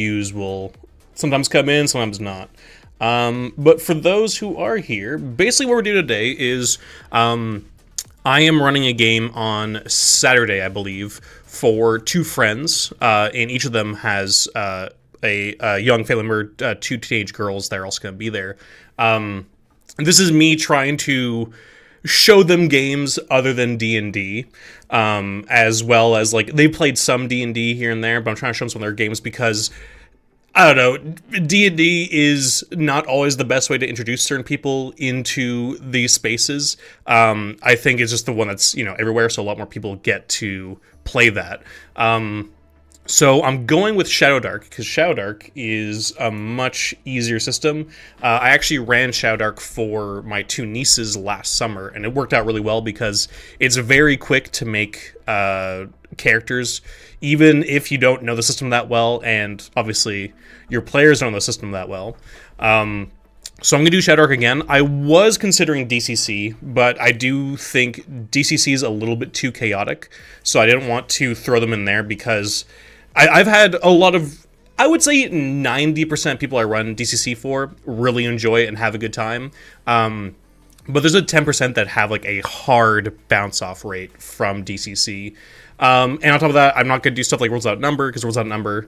Views will sometimes come in, sometimes not. But for those who are here, basically what we're doing today is I am running a game on Saturday, I believe, for two friends, and each of them has a young family member, two teenage girls that are also going to be there. This is me trying to show them games other than D&D, as well as, like, they played some D&D here and there, but I'm trying to show them some of their games because, I don't know, D&D is not always the best way to introduce certain people into these spaces. I think it's just the one that's, everywhere, so a lot more people get to play that. So I'm going with Shadowdark, because Shadowdark is a much easier system. I actually ran Shadowdark for my two nieces last summer, and it worked out really well because it's very quick to make characters, even if you don't know the system that well, and obviously your players don't know the system that well. So I'm going to do Shadowdark again. I was considering DCC, but I do think DCC is a little bit too chaotic, so I didn't want to throw them in there because I've had a lot of, I would say 90% people I run DCC for really enjoy it and have a good time. But there's a 10% that have like a hard bounce off rate from DCC. And on top of that, I'm not going to do stuff like Worlds Outnumber because Worlds Outnumber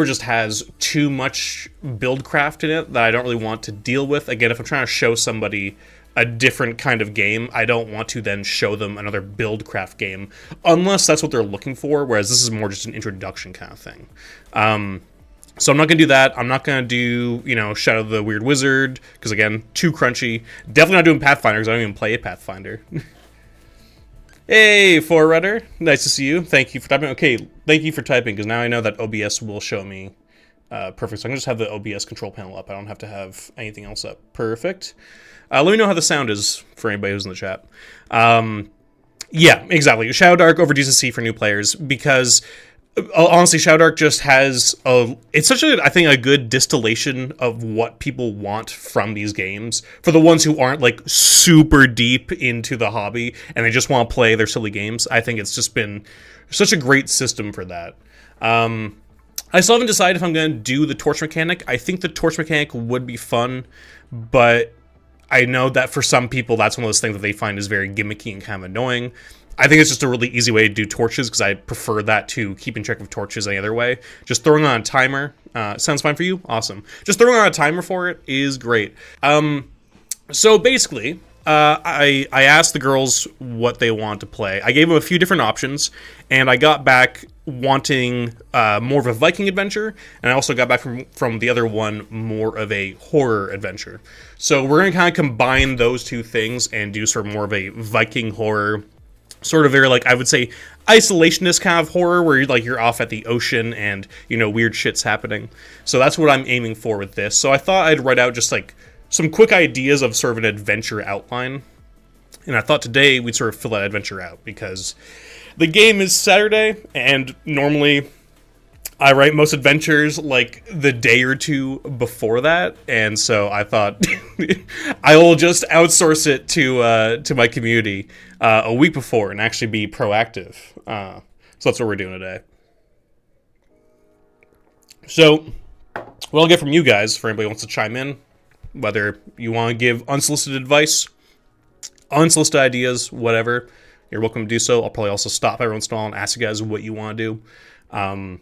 just has too much build craft in it that I don't really want to deal with. Again, if I'm trying to show somebody a different kind of game, I don't want to then show them another build craft game unless that's what they're looking for, whereas this is more just an introduction kind of thing. So I'm not going to do that. I'm not going to do, Shadow the Weird Wizard, because again, too crunchy. Definitely not doing Pathfinder, because I don't even play Pathfinder. Hey, Forerunner. Nice to see you. Thank you for typing. Okay, thank you for typing, because now I know that OBS will show me perfect. So I can just have the OBS control panel up. I don't have to have anything else up. Perfect. Let me know how the sound is for anybody who's in the chat. Yeah, exactly. Shadowdark over DCC for new players, because honestly, Shadowdark just has it's such a, I think, a good distillation of what people want from these games. For the ones who aren't like super deep into the hobby and they just want to play their silly games, I think it's just been such a great system for that. I still haven't decided if I'm going to do the torch mechanic. I think the torch mechanic would be fun, but I know that for some people, that's one of those things that they find is very gimmicky and kind of annoying. I think it's just a really easy way to do torches, because I prefer that to keeping track of torches any other way. Just throwing on a timer sounds fine for you? Awesome. Just throwing on a timer for it is great. So basically, I asked the girls what they want to play. I gave them a few different options, and I got back wanting more of a Viking adventure, and I also got back from the other one more of a horror adventure. So we're going to kind of combine those two things and do sort of more of a Viking horror, sort of very, like, I would say, isolationist kind of horror, where you're off at the ocean and, weird shit's happening. So that's what I'm aiming for with this. So I thought I'd write out just, like, some quick ideas of sort of an adventure outline. And I thought today we'd sort of fill that adventure out, because the game is Saturday, and normally I write most adventures like the day or two before that, and so I thought I will just outsource it to my community a week before and actually be proactive. So that's what we're doing today. So what I'll get from you guys, for anybody who wants to chime in, whether you want to give unsolicited advice, unsolicited ideas, whatever, you're welcome to do so. I'll probably also stop every once in a while and ask you guys what you want to do.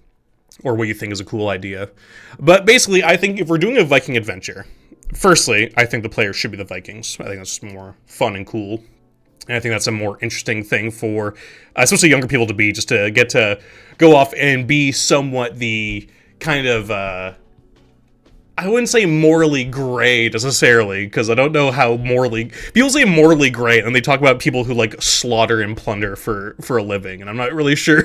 Or what you think is a cool idea. But basically, I think if we're doing a Viking adventure, firstly, I think the players should be the Vikings. I think that's more fun and cool. And I think that's a more interesting thing for, especially younger people to be, just to get to go off and be somewhat the kind of, I wouldn't say morally gray necessarily, because I don't know how morally, people say morally gray, and they talk about people who like slaughter and plunder for a living, and I'm not really sure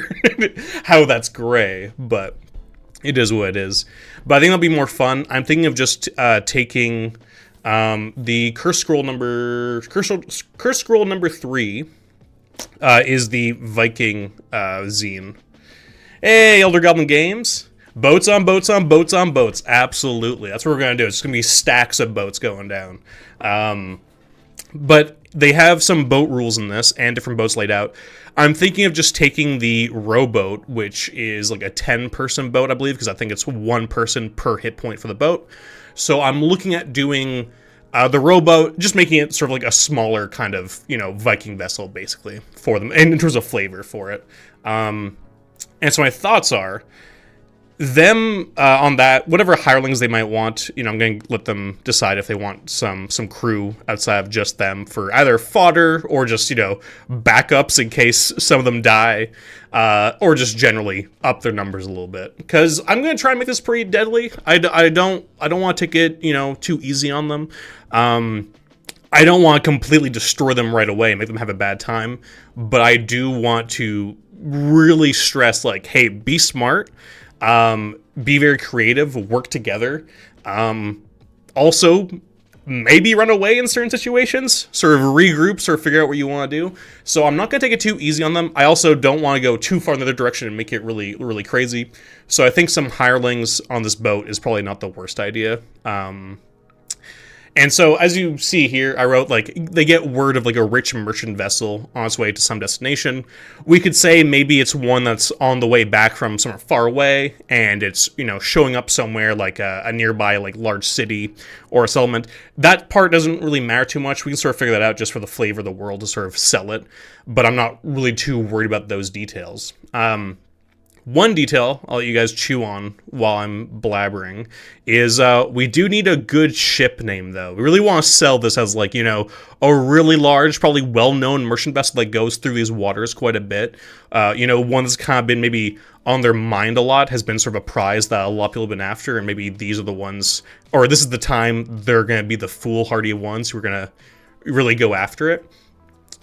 how that's gray, but it is what it is. But I think that'll be more fun. I'm thinking of just taking the Curse Scroll number 3 is the Viking zine. Hey, Elder Goblin Games. Boats on boats on boats on boats. Absolutely. That's what we're going to do. It's going to be stacks of boats going down. But they have some boat rules in this and different boats laid out. I'm thinking of just taking the rowboat, which is like a 10-person boat, I believe, because I think it's one person per hit point for the boat. So I'm looking at doing the rowboat, just making it sort of like a smaller kind of, Viking vessel, basically, for them, and in terms of flavor for it. And so my thoughts are, them on that, whatever hirelings they might want, I'm going to let them decide if they want some crew outside of just them for either fodder or just, backups in case some of them die, or just generally up their numbers a little bit. Because I'm going to try and make this pretty deadly. I don't want to take it, too easy on them. I don't want to completely destroy them right away and make them have a bad time, but I do want to really stress, like, hey, be smart. Be very creative, work together. Also, maybe run away in certain situations, sort of regroup, sort of figure out what you want to do. So I'm not going to take it too easy on them. I also don't want to go too far in the other direction and make it really, really crazy. So I think some hirelings on this boat is probably not the worst idea. And so, as you see here, I wrote, like, they get word of, like, a rich merchant vessel on its way to some destination. We could say maybe it's one that's on the way back from somewhere far away, and it's, showing up somewhere, like a nearby, like, large city or a settlement. That part doesn't really matter too much. We can sort of figure that out just for the flavor of the world to sort of sell it, but I'm not really too worried about those details. One detail I'll let you guys chew on while I'm blabbering is we do need a good ship name, though. We really want to sell this as, like, a really large, probably well-known merchant vessel that goes through these waters quite a bit. One that's kind of been maybe on their mind a lot, has been sort of a prize that a lot of people have been after, and maybe these are the ones, or this is the time they're going to be the foolhardy ones who are going to really go after it.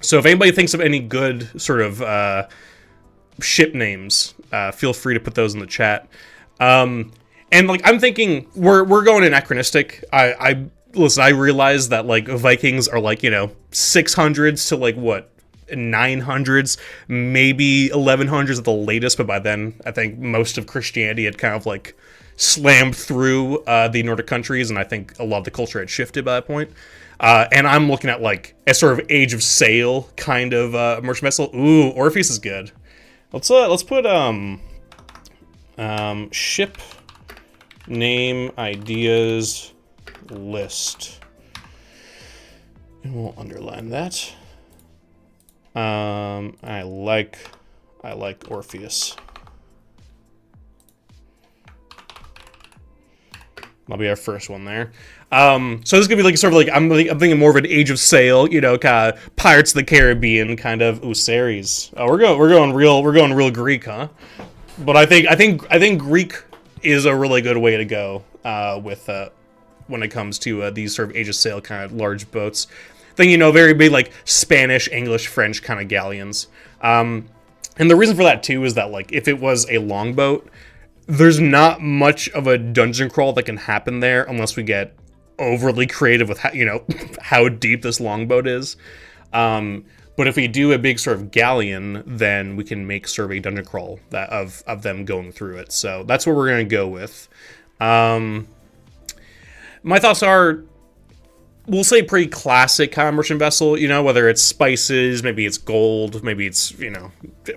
So if anybody thinks of any good sort of ship names, feel free to put those in the chat. And, like, I'm thinking we're going anachronistic. Listen, I realize that, like, Vikings are, like, 600s to, like, what, 900s, maybe 1100s at the latest, but by then I think most of Christianity had kind of, like, slammed through the Nordic countries, and I think a lot of the culture had shifted by that point. And I'm looking at, like, a sort of Age of Sail kind of merchant vessel. Ooh, Orpheus is good. Let's put ship name ideas list, and we'll underline that. I like Orpheus. That'll be our first one there. So this is gonna be like sort of like I'm thinking more of an Age of Sail, kind of Pirates of the Caribbean kind of. Ooh, Ceres. Oh, we're going real Greek, huh? But I think Greek is a really good way to go with when it comes to these sort of Age of Sail kind of large boats. Then very big, like, Spanish, English, French kind of galleons. And the reason for that too is that, like, if it was a longboat, there's not much of a dungeon crawl that can happen there unless we get overly creative with how, how deep this longboat is. But if we do a big sort of galleon, then we can make sort of a dungeon crawl of them going through it. So that's what we're going to go with. My thoughts are, we'll say pretty classic kind of merchant vessel, whether it's spices, maybe it's gold, maybe it's,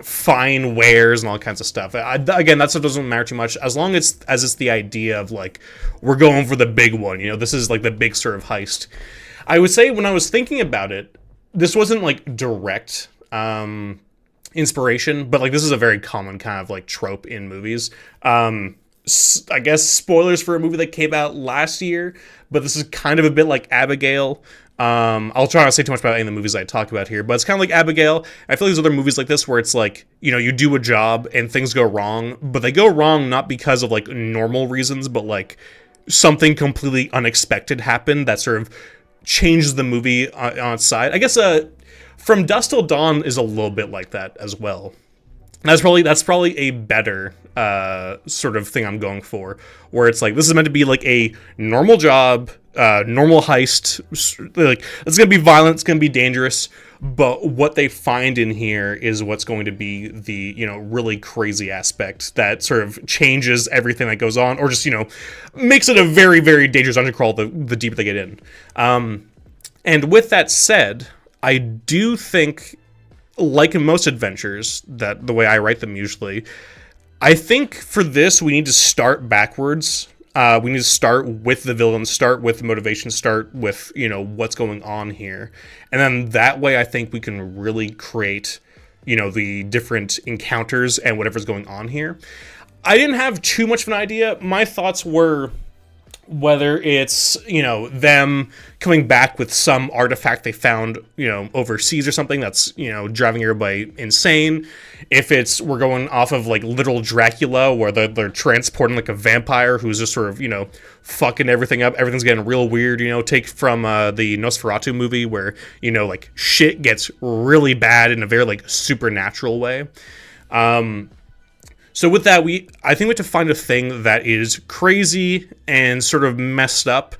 fine wares and all kinds of stuff. Again, that stuff doesn't matter too much, as long as it's the idea of, like, we're going for the big one, this is, like, the big sort of heist. I would say when I was thinking about it, this wasn't, like, direct inspiration, but, like, this is a very common kind of, like, trope in movies. I guess spoilers for a movie that came out last year, but this is kind of a bit like Abigail. I'll try not to say too much about any of the movies I talk about here, but it's kind of like Abigail. I feel like there's other movies like this where it's like, you do a job and things go wrong, but they go wrong not because of, like, normal reasons, but, like, something completely unexpected happened that sort of changes the movie on its side. I guess From Dusk Till Dawn is a little bit like that as well. That's probably a better sort of thing I'm going for, where it's like, this is meant to be like a normal job, normal heist, like, it's gonna be violent, it's gonna be dangerous, but what they find in here is what's going to be the, really crazy aspect that sort of changes everything that goes on, or just, makes it a very, very dangerous dungeon crawl the deeper they get in. And with that said, I do think, like in most adventures, that the way I write them usually, I think for this we need to start backwards. We need to start with the villain, start with the motivation, start with, what's going on here. And then that way I think we can really create, the different encounters and whatever's going on here. I didn't have too much of an idea. My thoughts were whether it's, them coming back with some artifact they found, overseas or something that's, driving everybody insane. If it's, we're going off of like literal Dracula, where they're transporting like a vampire who's just sort of, fucking everything up. Everything's getting real weird, take from the Nosferatu movie where, like shit gets really bad in a very like supernatural way. So with that, I think we have to find a thing that is crazy and sort of messed up,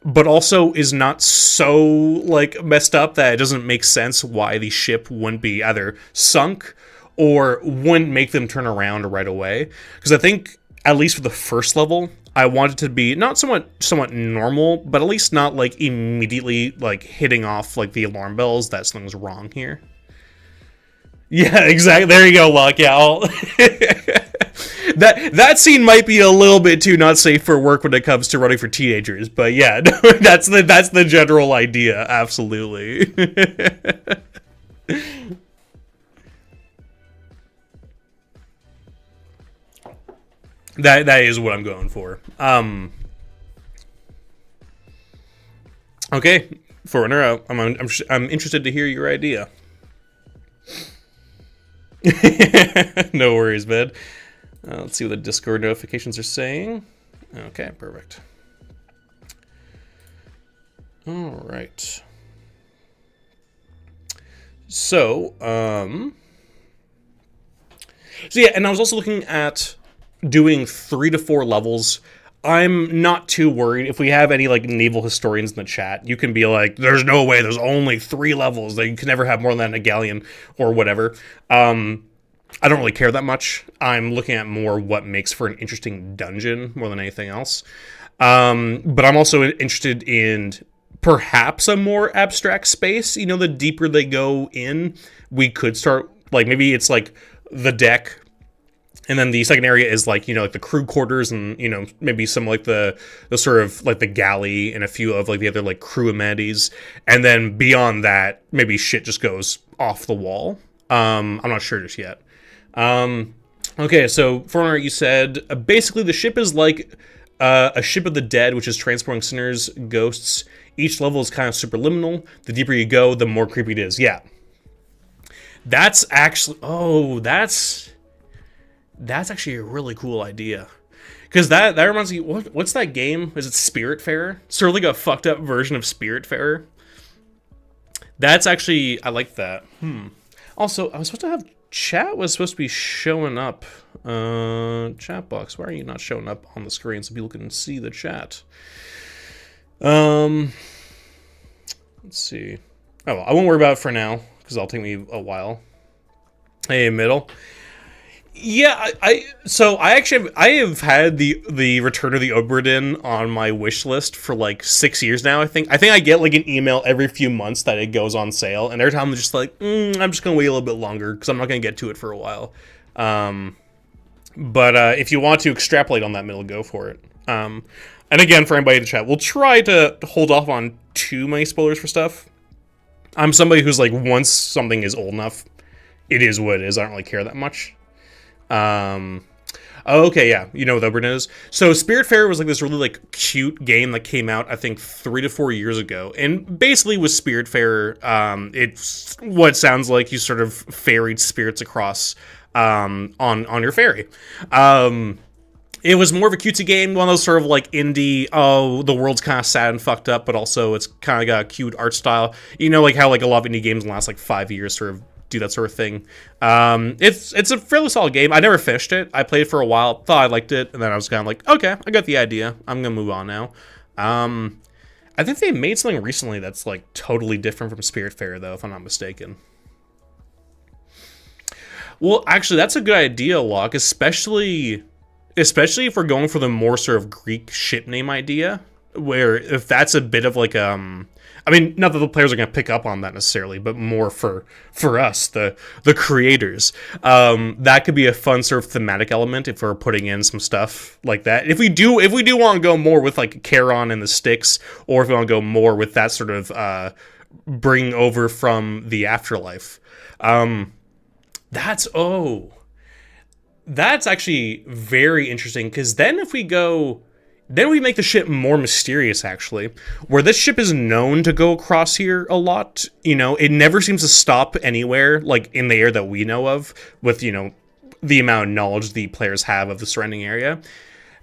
but also is not so like messed up that it doesn't make sense why the ship wouldn't be either sunk or wouldn't make them turn around right away. Because I think, at least for the first level, I want it to be not somewhat normal, but at least not like immediately like hitting off like the alarm bells that something's wrong here. Yeah, exactly. There you go, Luck. Yeah, that scene might be a little bit too not safe for work when it comes to running for teenagers, but yeah, that's the general idea. Absolutely. That is what I'm going for. Okay, for runner, I'm interested to hear your idea. No worries, man. Let's see what the Discord notifications are saying. Okay, perfect. All right. So yeah, and I was also looking at doing 3 to 4 levels. I'm not too worried. If we have any like naval historians in the chat, you can be like, there's no way, there's only 3 levels. You can never have more than a galleon or whatever. I don't really care that much. I'm looking at more what makes for an interesting dungeon more than anything else. But I'm also interested in perhaps a more abstract space. The deeper they go in, we could start, like, maybe it's like the deck, and then the second area is like, like the crew quarters, and, maybe some like the sort of like the galley and a few of like the other like crew amenities. And then beyond that, maybe shit just goes off the wall. I'm not sure just yet. Okay, so Forerunner, you said basically the ship is like a ship of the dead, which is transporting sinners, ghosts. Each level is kind of superliminal. The deeper you go, the more creepy it is. Yeah. That's actually... Oh, that's actually a really cool idea. Because that reminds me... What's that game? Is it Spiritfarer? Sort of like a fucked up version of Spiritfarer. That's actually... I like that. Also, I was supposed to have... Chat was supposed to be showing up. Chat box, why are you not showing up on the screen so people can see the chat? Let's see. Oh, well, I won't worry about it for now, because it'll take me a while. Hey, middle. Yeah, I have had the Return of the Obra Dinn on my wish list for like 6 years now. I think I get like an email every few months that it goes on sale, and every time I'm just like, I'm just gonna wait a little bit longer because I'm not gonna get to it for a while. But if you want to extrapolate on that middle, go for it. And again, for anybody in the chat, we'll try to hold off on too many spoilers for stuff. I'm somebody who's like, once something is old enough, it is what it is. I don't really care that much. Okay, yeah, you know what Obra Dinn is. So Spiritfarer was like this really like cute game that came out, I think 3 to 4 years ago, and basically with Spiritfarer, it's what it sounds like. You sort of ferried spirits across on your ferry. It was more of a cutesy game, one of those sort of like indie, the world's kind of sad and fucked up, but also it's kind of got a cute art style. Like how like a lot of indie games in the last like 5 years sort of do that sort of thing. It's a fairly solid game. I never finished it. I played it for a while, thought I liked it, and then I was kind of like, okay, I got the idea. I'm gonna move on now. I think they made something recently that's like totally different from Spiritfarer, though, if I'm not mistaken. Well, actually, that's a good idea, Locke, especially if we're going for the more sort of Greek ship name idea, where if that's a bit of like a I mean, not that the players are going to pick up on that necessarily, but more for us, the creators. That could be a fun sort of thematic element if we're putting in some stuff like that. If we do want to go more with like Charon and the Styx, or if we want to go more with that sort of bring over from the afterlife, that's actually very interesting, because then if we go. Then we make the ship more mysterious, actually. Where this ship is known to go across here a lot, you know, it never seems to stop anywhere, like, in the air that we know of, with, you know, the amount of knowledge the players have of the surrounding area.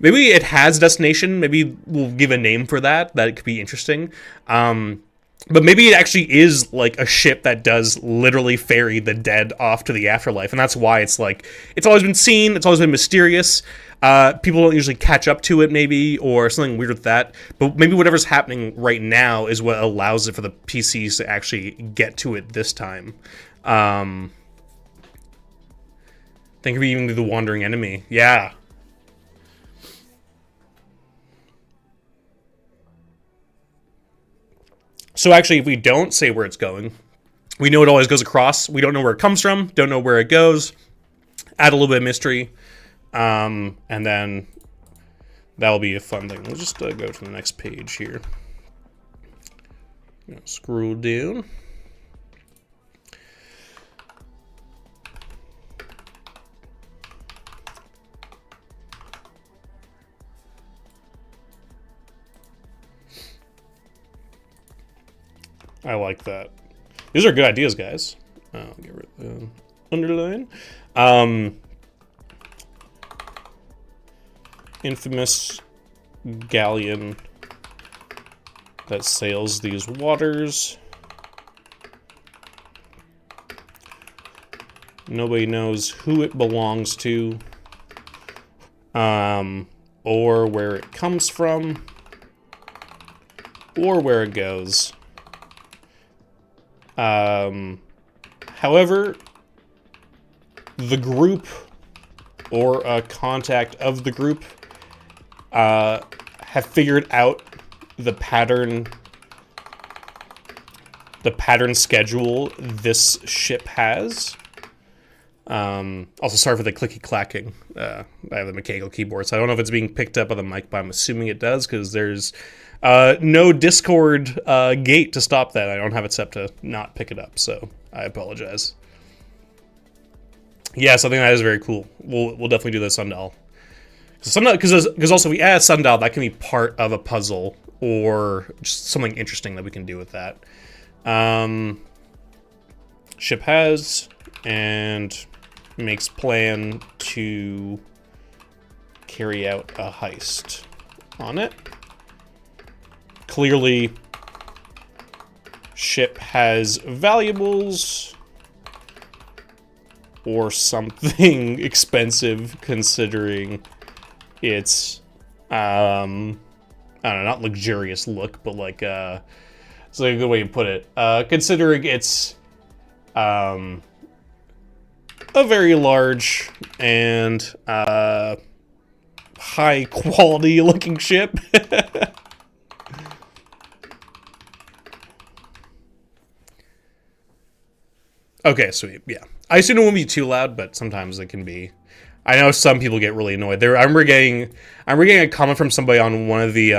Maybe it has a destination, maybe we'll give a name for that could be interesting. But maybe it actually is, like, a ship that does literally ferry the dead off to the afterlife, and that's why it's, like, it's always been seen, it's always been mysterious. People don't usually catch up to it, maybe, or something weird with that. But maybe whatever's happening right now is what allows it for the PCs to actually get to it this time. Think of even the Wandering Enemy. Yeah. So actually, if we don't say where it's going, we know it always goes across. We don't know where it comes from, don't know where it goes. Add a little bit of mystery. And then that'll be a fun thing. We'll just go to the next page here. Scroll down. I like that. These are good ideas, guys. I'll get rid of the underline. Infamous galleon that sails these waters. Nobody knows who it belongs to, or where it comes from, or where it goes. However, the group or a contact of the group have figured out the pattern schedule this ship has. Also, sorry for the clicky clacking. I have the mechanical keyboard, so I don't know if it's being picked up by the mic, but I'm assuming it does, because there's no Discord gate to stop that. I don't have it set to not pick it up, so I apologize. Yeah, something that is very cool. We'll definitely do the sundial. Because also, if we add a sundial, that can be part of a puzzle or just something interesting that we can do with that. Ship has and makes plan to carry out a heist on it. Clearly, ship has valuables or something expensive, considering its I don't know, not luxurious look, but like it's like a good way to put it. Considering it's a very large and high quality looking ship. Okay, sweet. Yeah, I assume it won't be too loud, but sometimes it can be. I know some people get really annoyed. I remember getting a comment from somebody on one of the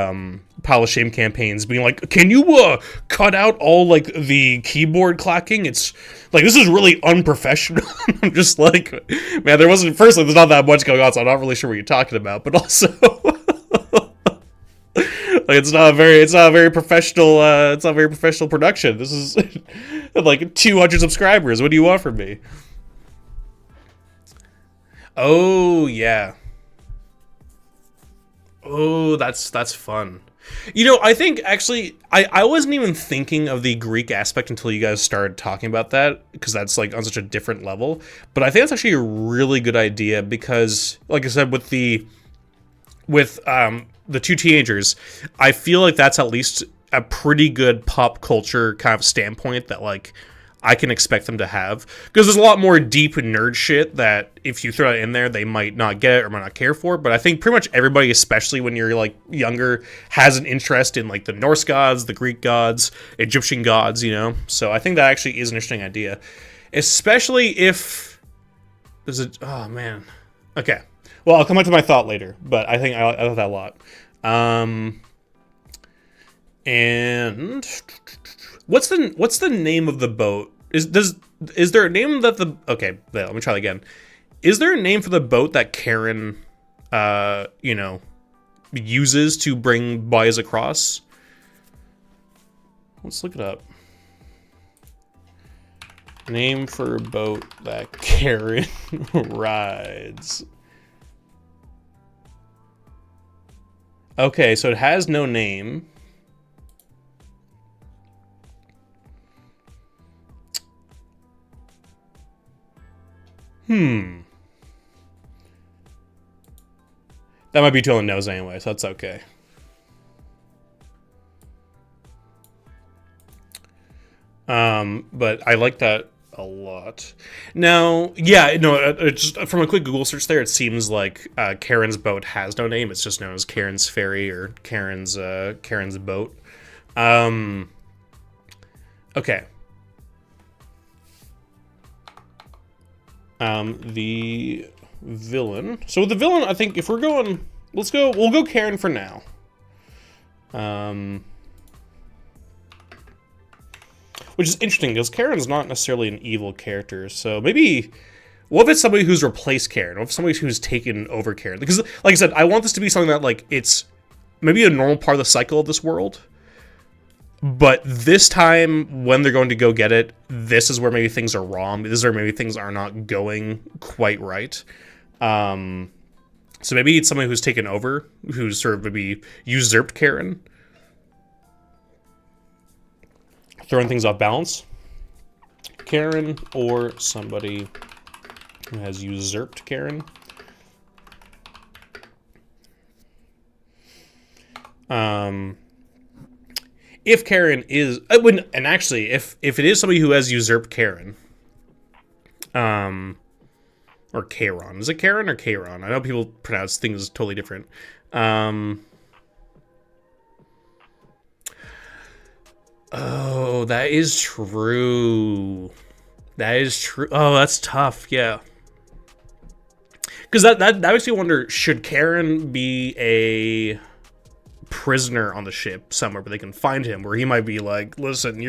Pile of Shame campaigns, being like, "Can you cut out all like the keyboard clacking? It's like, this is really unprofessional." I'm just like, man, firstly, there's not that much going on, so I'm not really sure what you're talking about. But also, like, it's not a very professional. It's not a very professional production. This is like 200 subscribers. What do you want from me? Oh, yeah. Oh, that's fun. You know, I think, actually, I wasn't even thinking of the Greek aspect until you guys started talking about that, because that's, like, on such a different level. But I think that's actually a really good idea, because, like I said, with the two teenagers, I feel like that's at least a pretty good pop culture kind of standpoint that, like, I can expect them to have, because there's a lot more deep nerd shit that if you throw it in there, they might not get it or might not care for. But I think pretty much everybody, especially when you're like younger, has an interest in like the Norse gods, the Greek gods, Egyptian gods, you know. So I think that actually is an interesting idea, especially if there's a okay. Well, I'll come back to my thought later, but I think I like that a lot. And what's the name of the boat? Is there a name that the okay? Let me try that again. Is there a name for the boat that Karen, uses to bring bodies across? Let's look it up. Name for a boat that Karen rides. Okay, so it has no name. That might be telling nose anyway, so that's okay. But I like that a lot. Now, yeah, no, just from a quick Google search there, it seems like Karen's boat has no name. It's just known as Karen's Ferry or Karen's boat. Okay. The villain. So with the villain, I think if we're going, we'll go Karen for now. Which is interesting, because Karen's not necessarily an evil character, so maybe... What if it's somebody who's replaced Karen? What if somebody who's taken over Karen? Because, like I said, I want this to be something that, like, it's maybe a normal part of the cycle of this world, but this time, when they're going to go get it, this is where maybe things are wrong. This is where maybe things are not going quite right. So maybe it's somebody who's taken over, who's sort of maybe usurped Karen. Throwing things off balance. Karen or somebody who has usurped Karen. If Karen is, and actually, if it is somebody who has usurped Karen, or Charon, is it Karen or Charon? I know people pronounce things totally different. Oh, that is true. That is true. Oh, that's tough. Yeah. Because that makes me wonder, should Karen be a prisoner on the ship somewhere where they can find him, where he might be like, listen,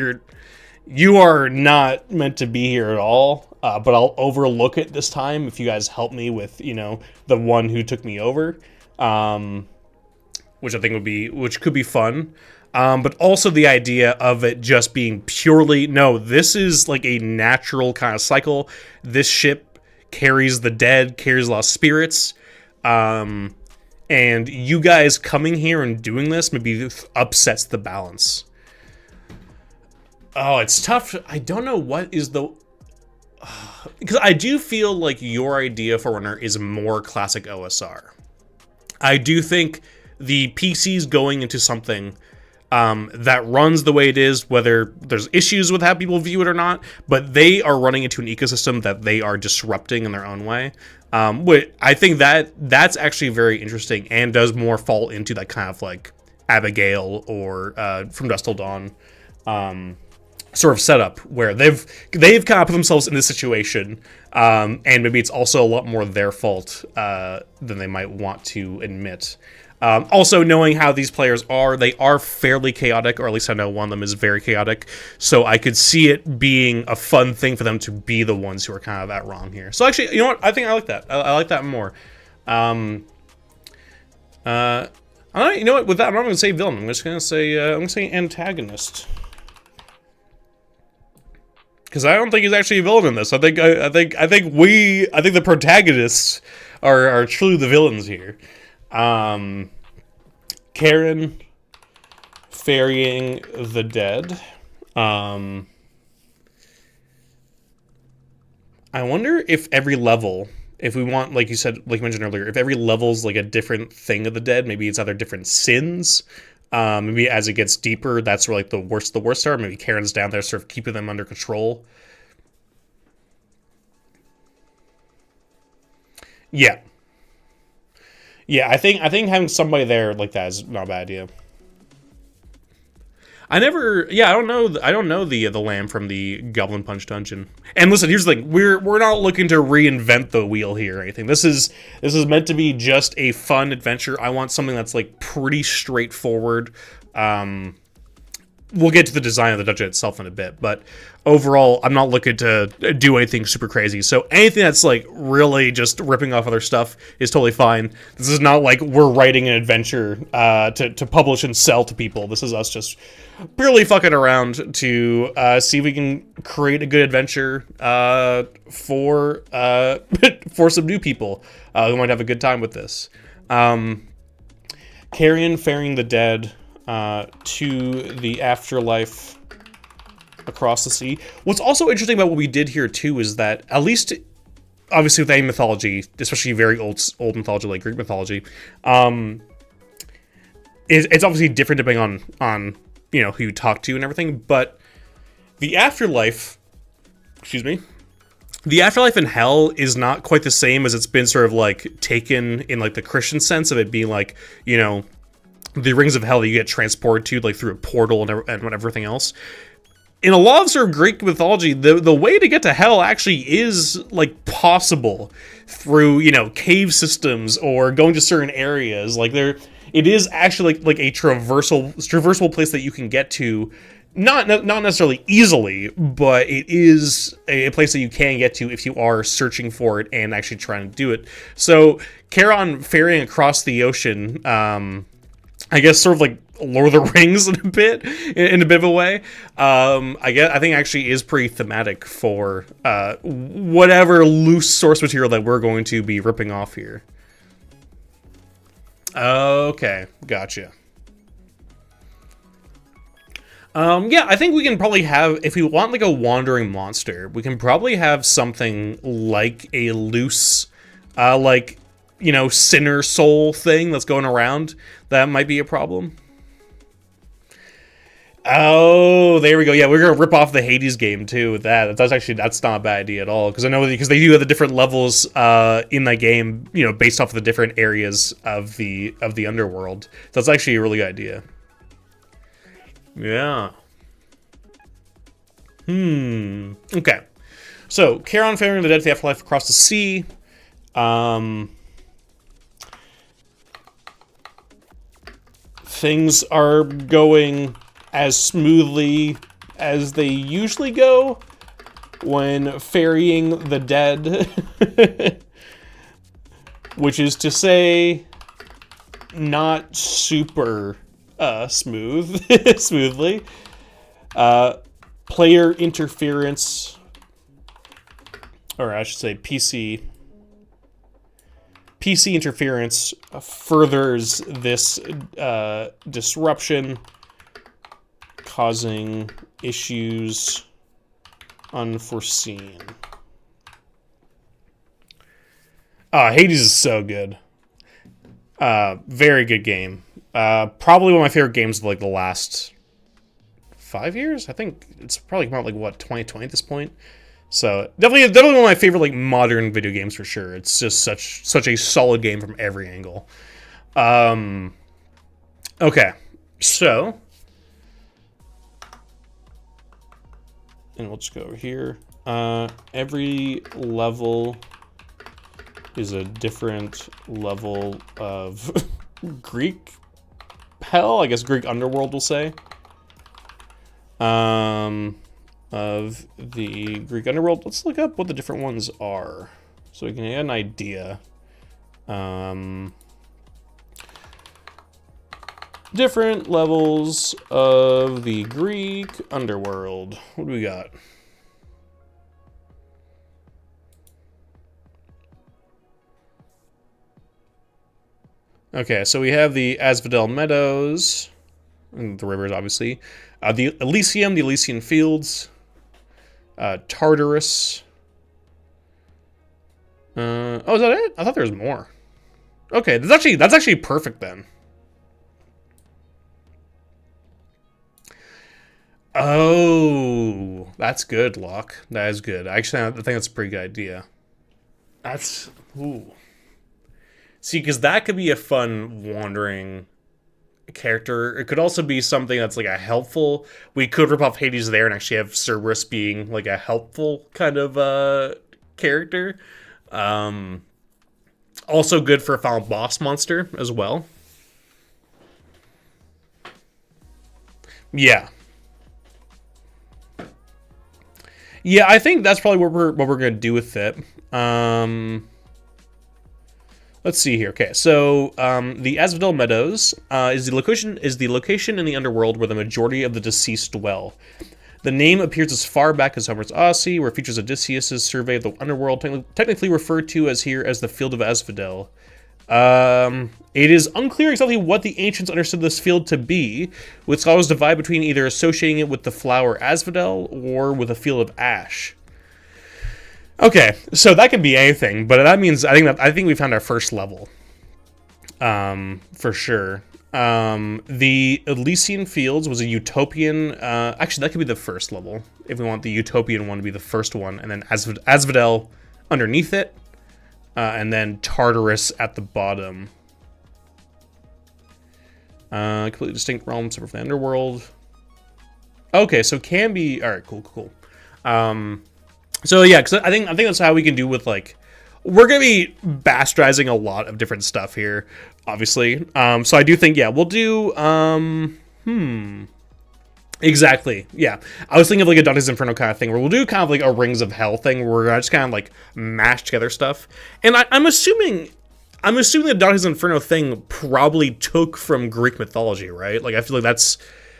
you are not meant to be here at all, but I'll overlook it this time if you guys help me with, the one who took me over, which I think which could be fun. But also the idea of it just being purely, no, this is like a natural kind of cycle. This ship carries the dead, carries lost spirits. And you guys coming here and doing this maybe upsets the balance. Oh, it's tough. I don't know what is the... Because I do feel like your idea for Runner is more classic OSR. I do think the PC's going into something... that runs the way it is, whether there's issues with how people view it or not, but they are running into an ecosystem that they are disrupting in their own way. Which I think that's actually very interesting and does more fall into that kind of like Abigail or From Dusk Till Dawn sort of setup where they've kind of put themselves in this situation, and maybe it's also a lot more their fault than they might want to admit. Also, knowing how these players are, they are fairly chaotic, or at least I know one of them is very chaotic, so I could see it being a fun thing for them to be the ones who are kind of at wrong here. So actually, you know what? I think I like that. I like that more. You know what? With that, I'm not going to say villain. I'm just going to say antagonist. Because I don't think he's actually a villain in this. I think the protagonists are truly the villains here. Karen ferrying the dead. I wonder if every level, if we want, like you said, like you mentioned earlier, if every level's like a different thing of the dead, maybe it's either different sins. Maybe as it gets deeper, that's where like the worst are. Maybe Karen's down there sort of keeping them under control. Yeah. Yeah, I think having somebody there like that is not a bad idea. I don't know the lamb from the Goblin Punch dungeon. And listen, here's the thing: we're not looking to reinvent the wheel here or anything. This is meant to be just a fun adventure. I want something that's like pretty straightforward. We'll get to the design of the dungeon itself in a bit, but overall, I'm not looking to do anything super crazy. So anything that's like really just ripping off other stuff is totally fine. This is not like we're writing an adventure to publish and sell to people. This is us just purely fucking around to see if we can create a good adventure for for some new people who might have a good time with this. Carrion ferrying the dead to the afterlife across the sea. What's also interesting about what we did here too is that, at least obviously with any mythology, especially very old mythology like Greek mythology, it's obviously different depending on you know who you talk to and everything. But the afterlife, excuse me, the afterlife in hell is not quite the same as it's been sort of like taken in like the Christian sense of it being like, you know, the rings of hell that you get transported to like through a portal and everything else. In a lot of sort of Greek mythology, the way to get to hell actually is like possible through, you know, cave systems or going to certain areas. Like it is actually like a traversable place that you can get to, not necessarily easily, but it is a place that you can get to if you are searching for it and actually trying to do it. So Charon ferrying across the ocean, I guess sort of like Lord of the Rings in a bit of a way. I think actually is pretty thematic for whatever loose source material that we're going to be ripping off here. Okay, gotcha. Yeah, I think we can probably have, if we want like a wandering monster, we can probably have something like a loose, like, you know, sinner soul thing that's going around. That might be a problem. Oh, there we go. Yeah, we're gonna rip off the Hades game too with that. That's not a bad idea at all, because I know because they do have the different levels in that game, you know, based off of the different areas of the underworld. So that's actually a really good idea. Yeah. Okay. So Charon ferrying the dead to the afterlife across the sea. Things are going as smoothly as they usually go when ferrying the dead, which is to say, not super smoothly. Player interference, or I should say PC interference furthers this disruption, causing issues unforeseen. Hades is so good. Very good game. Probably one of my favorite games of like the last 5 years. I think it's probably come out like what, 2020 at this point. So definitely one of my favorite like modern video games for sure. It's just such a solid game from every angle. Okay, so, and we'll just go over here. Every level is a different level of Greek hell. I guess Greek underworld, we'll say. Of the Greek underworld. Let's look up what the different ones are so we can get an idea. Different levels of the Greek underworld. What do we got? Okay, so we have the Asphodel Meadows, and the rivers, obviously. The Elysium, the Elysian Fields, Tartarus. Oh, is that it? I thought there was more. Okay, that's actually perfect then. Oh, that's good, Locke. That is good. Actually, I think that's a pretty good idea. Ooh. See, because that could be a fun wandering character. It could also be something that's like a helpful. We could rip off Hades there and actually have Cerberus being like a helpful kind of character. Um, Also good for a final boss monster as well. Yeah. Yeah, I think that's probably what we're gonna do with it. Let's see here. Okay, so the Asphodel Meadows is the location in the underworld where the majority of the deceased dwell. The name appears as far back as Homer's Odyssey, where features Odysseus' survey of the underworld, technically referred to as here as the Field of Asphodel. It is unclear exactly what the ancients understood this field to be, with scholars divide between either associating it with the flower asphodel or with a field of ash. Okay, so that could be anything, but that means I think we found our first level, for sure. The Elysian Fields was a utopian. Actually, that could be the first level if we want the utopian one to be the first one, and then Asphodel underneath it. And then Tartarus at the bottom. Completely distinct realm, separate from the underworld. Okay, so can be... Alright, cool. So yeah, because I think that's how we can do with, like... We're going to be bastardizing a lot of different stuff here, obviously. So I do think, yeah, we'll do... Exactly, yeah. I was thinking of like a Dante's Inferno kind of thing, where we'll do kind of like a Rings of Hell thing, where we're gonna just kind of like mash together stuff. And I'm assuming the Dante's Inferno thing probably took from Greek mythology, right? Like I feel like that's,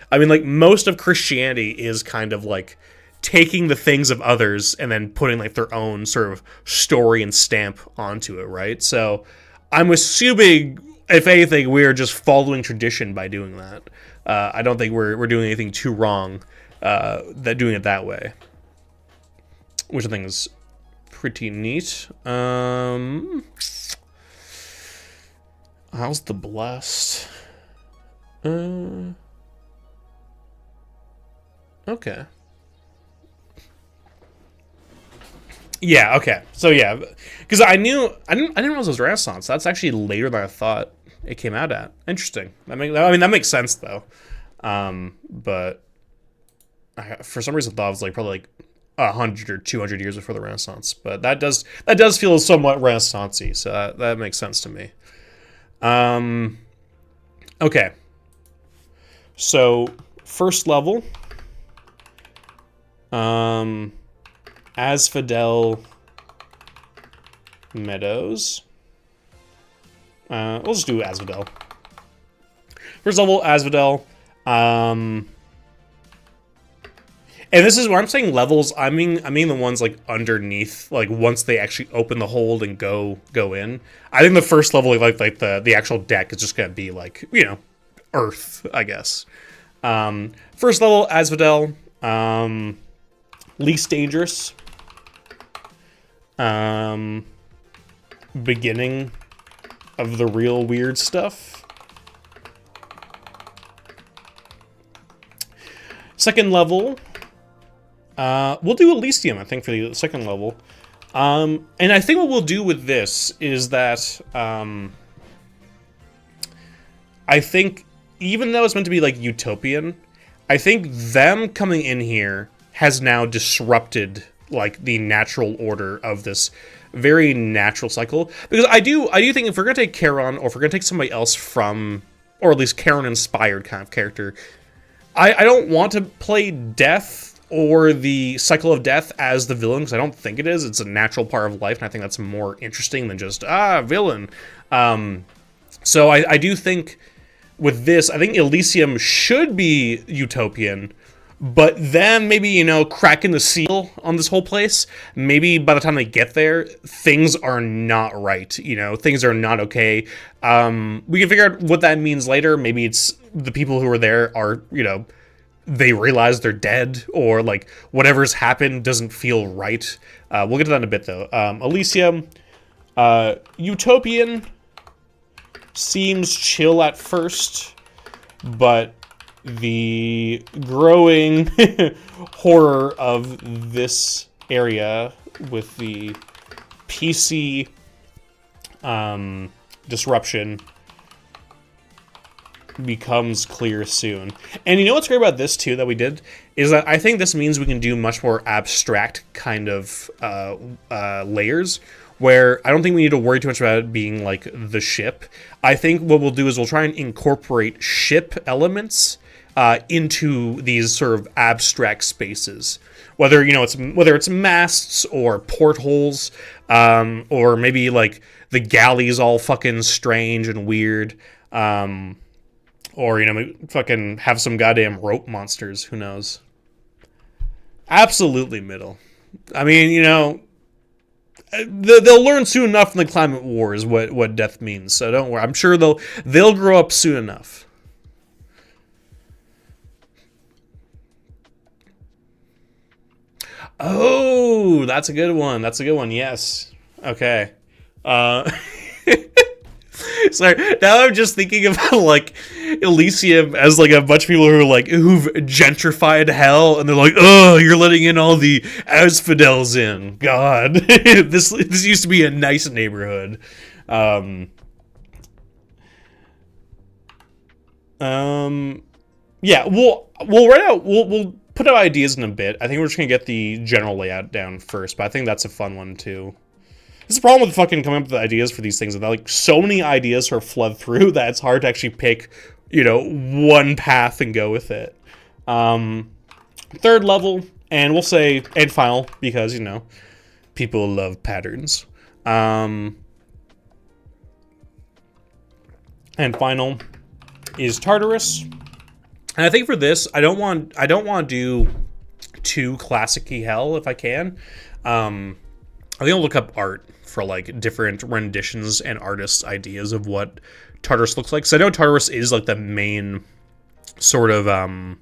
I mean, like most of Christianity is kind of like taking the things of others and then putting like their own sort of story and stamp onto it, right? So I'm assuming, if anything, we're just following tradition by doing that. I don't think we're doing anything too wrong that doing it that way, which I think is pretty neat. How's the blessed? Okay. Yeah. Okay. So yeah, because I didn't realize it was Renaissance. That's actually later than I thought it came out at. Interesting. That makes sense though. But for some reason I thought it was like probably like 100 or 200 years before the Renaissance. But that does feel somewhat Renaissance-y, so that makes sense to me. Okay. So first level. Asphodel Meadows. We'll just do Asphodel. First level, Asphodel. And this is where I'm saying levels. I mean the ones like underneath, like once they actually open the hold and go in. I think the first level, like the actual deck, is just gonna be like, you know, Earth, I guess. First level, Asphodel. Least dangerous. Beginning of the real weird stuff. Second level, we'll do Elysium, I think, for the second level. And I think what we'll do with this is that, I think, even though it's meant to be, like, utopian, I think them coming in here has now disrupted, like, the natural order of this very natural cycle. Because I do think if we're going to take Charon, or if we're going to take somebody else from, or at least Charon-inspired kind of character, I don't want to play Death or the Cycle of Death as the villain, because I don't think it is. It's a natural part of life, and I think that's more interesting than just, villain. So I do think with this, I think Elysium should be utopian, but then maybe, you know, cracking the seal on this whole place, maybe by the time they get there, things are not right, you know, things are not okay. We can figure out what that means later. Maybe it's the people who are there are, you know, they realize they're dead, or like whatever's happened doesn't feel right. We'll get to that in a bit though. Elysium, utopian, seems chill at first, but the growing horror of this area with the PC disruption becomes clear soon. And you know what's great about this too that we did is that I think this means we can do much more abstract kind of layers, where I don't think we need to worry too much about it being like the ship. I think what we'll do is we'll try and incorporate ship elements into these sort of abstract spaces, whether it's masts or portholes, or maybe like the galley's all fucking strange and weird. Or, fucking have some goddamn rope monsters. Who knows? Absolutely middle. I mean, they'll learn soon enough in the climate wars what death means. So don't worry. I'm sure they'll grow up soon enough. Oh, that's a good one. Yes. Okay. Sorry, now I'm just thinking about like Elysium as like a bunch of people who've gentrified hell, and they're like, oh, you're letting in all the Asphodels in. God, this used to be a nice neighborhood. Yeah, we'll put out ideas in a bit. I think we're just gonna get the general layout down first, but I think that's a fun one too. It's the problem with fucking coming up with ideas for these things, that like so many ideas sort of flood through that it's hard to actually pick, one path and go with it. Third level, and we'll say and final because people love patterns. And final is Tartarus. And I think for this, I don't want to do too classic-y hell if I can. I think I'll look up art for like different renditions and artists' ideas of what Tartarus looks like. So I know Tartarus is like the main sort of what's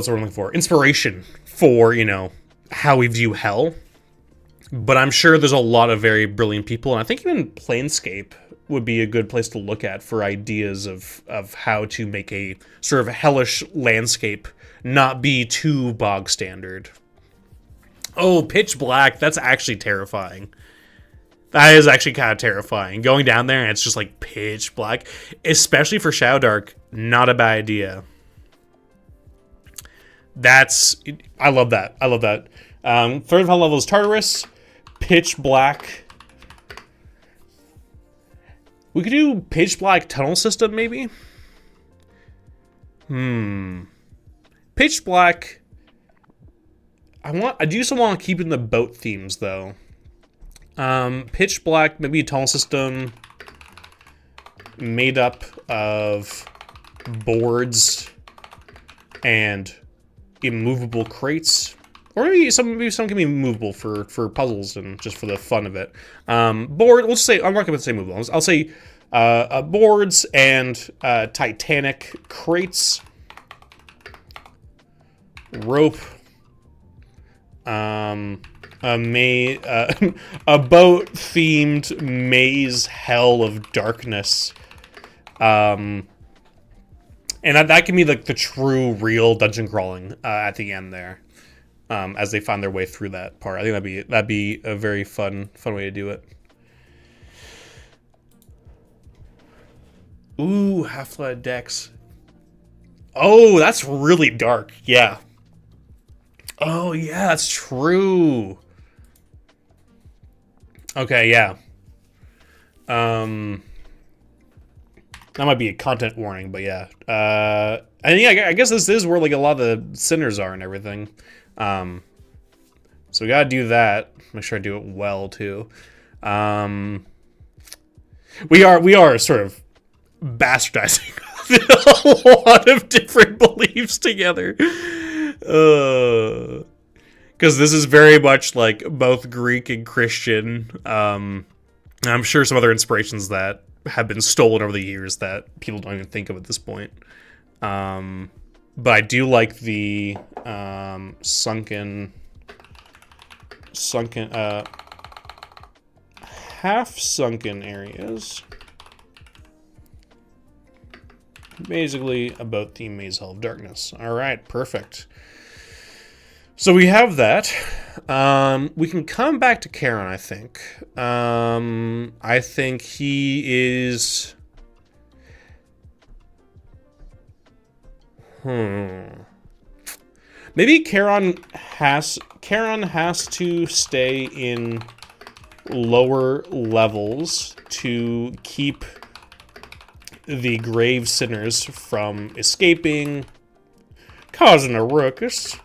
the word I'm looking for? Inspiration for, how we view hell. But I'm sure there's a lot of very brilliant people, and I think even Planescape would be a good place to look at for ideas of how to make a sort of hellish landscape not be too bog standard. Oh, pitch black. That's actually terrifying. That is actually kind of terrifying. Going down there and it's just like pitch black. Especially for Shadowdark, not a bad idea. I love that. Third level is Tartarus. Pitch black. We could do pitch black tunnel system, maybe? Pitch black... I do still want to keep in the boat themes, though. Pitch black, maybe a tunnel system made up of boards and immovable crates. Or maybe some can be movable for puzzles and just for the fun of it. Let's say, I'm not going to say movable. I'll say boards and Titanic crates. Rope. A boat-themed maze hell of darkness. And that can be like the true, real dungeon crawling at the end there, as they find their way through that part. I think that'd be a very fun way to do it. Ooh, half-flooded decks. Oh, that's really dark. Yeah. Oh, yeah, that's true. Okay, yeah. That might be a content warning, but yeah. And yeah, I guess this is where like a lot of the sinners are and everything. So we gotta do that. Make sure I do it well too. We are sort of bastardizing a lot of different beliefs together. Because this is very much like both Greek and Christian. I'm sure some other inspirations that have been stolen over the years that people don't even think of at this point. But I do like the sunken half sunken areas. Basically about the Maze Hall of Darkness. All right, perfect. So we have that. We can come back to Karen, I think. I think he is... Maybe Karen has to stay in lower levels to keep the grave sinners from escaping, causing a ruckus.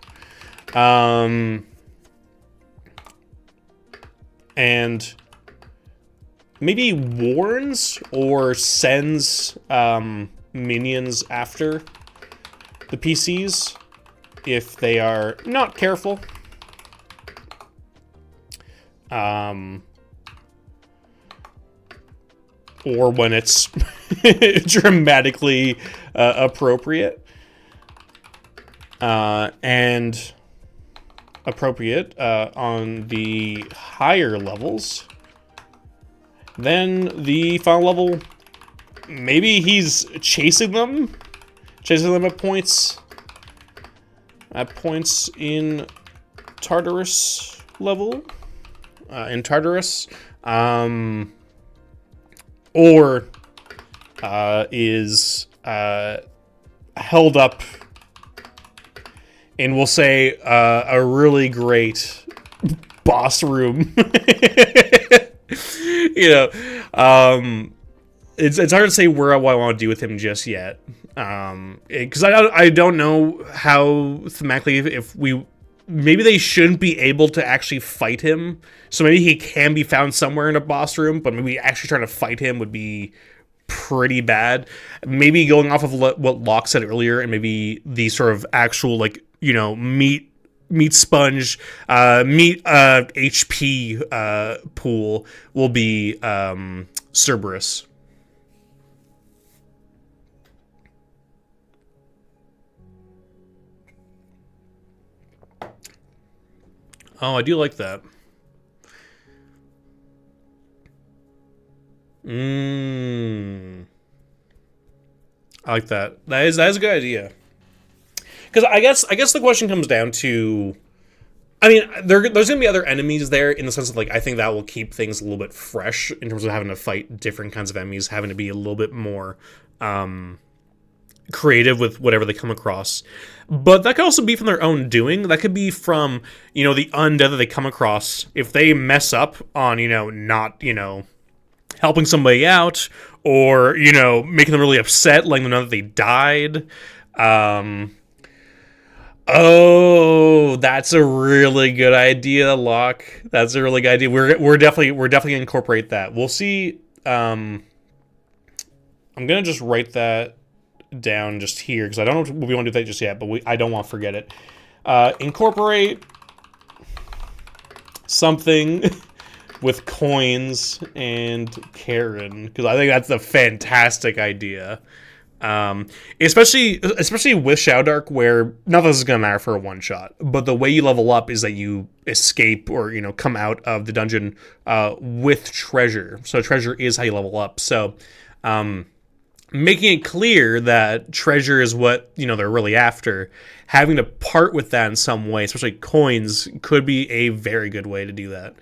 And maybe warns or sends minions after the PCs if they are not careful. Or when it's dramatically appropriate. And appropriate on the higher levels. Then the final level, maybe he's chasing them at points in Tartarus level, or is held up in, we'll say, a really great boss room. It's hard to say what I want to do with him just yet, because I don't know how thematically if we maybe they shouldn't be able to actually fight him, so maybe he can be found somewhere in a boss room, but maybe actually trying to fight him would be pretty bad. Maybe going off of what Locke said earlier, and maybe the sort of actual meat sponge, meat HP pool will be Cerberus. Oh, I do like that. I like that. That is a good idea. Because I guess the question comes down to, I mean, there's gonna be other enemies there in the sense of I think that will keep things a little bit fresh in terms of having to fight different kinds of enemies, having to be a little bit more creative with whatever they come across. But that could also be from their own doing. That could be from the undead that they come across. If they mess up on not helping somebody out, or making them really upset, letting them know that they died. Oh, that's a really good idea, Locke. That's a really good idea. We're definitely gonna incorporate that. We'll see. I'm gonna just write that down just here because I don't know if we want to do that just yet, but I don't want to forget it. Incorporate something with coins and Karen, because I think that's a fantastic idea. Especially with Shadowdark, where not that this is gonna matter for a one shot, but the way you level up is that you escape or come out of the dungeon with treasure. So treasure is how you level up. So making it clear that treasure is what they're really after, having to part with that in some way, especially coins, could be a very good way to do that.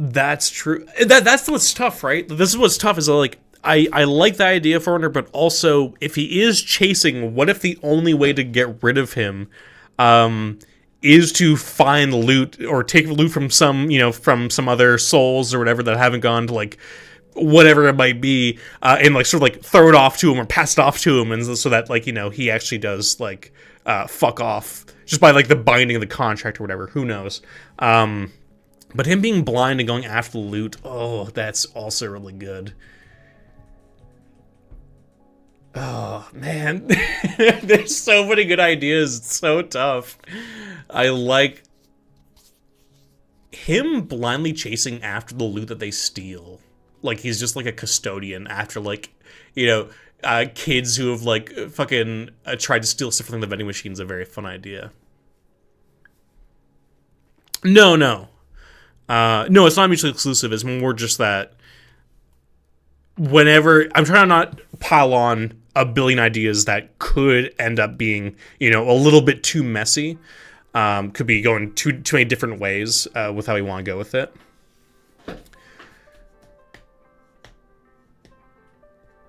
That's true. That's what's tough, right? This is what's tough is I like the idea for Runner, but also if he is chasing, what if the only way to get rid of him is to find loot or take loot from some other souls or whatever that haven't gone to whatever it might be, and throw it off to him or pass it off to him, and so that he actually does fuck off just by the binding of the contract or whatever. Who knows? But him being blind and going after the loot, oh, that's also really good. Oh, man. There's so many good ideas. It's so tough. I like him blindly chasing after the loot that they steal. He's just a custodian after kids who have fucking tried to steal stuff from the vending machine is a very fun idea. No, it's not mutually exclusive. It's more just that whenever I'm trying to not pile on a billion ideas that could end up being, you know, a little bit too messy. Could be going too many different ways with how we want to go with it.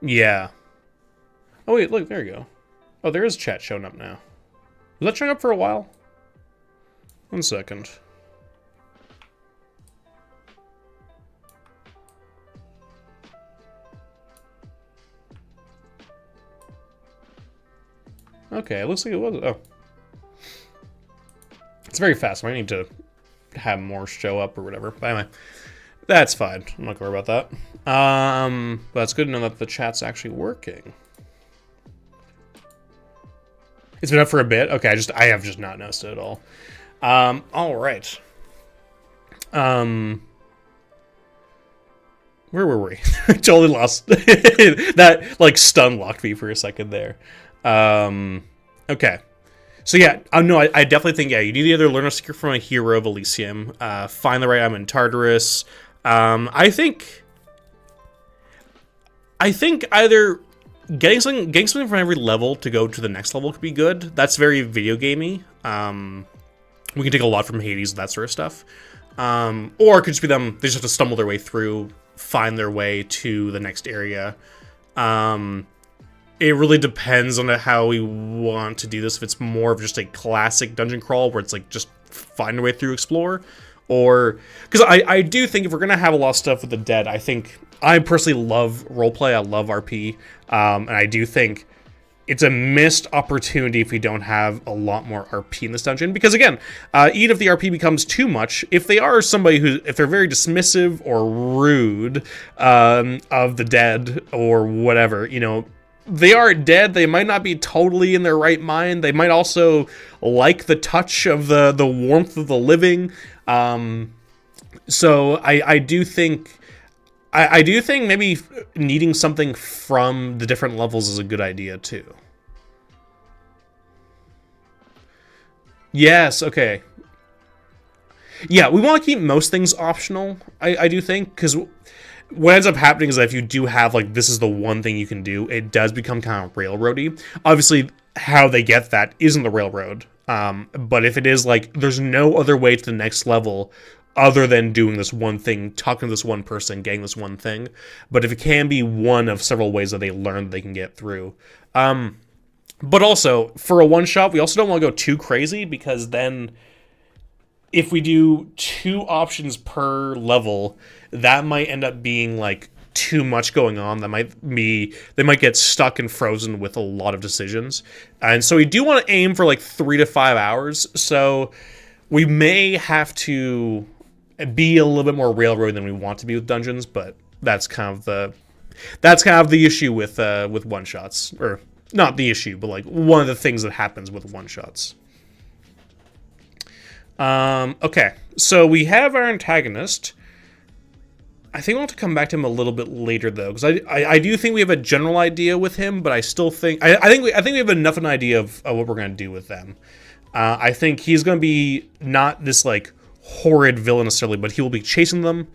Yeah. Oh wait, look, there you go. Oh, there is chat showing up now. Was that showing up for a while? 1 second. Okay, it looks like it was. Oh. It's very fast. I might need to have more show up or whatever. But anyway, that's fine. I'm not gonna worry about that. But it's good to know that the chat's actually working. It's been up for a bit. Okay, I have just not noticed it at all. All right. Where were we? I totally lost. That like stun locked me for a second there. Okay. So yeah, no, I definitely think, yeah, you need to either learn a secret from a hero of Elysium, find the right item in Tartarus. I think either getting something from every level to go to the next level could be good. That's very video gamey. We can take a lot from Hades, that sort of stuff. Or it could just be them, they just have to stumble their way through, find their way to the next area. It really depends on how we want to do this. If it's more of just a classic dungeon crawl where it's like just find a way through, explore, or because I do think if we're gonna have a lot of stuff with the dead, I personally love roleplay. I love RP, and I do think it's a missed opportunity if we don't have a lot more RP in this dungeon. Because again, even if the RP becomes too much, if they are somebody if they're very dismissive or rude of the dead or whatever, you know. They are dead. They might not be totally in their right mind. They might also like the touch of the warmth of the living. So I do think maybe needing something from the different levels is a good idea too. Yes. Okay. Yeah, we want to keep most things optional. I do think, because what ends up happening is that if you do have, like, this is the one thing you can do, it does become kind of railroady. Obviously, how they get that isn't the railroad. But if it is, like, there's no other way to the next level other than doing this one thing, talking to this one person, getting this one thing. But if it can be one of several ways that they learn that they can get through. But also, for a one-shot, we also don't want to go too crazy, because then if we do 2 options per level, that might end up being like too much going on. They might get stuck and frozen with a lot of decisions. And so we do want to aim for like 3 to 5 hours. So we may have to be a little bit more railroad than we want to be with dungeons, but that's kind of the issue with one shots, or not the issue, but like one of the things that happens with one shots. Okay, so we have our antagonist. I think we'll have to come back to him a little bit later, though, because I do think we have a general idea with him, but I still think I think we have enough of an idea of what we're going to do with them. I think he's going to be not this like horrid villain necessarily, but he will be chasing them.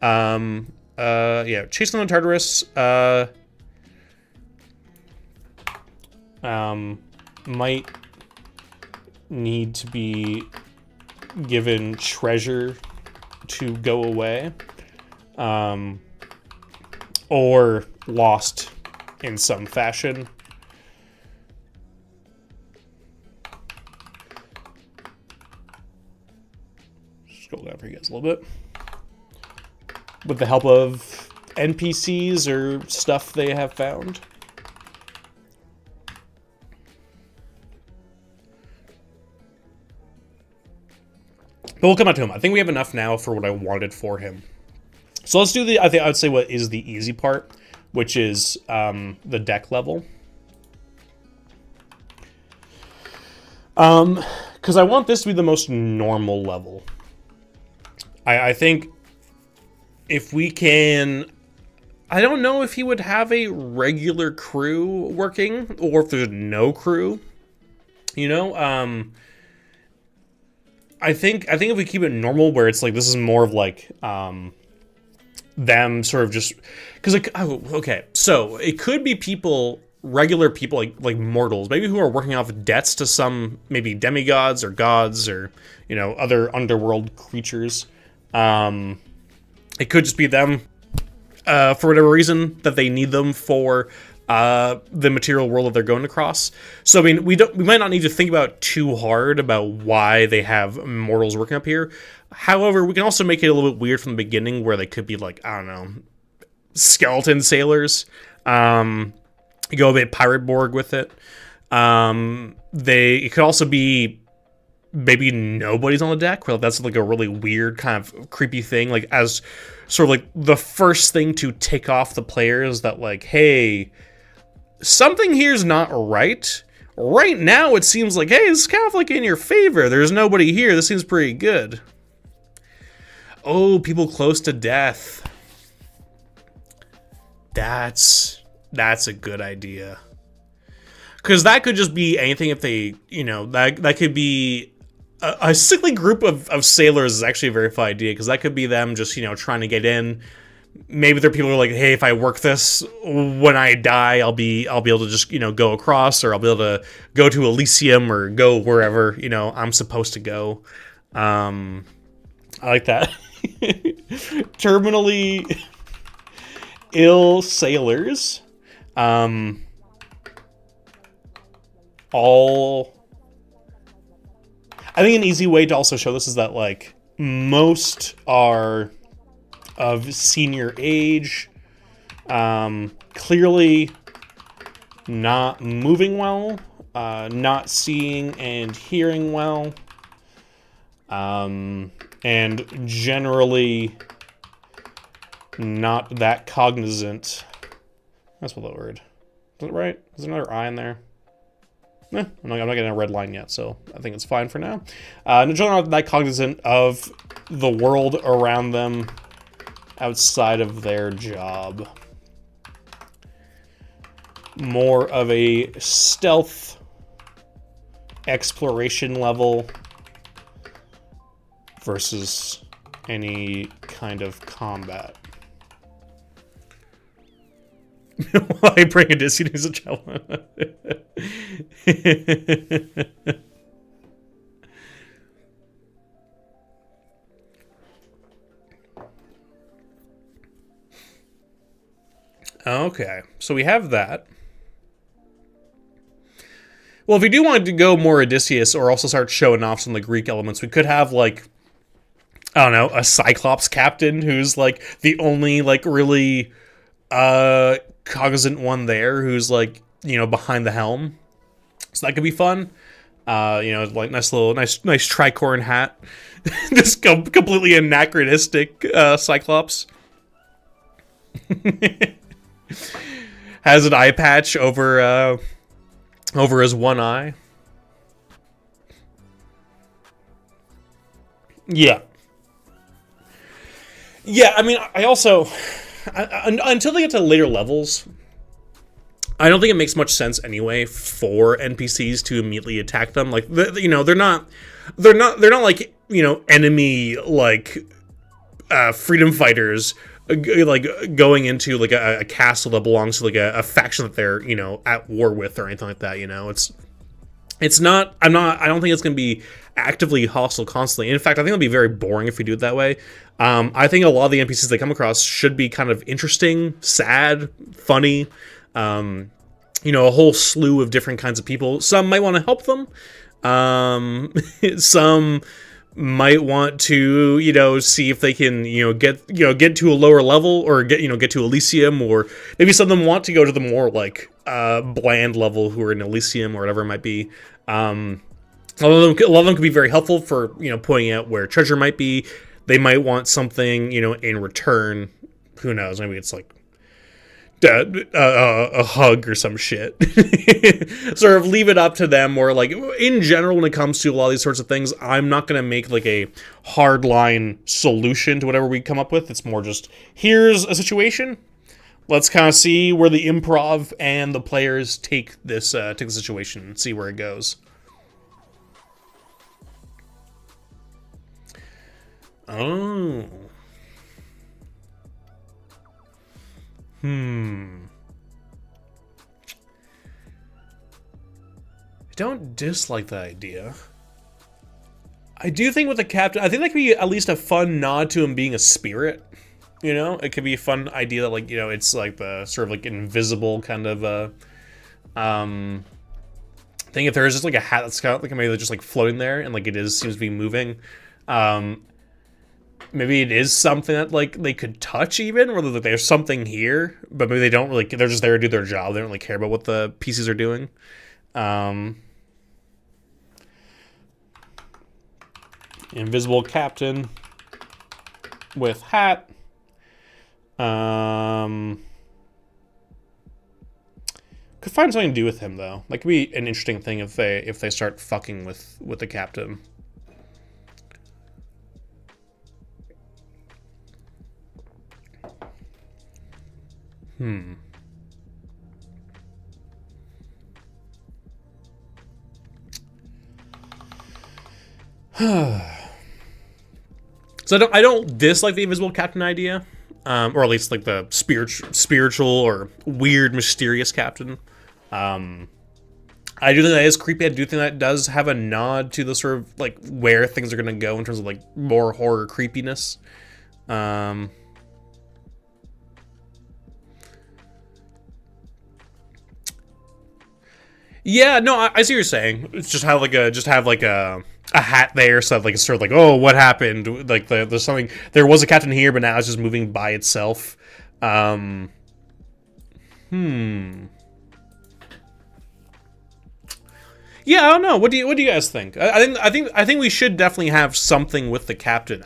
Yeah, chasing them in Tartarus. Might need to be given treasure to go away. Or lost in some fashion. Scroll down for you guys a little bit. With the help of NPCs or stuff they have found. But we'll come back to him. I think we have enough now for what I wanted for him. So let's do I would say what is the easy part, which is the deck level. Because I want this to be the most normal level. I think if we can... I don't know if he would have a regular crew working, or if there's no crew. You know? I think if we keep it normal, where it's like, this is more of like... them sort of just... Because, like, oh, okay. So, it could be people regular people, like mortals, maybe who are working off debts to some maybe demigods or gods or other underworld creatures. It could just be them for whatever reason that they need them for the material world that they're going across. So I mean, we might not need to think about too hard about why they have mortals working up here. However, we can also make it a little bit weird from the beginning, where they could be like, I don't know, skeleton sailors. You go a bit pirate Borg with it. It could also be maybe nobody's on the deck, where that's like a really weird kind of creepy thing, like as sort of like the first thing to tick off the players that like, hey, something here's not right. Right now it seems like, hey, this is kind of like in your favor. There's nobody here. This seems pretty good. Oh, people close to death. That's a good idea. Because that could just be anything if they, that could be a sickly group of sailors is actually a very fun idea, because that could be them just, trying to get in. Maybe there are people who are like, hey, if I work this, when I die, I'll be able to just, go across, or I'll be able to go to Elysium or go wherever, I'm supposed to go. I like that. Terminally ill sailors. I think an easy way to also show this is that, like, most are of senior age, clearly not moving well, not seeing and hearing well, and generally not that cognizant. That's what that word. Is it right? Is there another I in there? I'm not getting a red line yet, so I think it's fine for now. Generally not that cognizant of the world around them outside of their job. More of a stealth exploration level versus any kind of combat. Why bring Odysseus a child? Okay, so we have that. Well, if we do want to go more Odysseus, or also start showing off some of the Greek elements, we could have, like, I don't know, a Cyclops captain who's, like, the only, like, really cognizant one there, who's, like, behind the helm. So that could be fun. Like nice tricorn hat. This completely anachronistic Cyclops. Has an eye patch over his one eye. Yeah. Yeah, I mean, I also... until they get to later levels, I don't think it makes much sense anyway for NPCs to immediately attack them. Like, they're not like, enemy, like, freedom fighters, like, going into, like, a castle that belongs to, like, a faction that they're, at war with or anything like that, It's not, I don't think it's going to be actively hostile constantly. In fact, I think it'll be very boring if we do it that way. I think a lot of the NPCs they come across should be kind of interesting, sad, funny, a whole slew of different kinds of people. Some might want to help them. Some might want to, see if they can, get to a lower level, or get to Elysium, or maybe some of them want to go to the more, like, bland level who are in Elysium or whatever it might be. A lot of them could be very helpful for, pointing out where treasure might be. They might want something, in return. Who knows? Maybe it's like a hug or some shit. Sort of leave it up to them, or, like, in general, when it comes to a lot of these sorts of things, I'm not going to make, like, a hardline solution to whatever we come up with. It's more just, here's a situation. Let's kind of see where the improv and the players take the situation and see where it goes. Oh. don't dislike that idea. I do think with the captain, I think that could be at least a fun nod to him being a spirit. You know, it could be a fun idea that, like, you know, it's like the sort of like invisible kind of thing. If there is just like a hat that's kind of like maybe just like floating there and like it seems to be moving. Maybe it is something that like they could touch even, or that there's something here, but maybe they don't really. They're just there to do their job. They don't really care about what the PCs are doing. Invisible captain with hat. Could find something to do with him though. That could be an interesting thing if they start fucking with the captain. So I don't dislike the invisible captain idea, or at least like the spiritual or weird mysterious captain. I do think that is creepy. I do think that does have a nod to the sort of like where things are gonna go in terms of like more horror creepiness. Yeah, no, I see what you're saying. It's just have like a hat there, so that, like, it's sort of like, oh, what happened? Like there's something. There was a captain here, but now it's just moving by itself. Yeah, I don't know. What do you guys think? I think we should definitely have something with the captain.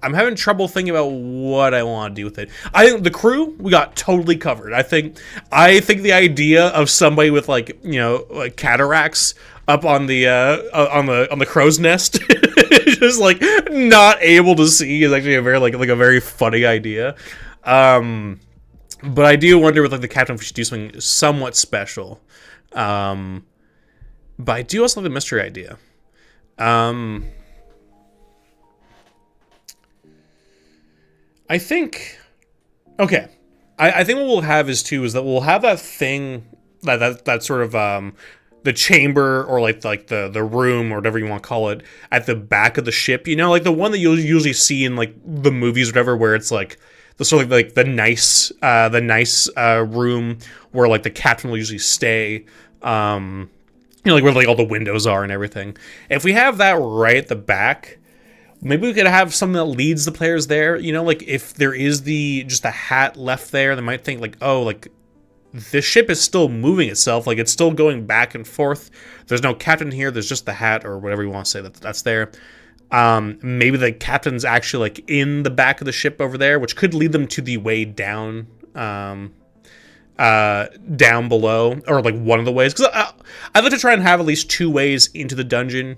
I'm having trouble thinking about what I want to do with it. I think the crew, we got totally covered. I think the idea of somebody with, like, you know, like cataracts up on the crow's nest, just like not able to see, is actually a very like a very funny idea. But I do wonder with like the captain if we should do something somewhat special. But I do also like the mystery idea. I think, okay. I think what we'll have is that we'll have that thing, that sort of the chamber, or like the room, or whatever you want to call it, at the back of the ship. You know, like the one that you'll usually see in like the movies or whatever, where it's like the sort of like the nice room where like the captain will usually stay. You know, like where like all the windows are and everything. If we have that right at the back, maybe we could have something that leads the players there. You know, like if there is just a hat left there, they might think like, oh, like the ship is still moving itself, like it's still going back and forth. There's no captain here. There's just the hat, or whatever you want to say that's there. Maybe the captain's actually like in the back of the ship over there, which could lead them to the way down. Down below, or like one of the ways, because I'd like to try and have at least two ways into the dungeon.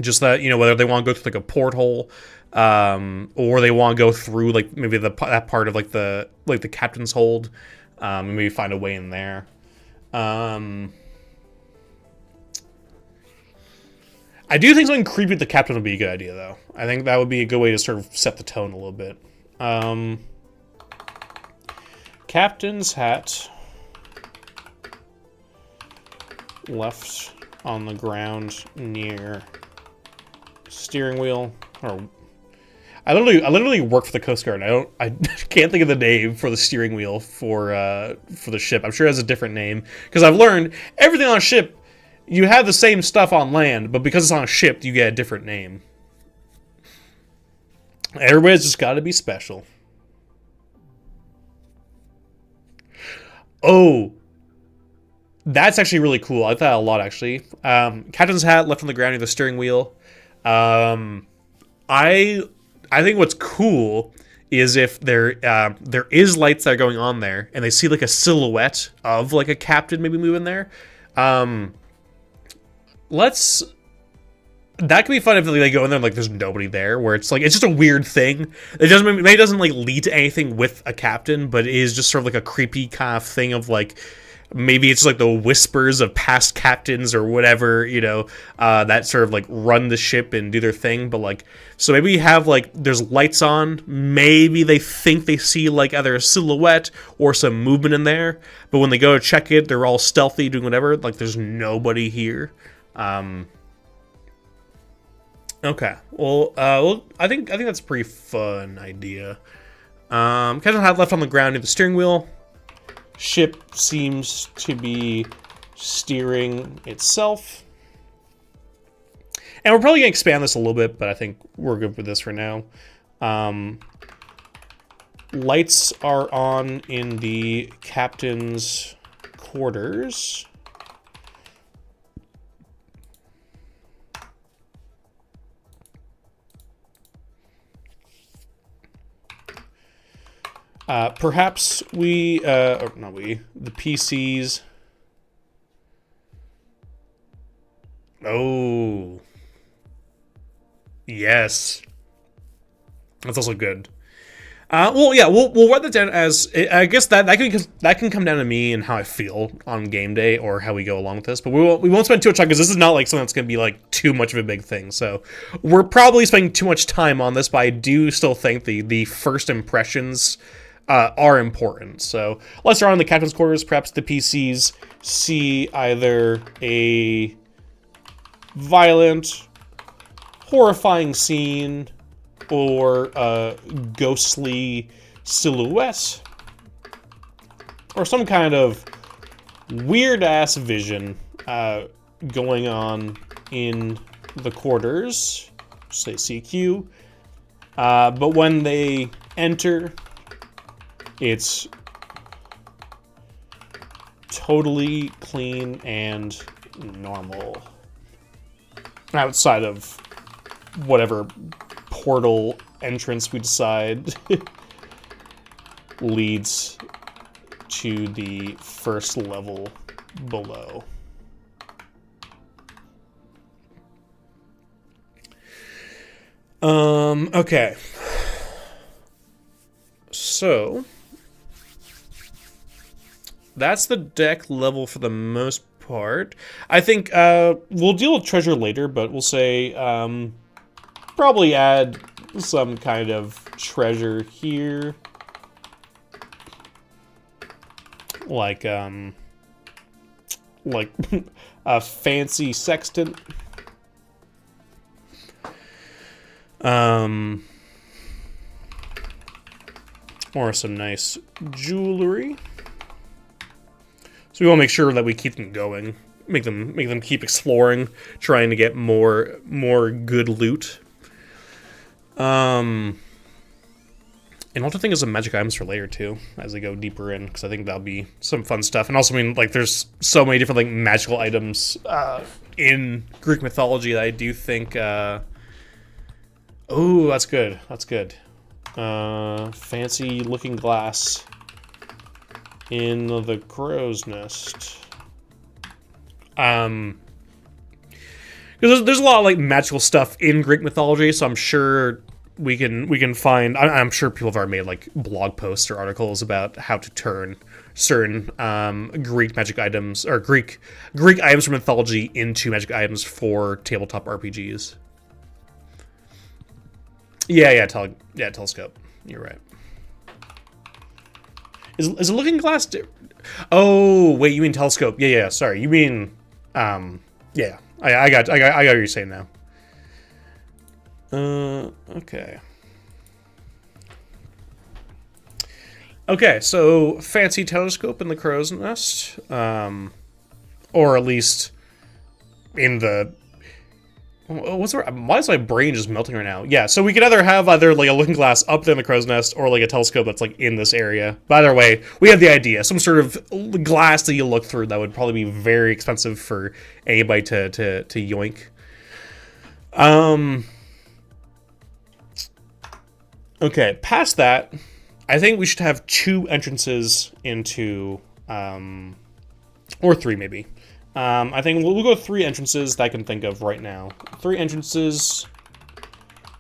Just that, you know, whether they want to go through like a porthole, or they want to go through like maybe that part of like the captain's hold, and maybe find a way in there. I do think something creepy with the captain would be a good idea, though. I think that would be a good way to sort of set the tone a little bit. Captain's hat left on the ground near steering wheel. Or I literally work for the Coast Guard. I can't think of the name for the steering wheel for the ship. I'm sure it has a different name, because I've learned everything on a ship, you have the same stuff on land, but because it's on a ship, you get a different name. Everybody's just got to be special. Oh, that's actually really cool. I like that a lot, actually. Captain's hat left on the ground near the steering wheel. I think what's cool is if there is lights that are going on there, and they see like a silhouette of like a captain maybe moving there. That could be fun if they go in there and like there's nobody there, where it's like it's just a weird thing. It doesn't like lead to anything with a captain, but it is just sort of like a creepy kind of thing of like, Maybe it's like the whispers of past captains or whatever, you know, that sort of like run the ship and do their thing. But like, so maybe you have like, there's lights on. Maybe they think they see like either a silhouette or some movement in there. But when they go to check it, they're all stealthy doing whatever. Like there's nobody here. Okay. Well, I think that's a pretty fun idea. Captain had left on the ground near the steering wheel. Ship seems to be steering itself. And we're probably going to expand this a little bit, but I think we're good with this for now. Lights are on in the captain's quarters. Perhaps we, or not we, the PCs. Oh. Yes. That's also good. Well, yeah, we'll write that down as, I guess that can come down to me and how I feel on game day or how we go along with this. But we won't spend too much time because this is not like something that's going to be like too much of a big thing. So we're probably spending too much time on this, but I do still think the first impressions are important. So let's start on the captain's quarters. Perhaps the PCs see either a violent, horrifying scene or a ghostly silhouette or some kind of weird-ass vision going on in the quarters. Say CQ. But when they enter, it's totally clean and normal. Outside of whatever portal entrance we decide leads to the first level below. Okay. So that's the deck level for the most part. I think we'll deal with treasure later, but we'll say probably add some kind of treasure here. Like a fancy sextant. Or some nice jewelry. So we want to make sure that we keep them going, make them keep exploring, trying to get more good loot. And also think of some magic items for later too, as they go deeper in, because I think that'll be some fun stuff. And also, I mean, like, there's so many different like magical items in Greek mythology that I do think. Oh, that's good. That's good. Fancy looking glass in the crow's nest. Because there's a lot of like magical stuff in Greek mythology, so I'm sure we can find. I'm sure people have already made like blog posts or articles about how to turn certain Greek magic items or Greek items from mythology into magic items for tabletop RPGs. Yeah, telescope. You're right. Is a looking glass? Oh, wait, you mean telescope? Yeah. Sorry, you mean yeah. I got what you're saying now. Okay. Okay, so fancy telescope in the crow's nest, or at least in the. What's the, why is my brain just melting right now? Yeah, so we could have like a looking glass up there in the crow's nest, or like a telescope that's like in this area. But either way, we have the idea. Some sort of glass that you look through that would probably be very expensive for anybody to yoink. Okay, past that, I think we should have 2 entrances into, or 3 maybe. I think we'll go 3 entrances that I can think of right now. 3 entrances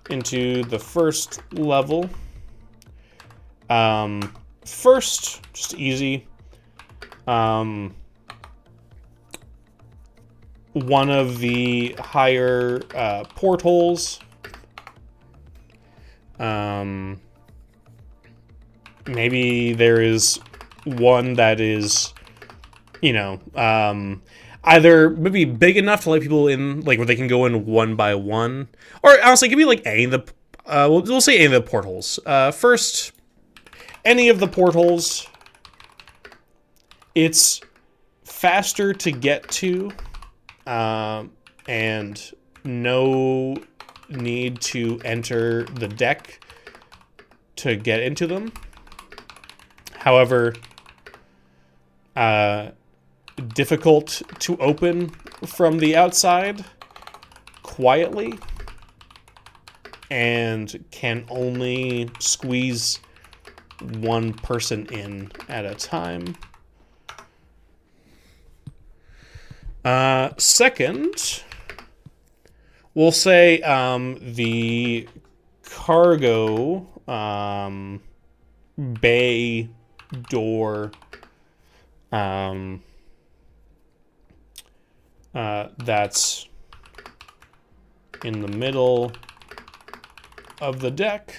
into the first level. First, just easy. one of the higher portholes. Maybe there is one that is, you know, either maybe big enough to let people in, like where they can go in one by one, or honestly, give me like any of the, we'll say any of the portholes. First, any of the portholes. It's faster to get to, and no need to enter the deck to get into them. However, difficult to open from the outside quietly, and can only squeeze one person in at a time. Second, we'll say the cargo bay door that's in the middle of the deck.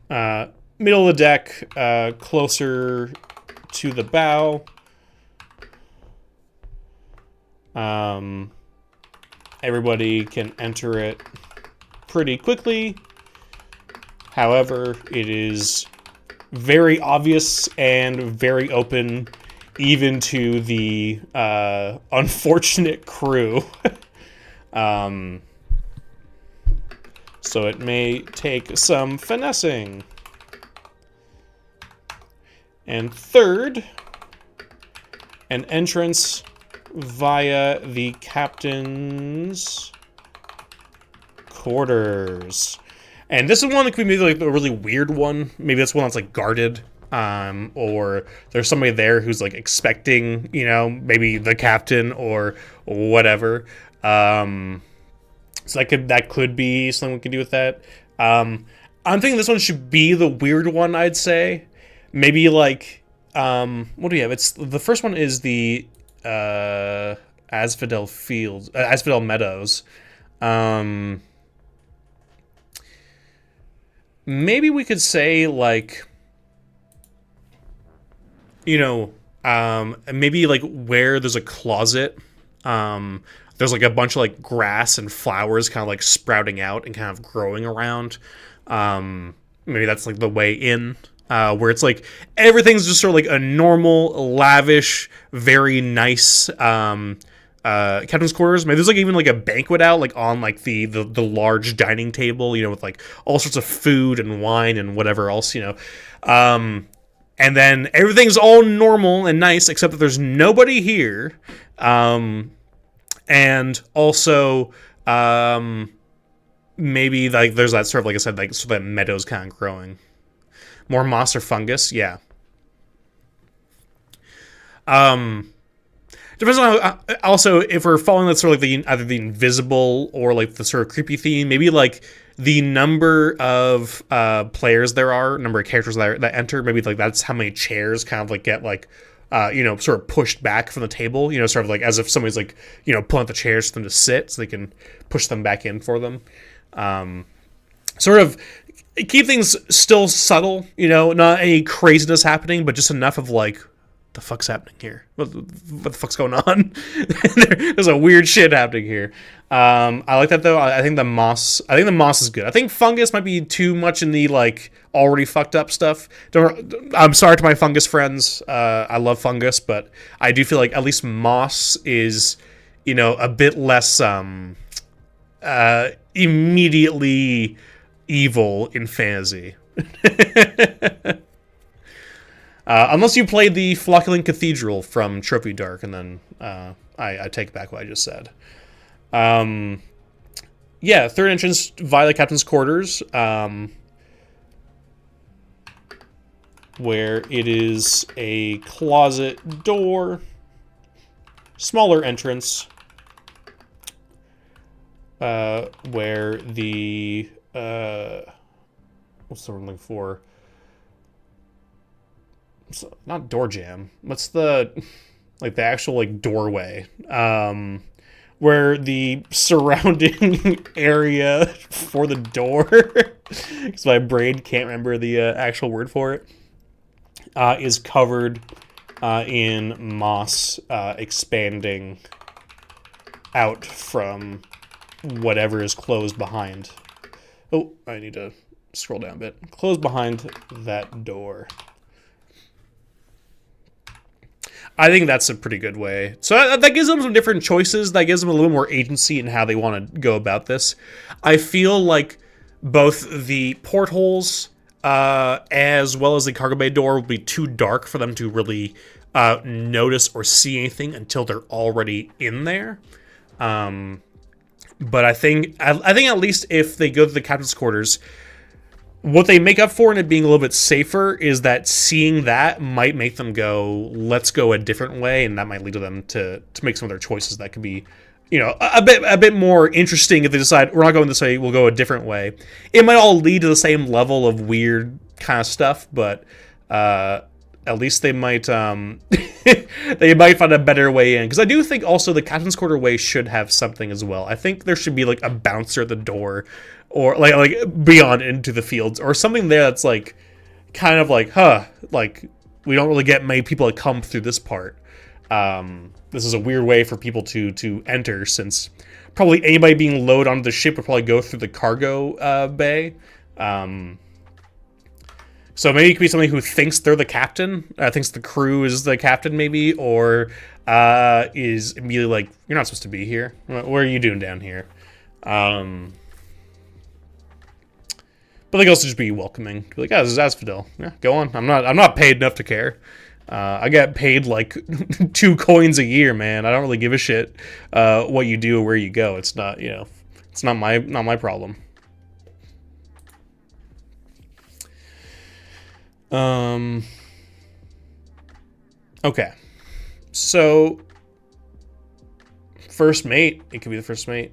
Middle of the deck, closer to the bow. Everybody can enter it pretty quickly. However, it is very obvious and very open, even to the unfortunate crew. So it may take some finessing. And third, an entrance via the captain's quarters. And this is one that could be maybe like a really weird one. Maybe that's one that's like guarded, or there's somebody there who's like expecting, you know, maybe the captain or whatever. So that could be something we can do with that. I'm thinking this one should be the weird one, I'd say. Maybe like, what do we have? It's the first one is the Asphodel Fields, Asphodel Meadows. Maybe we could say like, you know, maybe like where there's a closet, there's like a bunch of like grass and flowers kind of like sprouting out and kind of growing around. Maybe that's like the way in. Where it's like everything's just sort of like a normal, lavish, very nice captain's quarters. Maybe there's like even like a banquet out like on like the large dining table, you know, with like all sorts of food and wine and whatever else, you know. And then everything's all normal and nice except that there's nobody here. And also maybe like there's that sort of, like I said, like so that meadow's kind of growing. More moss or fungus, yeah. Depends on how, also if we're following that sort of like either the invisible or like the sort of creepy theme, maybe like the number of players there are, number of characters that enter, maybe like that's how many chairs kind of like get like you know, sort of pushed back from the table, you know, sort of like as if somebody's like, you know, pulling out the chairs for them to sit so they can push them back in for them. Sort of keep things still subtle, you know, not any craziness happening, but just enough of like, the fuck's happening here? What the fuck's going on? There's a weird shit happening here. I like that though. I think the moss is good. I think fungus might be too much in the like already fucked up stuff. I'm sorry to my fungus friends. I love fungus, but I do feel like at least moss is, you know, a bit less immediately evil in fantasy. Unless you played the Flocculant Cathedral from Trophy Dark, and then I take back what I just said. Yeah, third entrance via the captain's quarters, where it is a closet door, smaller entrance, where the what's the word I'm looking for? Not door jam. What's the like the actual like doorway, where the surrounding area for the door, because my brain can't remember the actual word for it, is covered in moss, expanding out from whatever is closed behind. Oh, I need to scroll down a bit. Closed behind that door. I think that's a pretty good way. So that gives them some different choices. That gives them a little more agency in how they want to go about this. I feel like both the portholes as well as the cargo bay door will be too dark for them to really notice or see anything until they're already in there. But I think at least if they go to the captain's quarters, what they make up for in it being a little bit safer is that seeing that might make them go, let's go a different way, and that might lead to them to make some of their choices that could be, you know, a bit more interesting if they decide we're not going this way, we'll go a different way. It might all lead to the same level of weird kind of stuff, but at least they might they might find a better way in. Because I do think also the captain's quarter way should have something as well. I think there should be like a bouncer at the door, or like beyond into the fields, or something there that's like kind of like, like we don't really get many people that come through this part. This is a weird way for people to enter, since probably anybody being loaded onto the ship would probably go through the cargo bay. So maybe it could be somebody who thinks they're the captain, thinks the crew is the captain, maybe, or is immediately like, you're not supposed to be here. What are you doing down here? But they could also just be welcoming. Be like, oh, this is Asphodel. Yeah, go on. I'm not paid enough to care. I get paid like 2 coins a year, man. I don't really give a shit what you do or where you go. It's not, you know, it's not my problem. Okay. So first mate, it could be the first mate.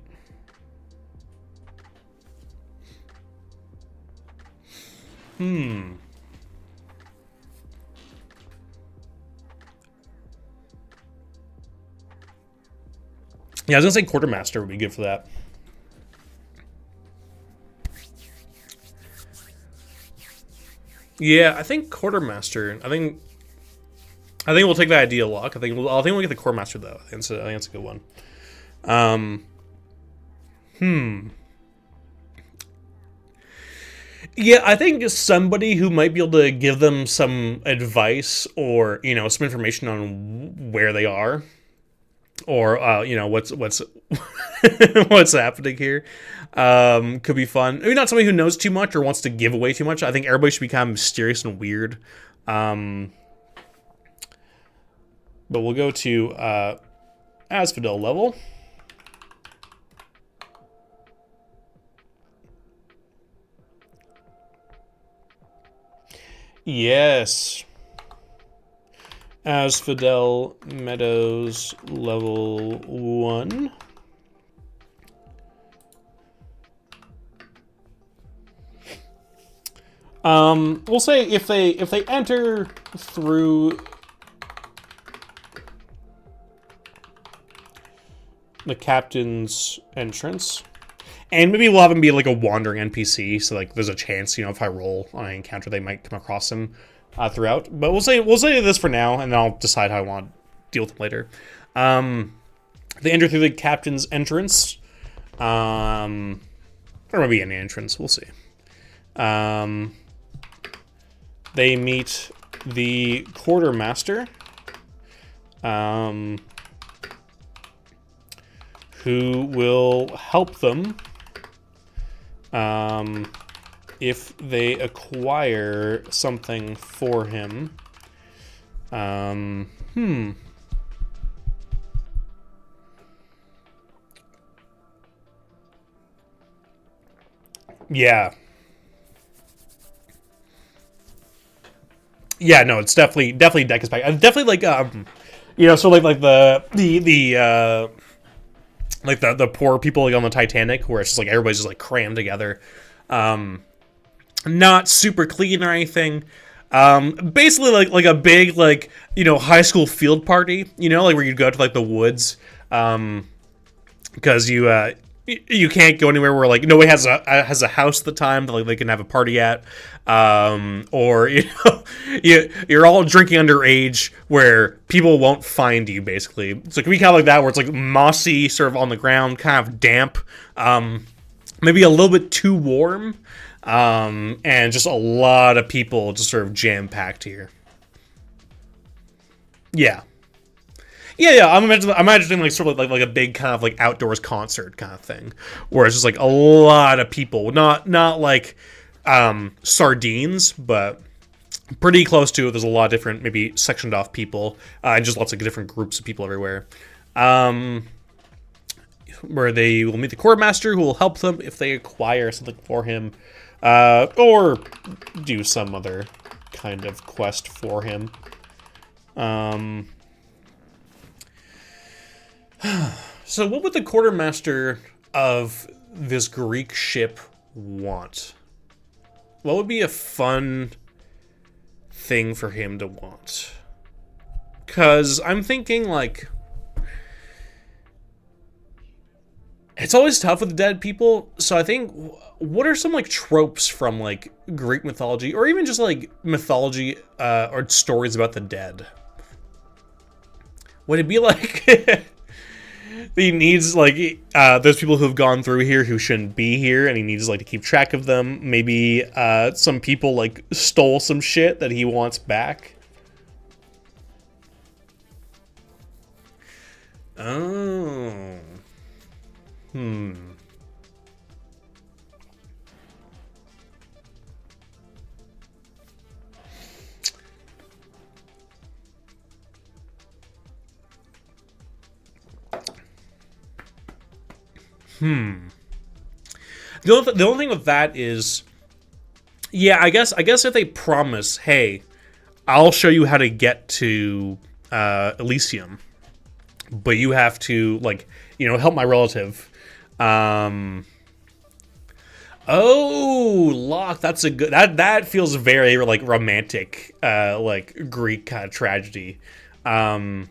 Yeah, I was gonna say quartermaster would be good for that. Yeah, I think quartermaster. I think we'll take that idea, Lock. I think we'll get the quartermaster though. I think that's a good one. Yeah, I think somebody who might be able to give them some advice, or, you know, some information on where they are, or you know, what's what's happening here, could be fun. Maybe not somebody who knows too much or wants to give away too much. I think everybody should be kind of mysterious and weird. But we'll go to Asphodel level. Yes. Asphodel Meadows level 1. We'll say if they enter through the captain's entrance, and maybe we'll have him be like a wandering NPC, so like there's a chance, you know, if I roll on an encounter, they might come across him throughout. But we'll say this for now, and then I'll decide how I want to deal with them later. They enter through the captain's entrance, or maybe any entrance. We'll see. They meet the quartermaster, who will help them if they acquire something for him. Yeah. Yeah, no, it's definitely deck is back. Definitely like you know, so like the like the poor people like on the Titanic, where it's just like everybody's just like crammed together. Not super clean or anything, Basically like a big like high school field party, like where you'd go to like the woods, because you can't go anywhere where like nobody has a house at the time that like they can have a party at, or you're all drinking underage where people won't find you. Basically, so it can be kind of like that where it's like mossy, sort of on the ground, kind of damp, maybe a little bit too warm, and just a lot of people just sort of jam packed here. Yeah. Yeah. I'm imagining like sort of like a big kind of like outdoors concert kind of thing, where it's just like a lot of people, not like sardines, but pretty close to it. There's a lot of different, maybe sectioned off people, and just lots of different groups of people everywhere. Where they will meet the quartermaster, who will help them if they acquire something for him, or do some other kind of quest for him. So what would the quartermaster of this Greek ship want? What would be a fun thing for him to want? Because I'm thinking, like, it's always tough with dead people, so I think, what are some, like, tropes from, like, Greek mythology, or even just, like, mythology, or stories about the dead? Would it be like... He needs, like, those people who've gone through here who shouldn't be here, and he needs, like, to keep track of them. Maybe, some people, like, stole some shit that he wants back. Oh. The only thing with that is, yeah, I guess if they promise, hey, I'll show you how to get to Elysium, but you have to, like, help my relative. Oh, Locke, that's a good, that feels very like romantic, like Greek kind of tragedy, where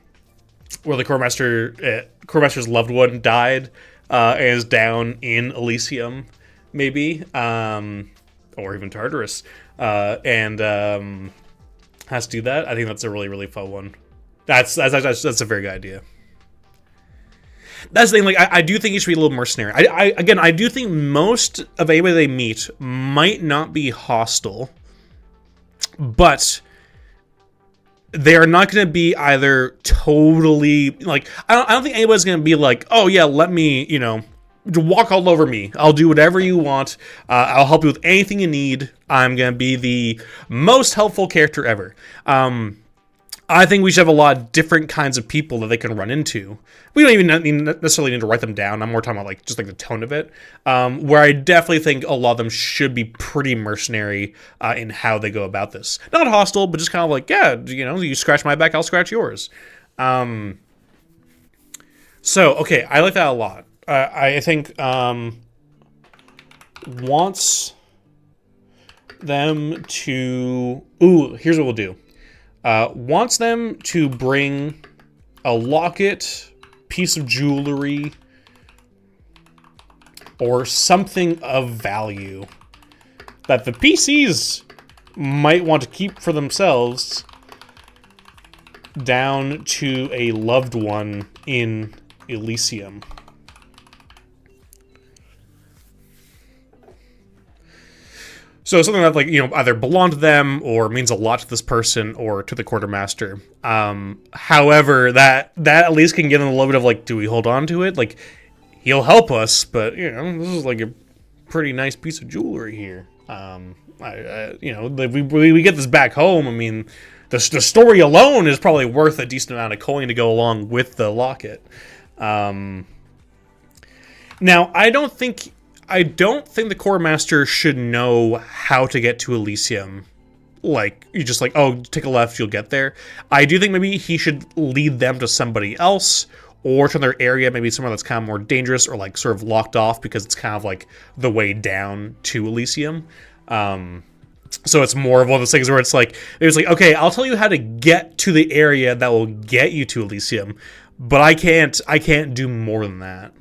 the quartermaster's loved one died, and is down in Elysium, maybe, or even Tartarus, and has to do that. I think that's a really, really fun one. That's a very good idea. That's the thing. Like, I do think he should be a little mercenary. I do think most of anybody they meet might not be hostile, but they are not going to be either totally, like, I don't think anybody's going to be like, oh yeah, let me, walk all over me. I'll do whatever you want. I'll help you with anything you need. I'm going to be the most helpful character ever. I think we should have a lot of different kinds of people that they can run into. We don't even necessarily need to write them down. I'm more talking about like just like the tone of it. Where I definitely think a lot of them should be pretty mercenary in how they go about this. Not hostile, but just kind of like, yeah, you scratch my back, I'll scratch yours. So, okay, I like that a lot. I think wants them to... Ooh, here's what we'll do. Wants them to bring a locket, piece of jewelry, or something of value that the PCs might want to keep for themselves down to a loved one in Elysium. So something that, like, either belonged to them or means a lot to this person or to the quartermaster. However, that at least can give them a little bit of, like, do we hold on to it? Like, he'll help us, but, this is, like, a pretty nice piece of jewelry here. We get this back home. I mean, the story alone is probably worth a decent amount of coin to go along with the locket. Now, I don't think the quartermaster should know how to get to Elysium. Like, you just like, oh, take a left, you'll get there. I do think maybe he should lead them to somebody else, or to another area, maybe somewhere that's kind of more dangerous, or like sort of locked off because it's kind of like the way down to Elysium. So it's more of one of those things where it's like, okay, I'll tell you how to get to the area that will get you to Elysium, but I can't do more than that.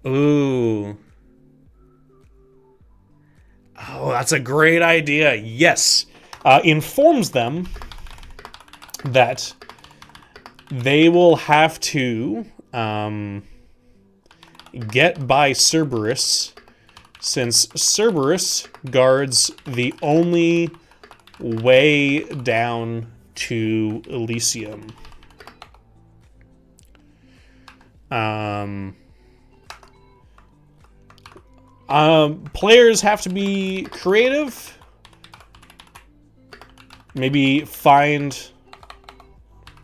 Ooh. Oh, that's a great idea. Yes. Informs them that they will have to get by Cerberus, since Cerberus guards the only way down to Elysium. Players have to be creative. Maybe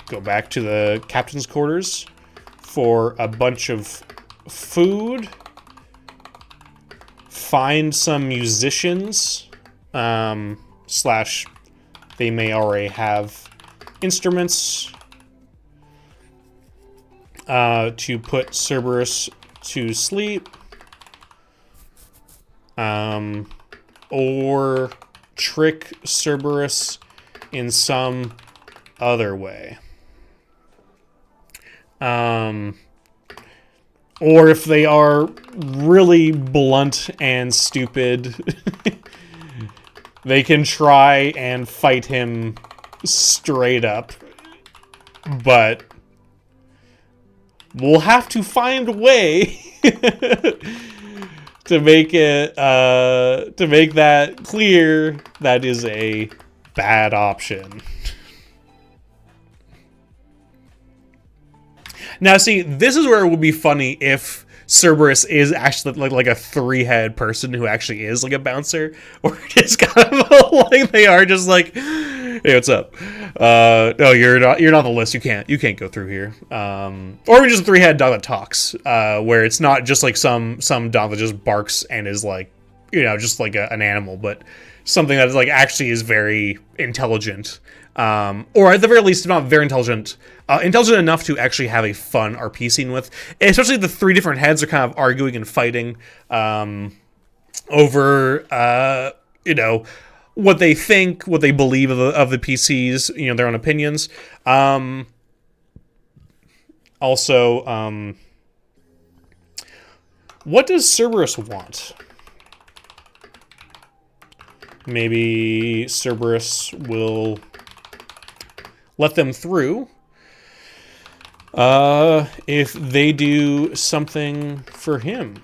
go back to the captain's quarters for a bunch of food. Find some musicians, slash they may already have instruments, to put Cerberus to sleep. Or trick Cerberus in some other way. Or if they are really blunt and stupid, they can try and fight him straight up. But we'll have to find a way to make that clear that is a bad option. Now, see, this is where it would be funny if Cerberus is actually like a three-head person who actually is like a bouncer, or it's kind of like they are just like, hey, what's up? No, you're not on the list. You can't go through here. Or just a three-head dog that talks, where it's not just like some dog that just barks and is like, just like an animal, but something that is like actually is very intelligent. Or at the very least, not very intelligent, intelligent enough to actually have a fun RP scene with. Especially the three different heads are kind of arguing and fighting over, what they think, what they believe of the PCs, their own opinions. Also, what does Cerberus want? Maybe Cerberus will let them through if they do something for him.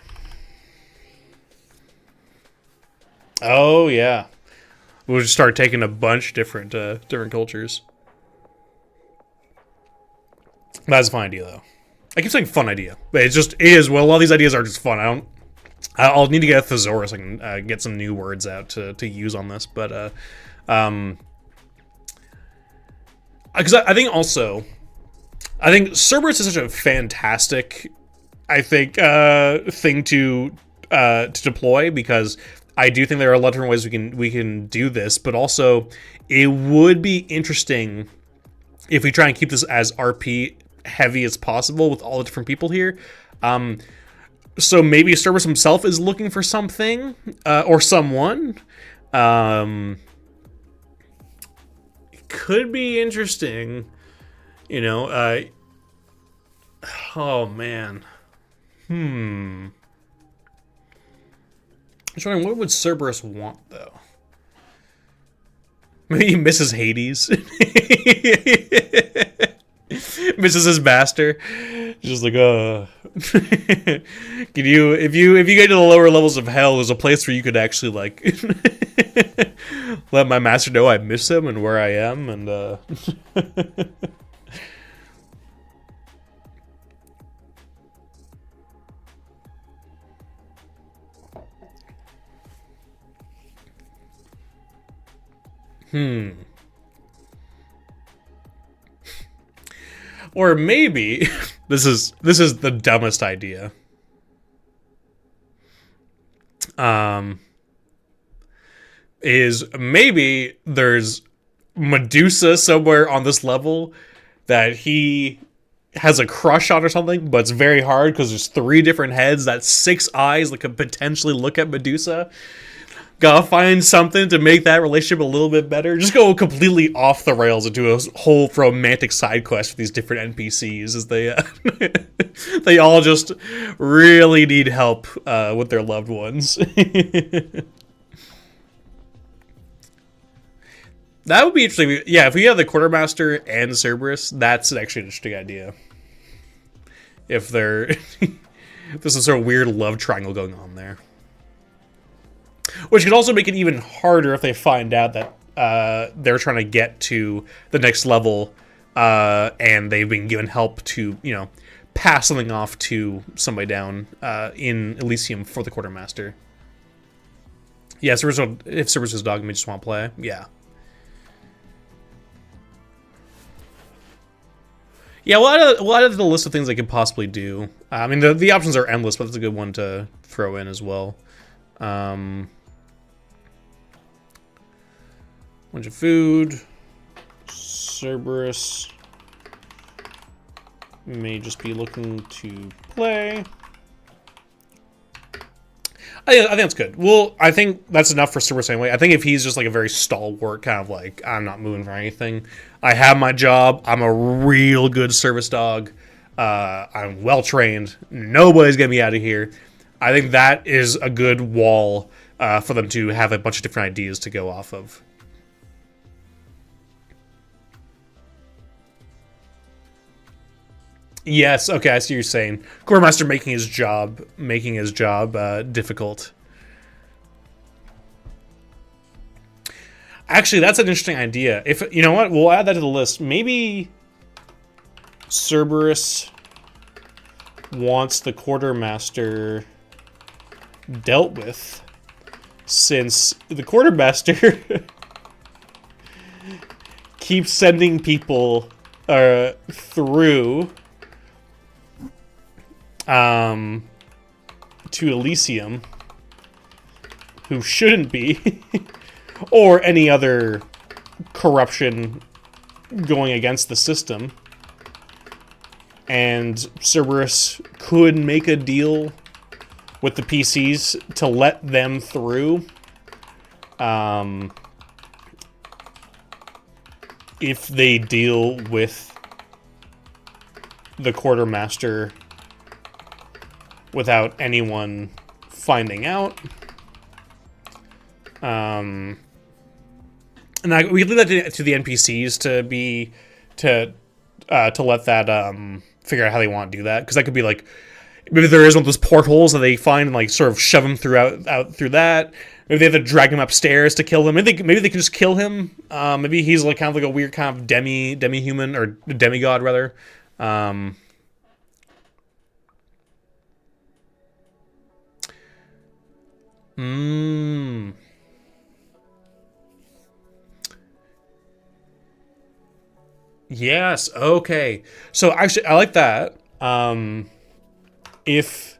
Oh yeah, we'll just start taking a bunch different cultures. That's a fun idea though. I keep saying fun idea, but it is. Well, a lot of these ideas are just fun. I'll need to get a thesaurus so I can get some new words out to use on this, but because I think Cerberus is such a fantastic, thing to deploy, because I do think there are a lot of different ways we can do this, but also it would be interesting if we try and keep this as RP heavy as possible with all the different people here. So maybe Cerberus himself is looking for something or someone. It could be interesting, oh man, I'm wondering, what would Cerberus want though? Maybe he misses Hades. Misses his master. Just like, can you, if you get to the lower levels of hell, there's a place where you could actually like let my master know I miss him and where I am, and Or maybe this is the dumbest idea. Is maybe there's Medusa somewhere on this level that he has a crush on or something, but it's very hard because there's 3 different heads, that's 6 eyes that could potentially look at Medusa. Gotta find something to make that relationship a little bit better. Just go completely off the rails into a whole romantic side quest with these different NPCs as they they all just really need help with their loved ones. That would be interesting. Yeah, if we have the Quartermaster and Cerberus, that's actually an interesting idea. If there's some sort of weird love triangle going on there. Which could also make it even harder if they find out that they're trying to get to the next level and they've been given help to, you know, pass something off to somebody down in Elysium for the Quartermaster. Yeah, if Cerberus' dog may just want to play, yeah. Yeah, we'll add the list of things they could possibly do. I mean, the options are endless, but it's a good one to throw in as well. Bunch of food. Cerberus may just be looking to play. I think that's good. Well, I think that's enough for Cerberus anyway. I think if he's just like a very stalwart, kind of like, I'm not moving for anything. I have my job. I'm a real good service dog. I'm well trained. Nobody's getting me out of here. I think that is a good wall for them to have a bunch of different ideas to go off of. Yes, okay, I see what you're saying. Quartermaster making his job difficult. Actually, that's an interesting idea. If you know what, we'll add that to the list. Maybe Cerberus wants the Quartermaster dealt with, since the Quartermaster keeps sending people through to Elysium who shouldn't be, or any other corruption going against the system. And Cerberus could make a deal with the PCs to let them through if they deal with the Quartermaster without anyone finding out. And we leave that to the NPCs to let that figure out how they want to do that, because that could be like, maybe there is one of those portholes that they find and like sort of shove him out through that. Maybe they have to drag him upstairs to kill him. Maybe they can just kill him. Maybe he's like kind of like a weird kind of demi-human, or demigod rather. Yes, okay. So actually, I like that. If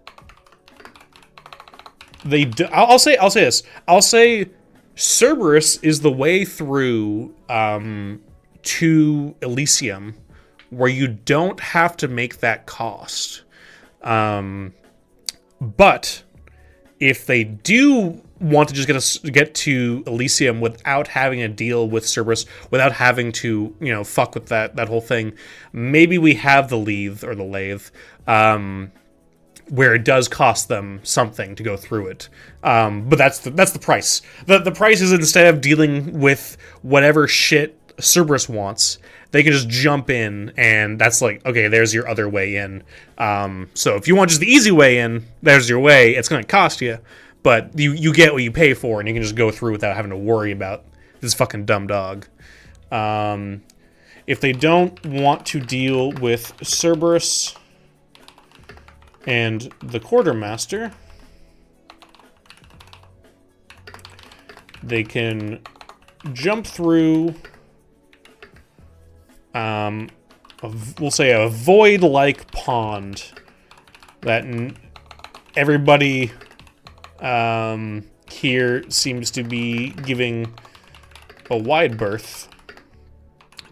they do, I'll say this. I'll say Cerberus is the way through to Elysium where you don't have to make that cost. But if they do want to just get to Elysium without having to deal with Cerberus, without having to, you know, fuck with that whole thing, maybe we have the lathe, where it does cost them something to go through it. But that's the price. The price is, instead of dealing with whatever shit Cerberus wants, they can just jump in, and that's like, okay, there's your other way in. So if you want just the easy way in, there's your way. It's going to cost you, but you get what you pay for, and you can just go through without having to worry about this fucking dumb dog. If they don't want to deal with Cerberus and the Quartermaster, they can jump through, we'll say a void-like pond that everybody here seems to be giving a wide berth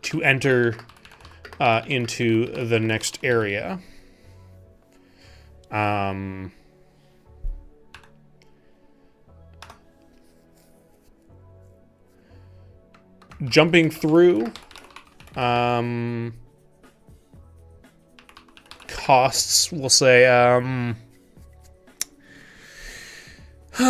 to enter into the next area. jumping through. Costs, we'll say. Do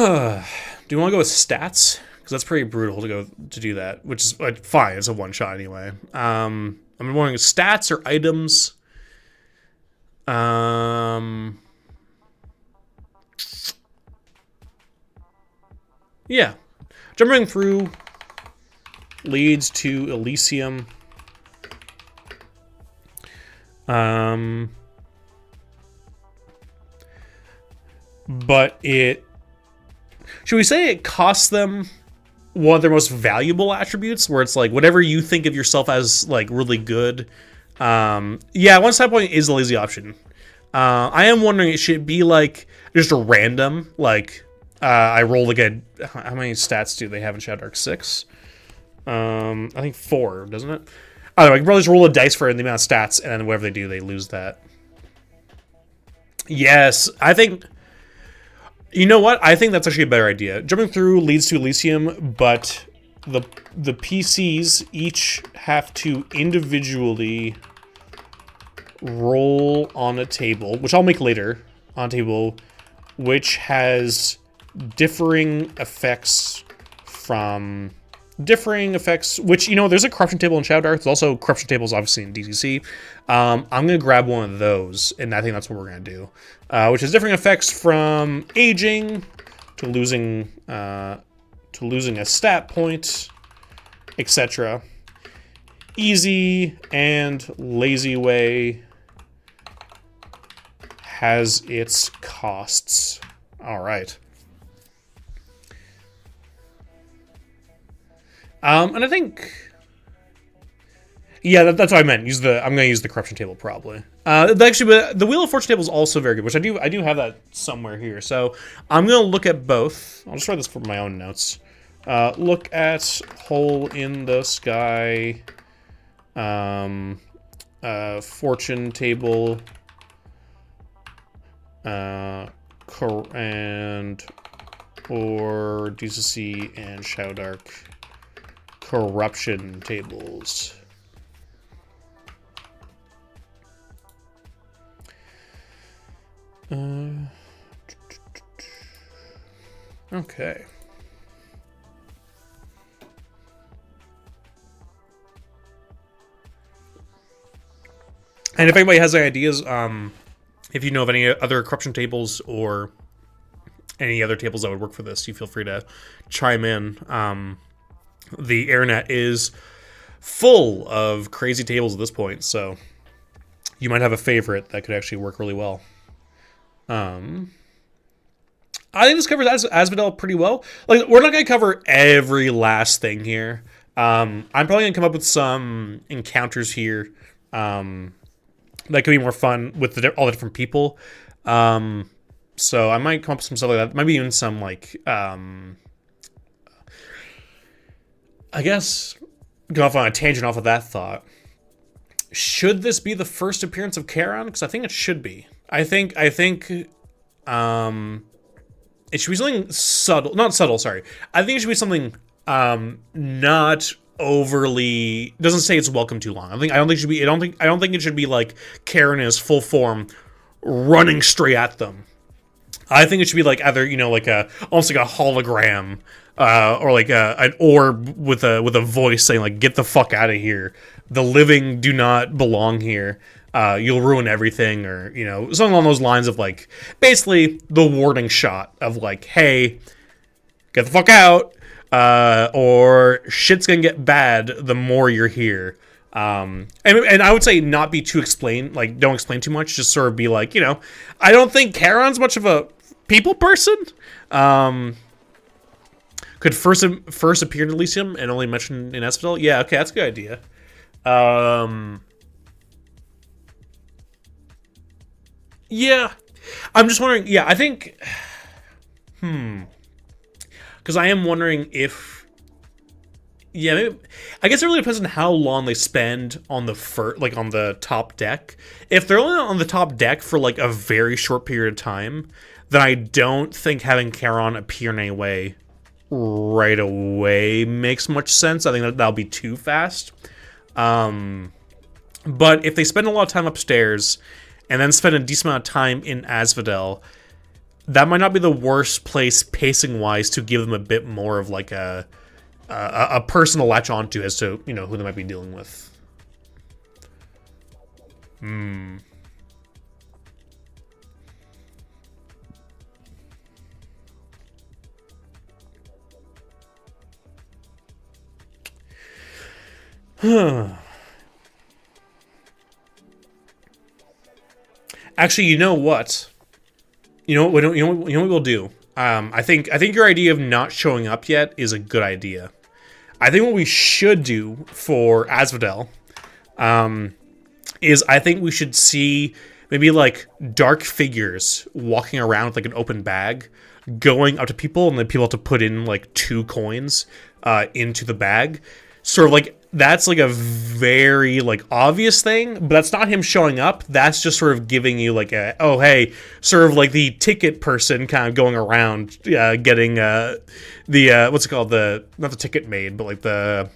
you want to go with stats? Because that's pretty brutal to do that, which is fine. It's a one shot anyway. I'm wondering stats or items. Yeah, jumping through leads to Elysium. But should we say it costs them one of their most valuable attributes, where it's like whatever you think of yourself as like really good. Yeah, one side point is the lazy option. I am wondering, it should be like just a random, like I roll like how many stats do they have in Shadowdark? 6? I think 4, doesn't it? I don't know, I can probably just roll a dice for the amount of stats, and then whatever they do, they lose that. Yes, I think... You know what? I think that's actually a better idea. Jumping through leads to Elysium, but the PCs each have to individually roll on a table, which I'll make later, on a table, which has differing effects, which, you know, there's a corruption table in Shadowdark. There's also corruption tables, obviously, in DCC. I'm going to grab one of those, and I think that's what we're going to do. Which has differing effects from aging to losing a stat point, etc. Easy and lazy way has its costs. All right. And I think, yeah, that's what I meant. I'm going to use the corruption table probably. Actually, but the Wheel of Fortune table is also very good, which I do have that somewhere here. So I'm going to look at both. I'll just write this for my own notes. Look at Hole in the Sky, Fortune table, or DCC and Shadowdark corruption tables. Okay. And if anybody has any ideas, if you know of any other corruption tables or any other tables that would work for this, you feel free to chime in. The internet is full of crazy tables at this point, so you might have a favorite that could actually work really well. I think this covers Asphodel pretty well. Like, we're not going to cover every last thing here. I'm probably going to come up with some encounters here that could be more fun with all the different people. So I might come up with some stuff like that. Maybe even some, like, I guess, go off on a tangent off of that thought. Should this be the first appearance of Charon? Because I think it should be. I think it should be something subtle. Not subtle, sorry. I think it should be something not overly, doesn't say it's welcome too long. I don't think it should be like Charon is full form running straight at them. I think it should be like either, you know, like almost like a hologram, or like an orb with a voice saying like, "Get the fuck out of here. The living do not belong here. You'll ruin everything," or, you know, something along those lines of, like, basically the warning shot of like, "Hey, get the fuck out, or shit's gonna get bad the more you're here." And I would say not be too don't explain too much. Just sort of be like, you know, I don't think Charon's much of a people person. Could first appear in Elysium and only mention in Asphodel. Yeah, okay, that's a good idea. Yeah, I'm just wondering. Yeah, I think. Because I am wondering if. Yeah, maybe, I guess it really depends on how long they spend on on the top deck. If they're only on the top deck for like a very short period of time, then I don't think having Charon appear in any way right away makes much sense. I think that'll be too fast. But if they spend a lot of time upstairs and then spend a decent amount of time in Asphodel, that might not be the worst place pacing-wise to give them a bit more of like a person to latch onto as to, you know, who they might be dealing with. Actually, you know what? You know what? You know what we'll do? I think your idea of not showing up yet is a good idea. I think what we should do for Asphodel, is I think we should see maybe like dark figures walking around with like an open bag, going up to people, and then people have to put in like 2 coins into the bag. Sort of like, that's like a very like obvious thing, but that's not him showing up. That's just sort of giving you like a, oh hey, sort of like the ticket person kind of going around getting the what's it called, the, not the ticket maid, but like the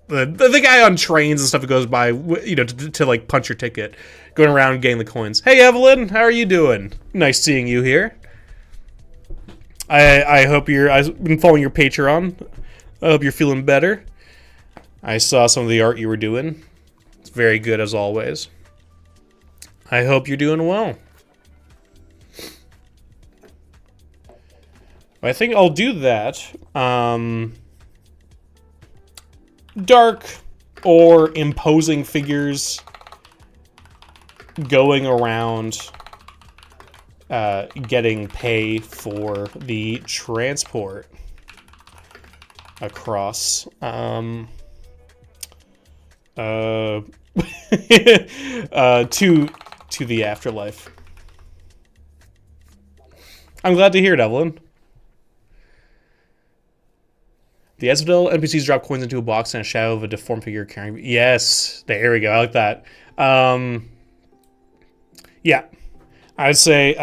guy on trains and stuff that goes by, you know, to like punch your ticket, going around getting the coins. Hey Evelyn, how are you doing? Nice seeing you here. I hope I've been following your Patreon. I hope you're feeling better. I saw some of the art you were doing. It's very good as always. I hope you're doing well. I think I'll do that. Dark or imposing figures going around getting pay for the transport across to the afterlife. I'm glad to hear it, Evelyn. The Asphodel NPCs drop coins into a box and a shadow of a deformed figure carrying... Yes, there we go. I like that. Yeah, I'd say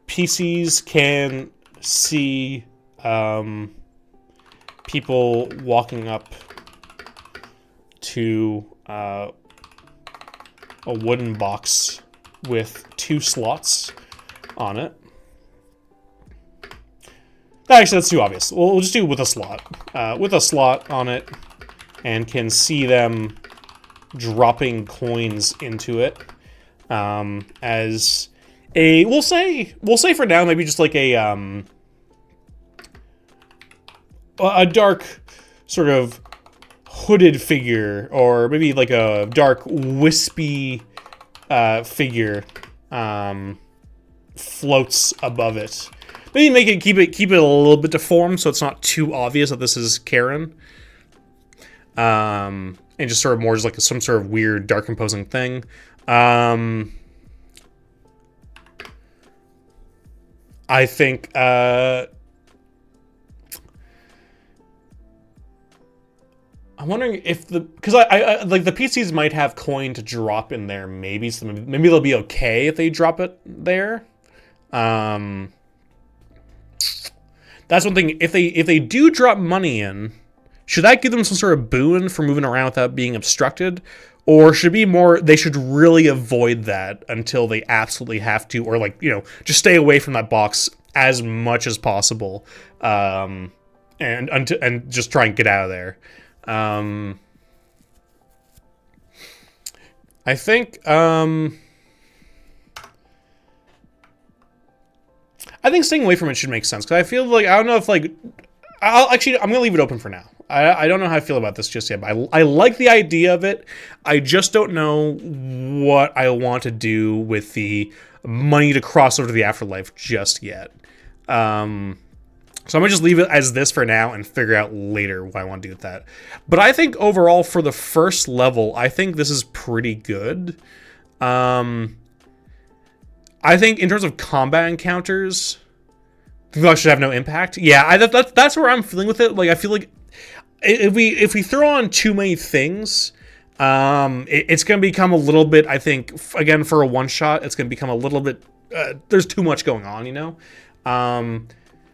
PCs can see people walking up to a wooden box with 2 slots on it. Actually, that's too obvious. We'll just do with a slot. With a slot on it, and can see them dropping coins into it. As a, we'll say for now, maybe just like a dark sort of hooded figure, or maybe like a dark wispy figure floats above it. Maybe make it keep it a little bit deformed so it's not too obvious that this is Karen. And just sort of more just like some sort of weird dark imposing thing. I think I'm wondering if because I like the PCs might have coin to drop in there, maybe, so maybe they'll be okay if they drop it there. That's one thing. If they do drop money in, should that give them some sort of boon for moving around without being obstructed? Or should it be more, they should really avoid that until they absolutely have to, or like, you know, just stay away from that box as much as possible, and just try and get out of there. I think staying away from it should make sense, because I feel like, I don't know if like, I'm gonna leave it open for now. I don't know how I feel about this just yet, but I like the idea of it. I just don't know what I want to do with the money to cross over to the afterlife just yet. So I'm gonna just leave it as this for now and figure out later what I want to do with that. But I think overall for the first level, I think this is pretty good. I think in terms of combat encounters, that should have no impact. Yeah, that's where I'm feeling with it. Like, I feel like if we throw on too many things, it's going to become a little bit, I think, again, for a one-shot, it's going to become a little bit, there's too much going on, you know?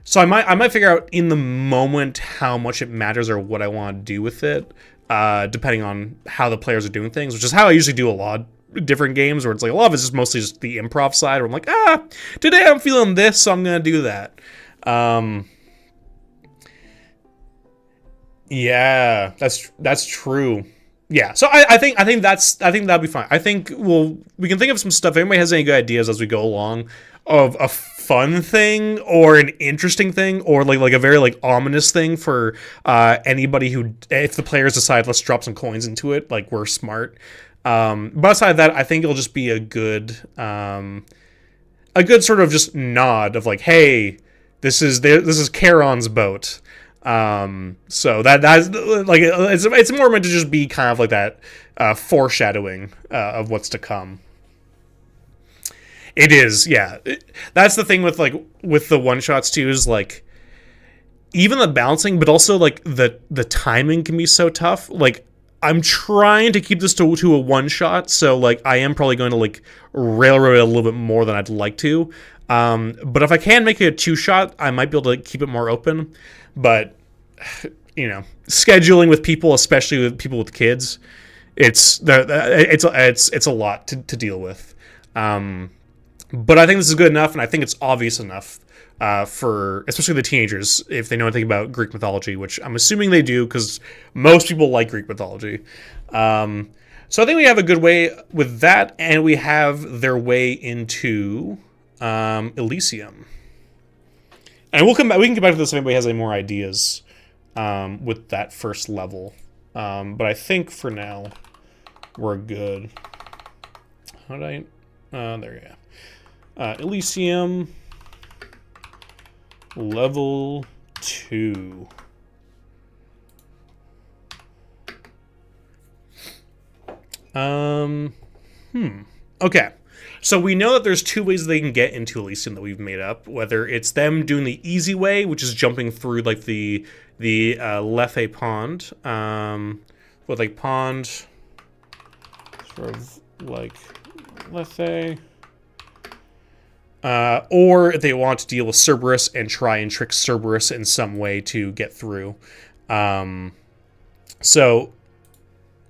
So I might figure out in the moment how much it matters or what I want to do with it, depending on how the players are doing things, which is how I usually do a lot of different games, where it's like a lot of it's just mostly just the improv side, where I'm like, today I'm feeling this, so I'm gonna do that. Yeah, that's true. Yeah, so I think that'll be fine. I think we can think of some stuff. If anybody has any good ideas as we go along of a fun thing or an interesting thing or like a very like ominous thing for anybody who, if the players decide let's drop some coins into it, like we're smart. But aside of that, I think it'll just be a good sort of just nod of like, hey, this is Charon's boat. So that's like it's more meant to just be kind of like that foreshadowing of what's to come. It is, yeah. That's the thing with the one shots too, is like even the balancing, but also like the timing can be so tough. Like I'm trying to keep this to a one shot, so like I am probably going to like railroad it a little bit more than I'd like to. But if I can make it a two shot, I might be able to keep it more open. But scheduling with people, especially with people with kids, it's a lot to deal with. But I think this is good enough, and I think it's obvious enough for especially the teenagers if they know anything about Greek mythology, which I'm assuming they do because most people like Greek mythology. So I think we have a good way with that, and we have their way into Elysium. And we'll come back. We can get back to this if anybody has any more ideas with that first level. But I think for now we're good. How did I? There you go. Elysium level 2. Okay. So we know that there's two ways they can get into Elysium that we've made up. Whether it's them doing the easy way, which is jumping through like the Lethe pond, with like pond, sort of like Lethe, or if they want to deal with Cerberus and try and trick Cerberus in some way to get through. So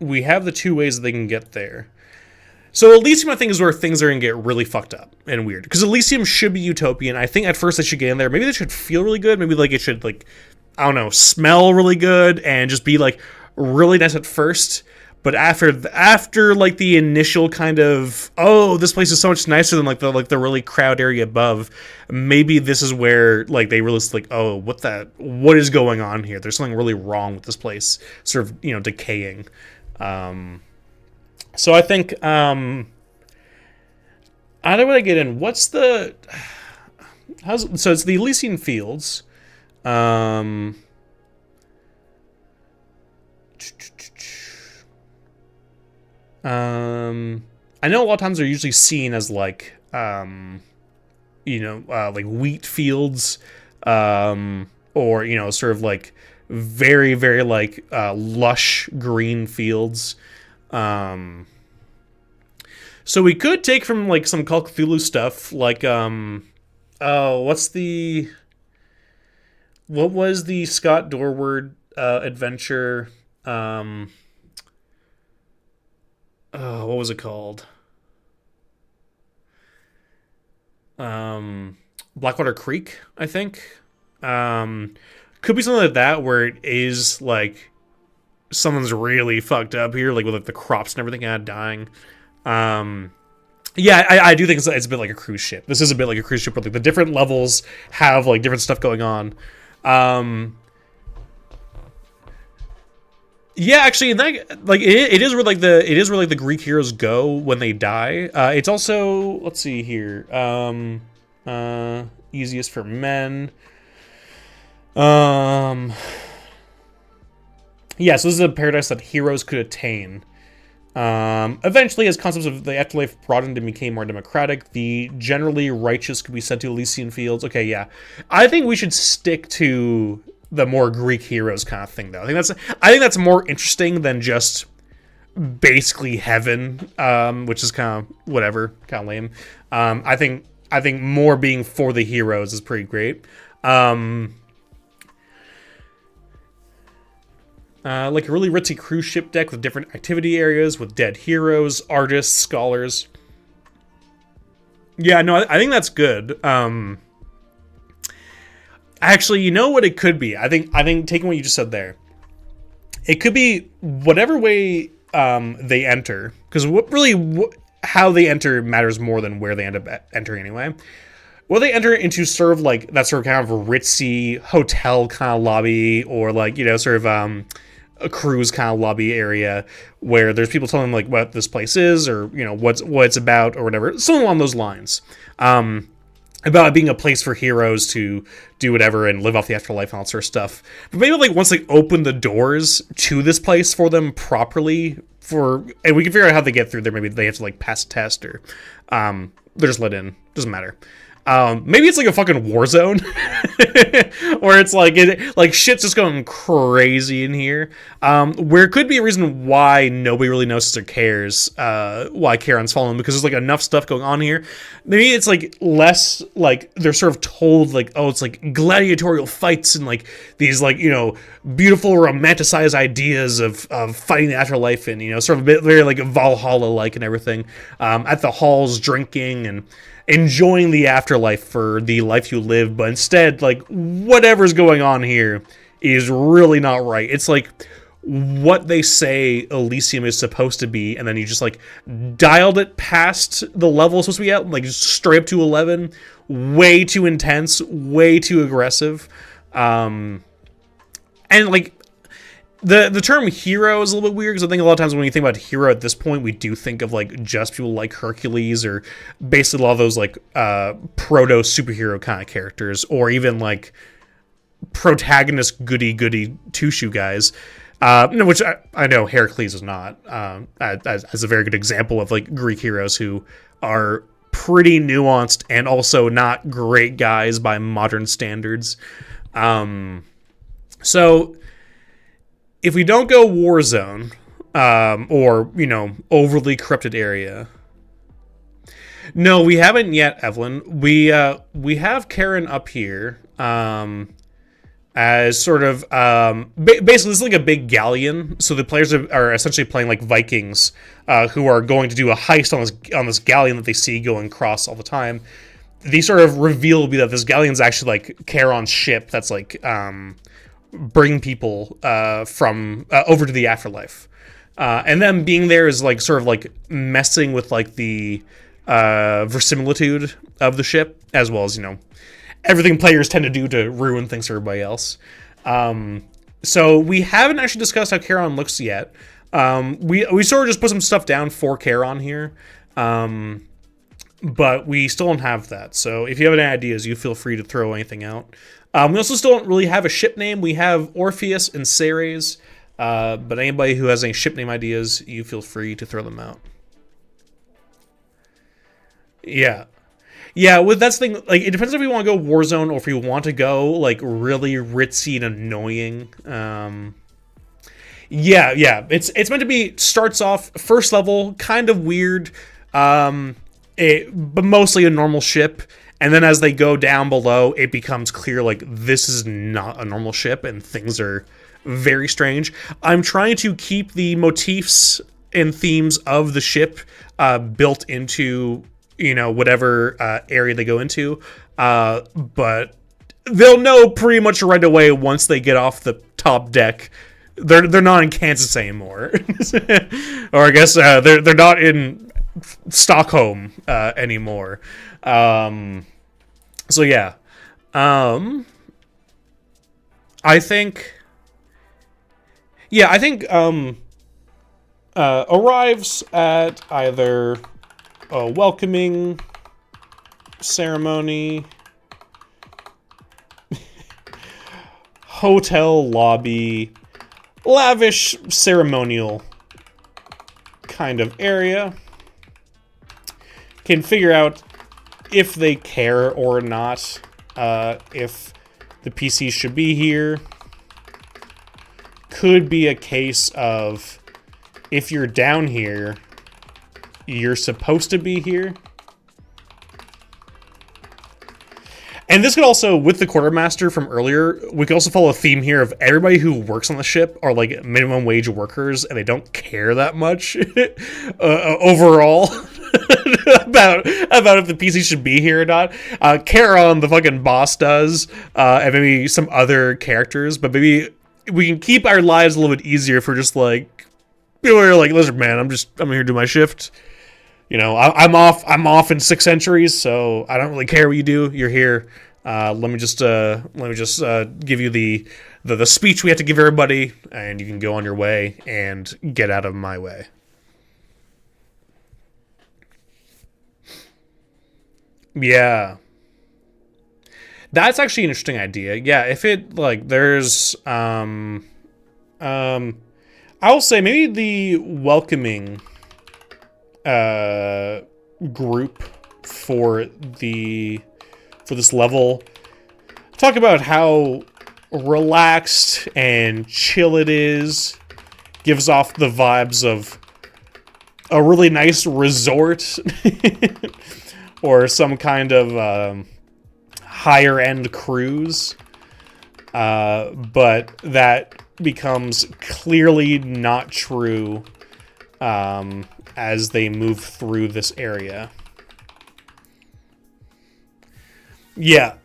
we have the two ways that they can get there. So Elysium, I think, is where things are going to get really fucked up and weird. Because Elysium should be utopian. I think at first they should get in there. Maybe they should feel really good. Maybe like it should, like, I don't know, smell really good and just be like really nice at first. But after like the initial kind of, oh, this place is so much nicer than like the really crowd area above, maybe this is where like they realize like, oh, what is going on here? There's something really wrong with this place, sort of, decaying. So I think either way I get in, so it's the Elysian Fields. I know a lot of times they're usually seen as like like wheat fields, or sort of like very, very like lush green fields. So we could take from like some Call of Cthulhu stuff, like what was the Scott Dorward adventure? What was it called? Blackwater Creek, I think. Could be something like that, where it is like someone's really fucked up here, like with like the crops and everything kind of dying. Yeah, I do think it's a bit like a cruise ship. This is a bit like a cruise ship, where like the different levels have like different stuff going on. Yeah, actually, that, like it is where the Greek heroes go when they die. It's also, let's see here, easiest for men. Yeah, so this is a paradise that heroes could attain. Eventually, as concepts of the afterlife broadened and became more democratic, the generally righteous could be sent to Elysian Fields. Okay, yeah. I think we should stick to the more Greek heroes kind of thing, though. I think that's more interesting than just basically heaven, which is kind of whatever, kind of lame. I think I think more being for the heroes is pretty great. Like a really ritzy cruise ship deck with different activity areas with dead heroes, artists, scholars. Yeah, no, I think that's good. Actually, you know what it could be? I think taking what you just said there, it could be whatever way they enter, because how they enter matters more than where they end up entering anyway. Well, they enter into sort of like that sort of kind of ritzy hotel kind of lobby, or like, you know, sort of a cruise kind of lobby area where there's people telling them like what this place is, or, you know, what it's about, or whatever, something along those lines. About it being a place for heroes to do whatever and live off the afterlife and all that sort of stuff. But maybe like once they open the doors to this place for them properly, and we can figure out how they get through there. Maybe they have to like pass a test, or they're just let in. Doesn't matter. Maybe it's like a fucking war zone where it's like shit's just going crazy in here. Where it could be a reason why nobody really notices or cares, why Charon's fallen, because there's like enough stuff going on here. Maybe it's like less like they're sort of told like, oh, it's like gladiatorial fights and like these like, you know, beautiful romanticized ideas of fighting the afterlife, and, you know, sort of a bit very like Valhalla like and everything. At the halls drinking and enjoying the afterlife for the life you live, but instead, like, whatever's going on here is really not right. It's like what they say Elysium is supposed to be, and then you just like dialed it past the level it's supposed to be at, like straight up to 11. Way too intense, way too aggressive. And like the term hero is a little bit weird, because I think a lot of times when you think about hero at this point, we do think of like just people like Hercules, or basically a lot of those like proto superhero kind of characters, or even like protagonist goody two-shoe guys. Which I know Heracles is not, as a very good example of like Greek heroes who are pretty nuanced and also not great guys by modern standards. So if we don't go war zone, or, you know, overly corrupted area. No, we haven't yet, Evelyn. We have Karen up here, as sort of, basically this is like a big galleon. So the players are essentially playing like Vikings, who are going to do a heist on this galleon that they see going across all the time. The sort of reveal will be that this galleon's actually like Charon's ship that's like, bring people from over to the afterlife, and them being there is like sort of like messing with like the verisimilitude of the ship, as well as, you know, everything players tend to do to ruin things for everybody else. So we haven't actually discussed how Charon looks yet. We sort of just put some stuff down for Charon here, but we still don't have that. So if you have any ideas, you feel free to throw anything out. We also still don't really have a ship name. We have Orpheus and Ceres, but anybody who has any ship name ideas, you feel free to throw them out. Yeah. Yeah, that's the thing. Like, it depends if we want to go Warzone or if we want to go, like, really ritzy and annoying. Yeah. It's meant to be, starts off, first level, kind of weird, but mostly a normal ship. And then as they go down below, it becomes clear, like, this is not a normal ship, and things are very strange. I'm trying to keep the motifs and themes of the ship built into, you know, whatever area they go into. But they'll know pretty much right away once they get off the top deck. They're not in Kansas anymore. Or I guess they're not in Stockholm anymore. So yeah, I think arrives at either a welcoming ceremony, hotel lobby, lavish ceremonial kind of area. Can figure out if they care or not, if the PCs should be here. Could be a case of, if you're down here, you're supposed to be here. And this could also, with the quartermaster from earlier, we could also follow a theme here of everybody who works on the ship are like minimum wage workers, and they don't care that much overall about if the PC should be here or not. Charon, the fucking boss, does, and maybe some other characters, but maybe we can keep our lives a little bit easier if we're just like, we're like, listen, man, I'm here to do my shift. You know, I'm off in 6 centuries, so I don't really care what you do. You're here. Let me just give you the speech we have to give everybody, and you can go on your way and get out of my way. Yeah. That's actually an interesting idea. Yeah, if it, like, there's, I'll say maybe the welcoming group for this level talk about how relaxed and chill it is, gives off the vibes of a really nice resort or some kind of higher end cruise, but that becomes clearly not true as they move through this area. Yeah.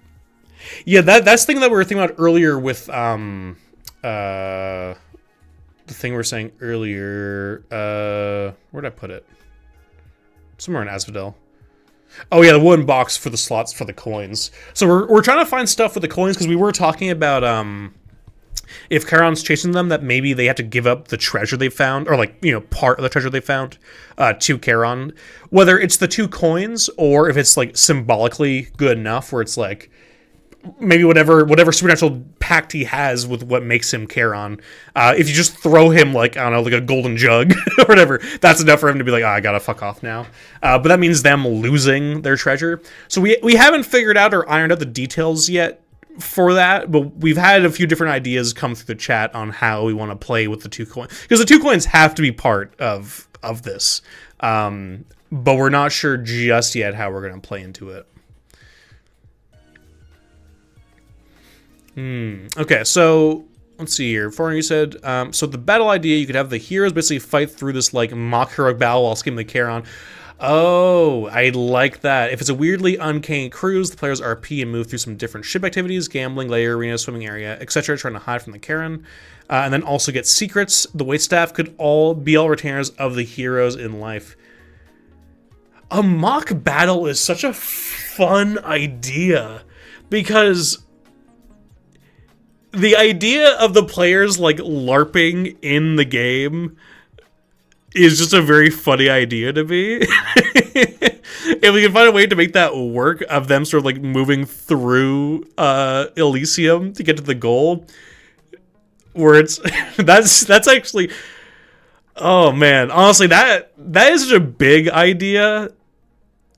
That's the thing that we were thinking about earlier with the thing we were saying earlier. Where'd I put it? Somewhere in Asphodel. Oh yeah, the wooden box for the slots for the coins. So we're trying to find stuff with the coins because we were talking about if Charon's chasing them, that maybe they have to give up the treasure they found, or like, you know, part of the treasure they found to Charon. Whether it's the 2 coins or if it's like symbolically good enough where it's like maybe whatever supernatural pact he has with what makes him Charon. If you just throw him like, I don't know, like a golden jug or whatever, that's enough for him to be like, I gotta fuck off now. But that means them losing their treasure. So we haven't figured out or ironed out the details yet for that, but we've had a few different ideas come through the chat on how we want to play with the 2 coins, because the 2 coins have to be part of this, but we're not sure just yet how we're going to play into it. Okay, so let's see here. Foreigner, you said so the battle idea, you could have the heroes basically fight through this like mock heroic battle while skimming the Charon. Oh, I like that. If it's a weirdly uncanny cruise, the players RP and move through some different ship activities, gambling, layer arena, swimming area, etc., trying to hide from the Charon, and then also get secrets. The waitstaff could all be retainers of the heroes in life. A mock battle is such a fun idea, because the idea of the players like LARPing in the game is just a very funny idea to me. If we can find a way to make that work, of them sort of like moving through Elysium to get to the goal, where it's that's actually, oh man, honestly, that is such a big idea.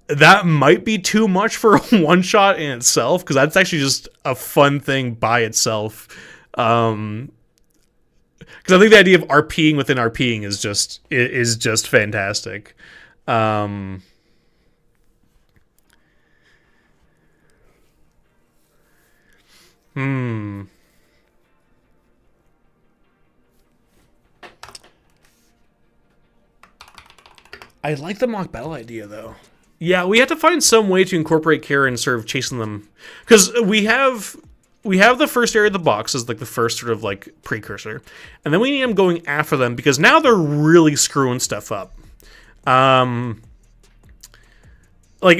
That might be too much for a one shot in itself, because that's actually just a fun thing by itself. Because I think the idea of RPing within RPing is just fantastic. I like the mock battle idea, though. Yeah, we have to find some way to incorporate Kara and sort of chasing them, because we have the first area of the box as like the first sort of like precursor, and then we need them going after them because now they're really screwing stuff up. Like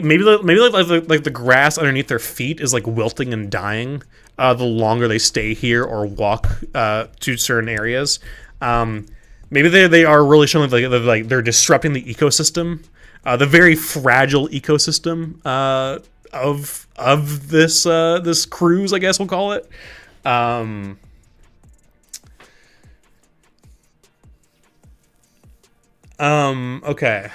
maybe the grass underneath their feet is like wilting and dying the longer they stay here or walk to certain areas. Maybe they are really showing like they're disrupting the ecosystem, the very fragile ecosystem of this cruise, I guess we'll call it. Okay.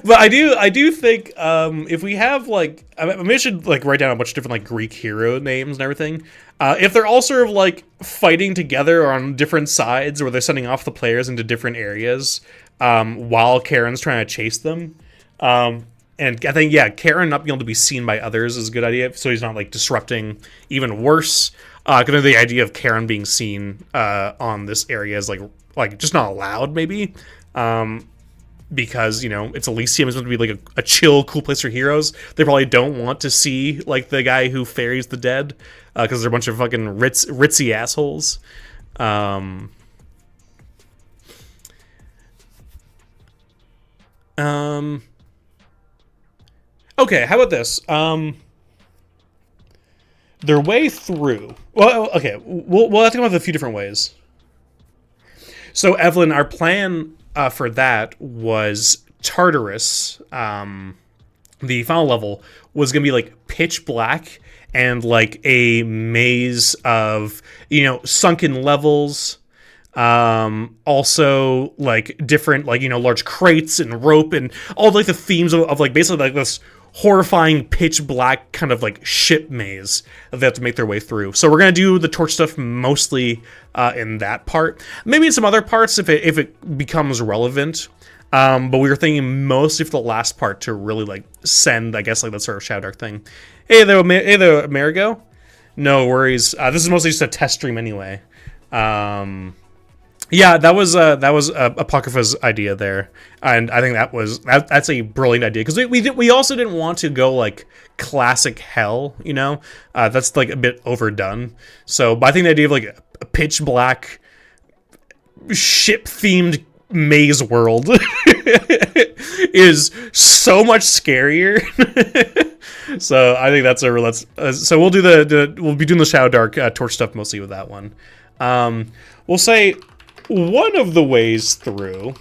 But I do think if we have like, maybe I should like write down a bunch of different like Greek hero names and everything. If they're all sort of like fighting together or on different sides, or they're sending off the players into different areas while Karen's trying to chase them. And I think, yeah, Karen not being able to be seen by others is a good idea, so he's not, like, disrupting even worse. Because the idea of Karen being seen on this area is, like just not allowed, maybe. Because, you know, it's Elysium. It's meant to be, like, a chill, cool place for heroes. They probably don't want to see, like, the guy who ferries the dead, because they're a bunch of fucking ritzy assholes. Okay, how about this? Their way through. Well, okay, we'll have to come up with a few different ways. So, Evelyn, our plan for that was Tartarus. The final level was going to be, like, pitch black and, like, a maze of, you know, sunken levels. Also, like, different, like, you know, large crates and rope and all, like, the themes of like, basically, like, this horrifying pitch black kind of, like, ship maze that they have to make their way through. So we're gonna do the torch stuff mostly in that part. Maybe in some other parts if it becomes relevant. But we were thinking mostly for the last part to really, like, send, I guess, like, that sort of Shadowdark thing. Hey there, Amerigo. No worries. This is mostly just a test stream anyway. Yeah, that was Apocrypha's idea there, and I think that's a brilliant idea, because we also didn't want to go, like, classic hell, you know. That's, like, a bit overdone. So, but I think the idea of, like, a pitch black ship themed maze world is so much scarier. So I think that's so we'll be doing the Shadowdark torch stuff mostly with that one. We'll say one of the ways through,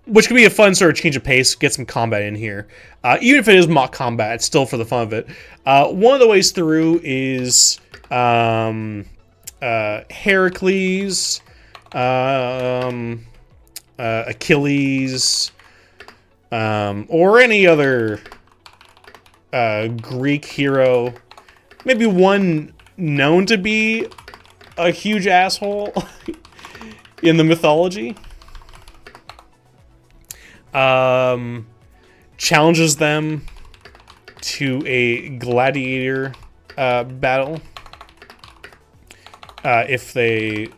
which could be a fun sort of change of pace, get some combat in here. Even if it is mock combat, it's still for the fun of it. One of the ways through is Heracles, Achilles, or any other Greek hero. Maybe one known to be a huge asshole in the mythology. Challenges them to a gladiator battle if they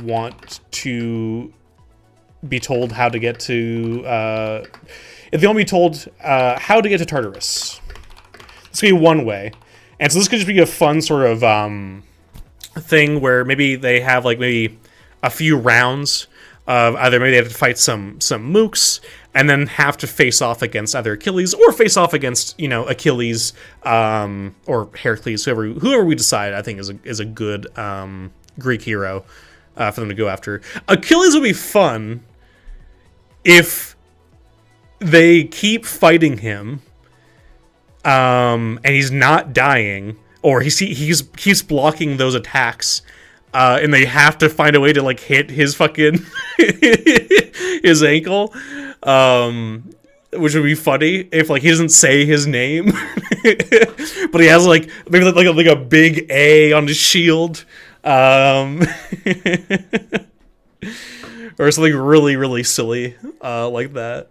want to be told how to get to if they want to be told how to get to Tartarus. This could be one way, and so this could just be a fun sort of thing where maybe they have, like, maybe a few rounds of either maybe they have to fight some mooks and then have to face off against either Achilles or face off against, you know, Achilles or Heracles, whoever we decide. I think is a good Greek hero for them to go after. Achilles would be fun if they keep fighting him and he's not dying, or he keeps blocking those attacks, and they have to find a way to, like, hit his fucking his ankle, which would be funny if, like, he doesn't say his name, but he has, like, maybe like a big A on his shield, or something really, really silly like that.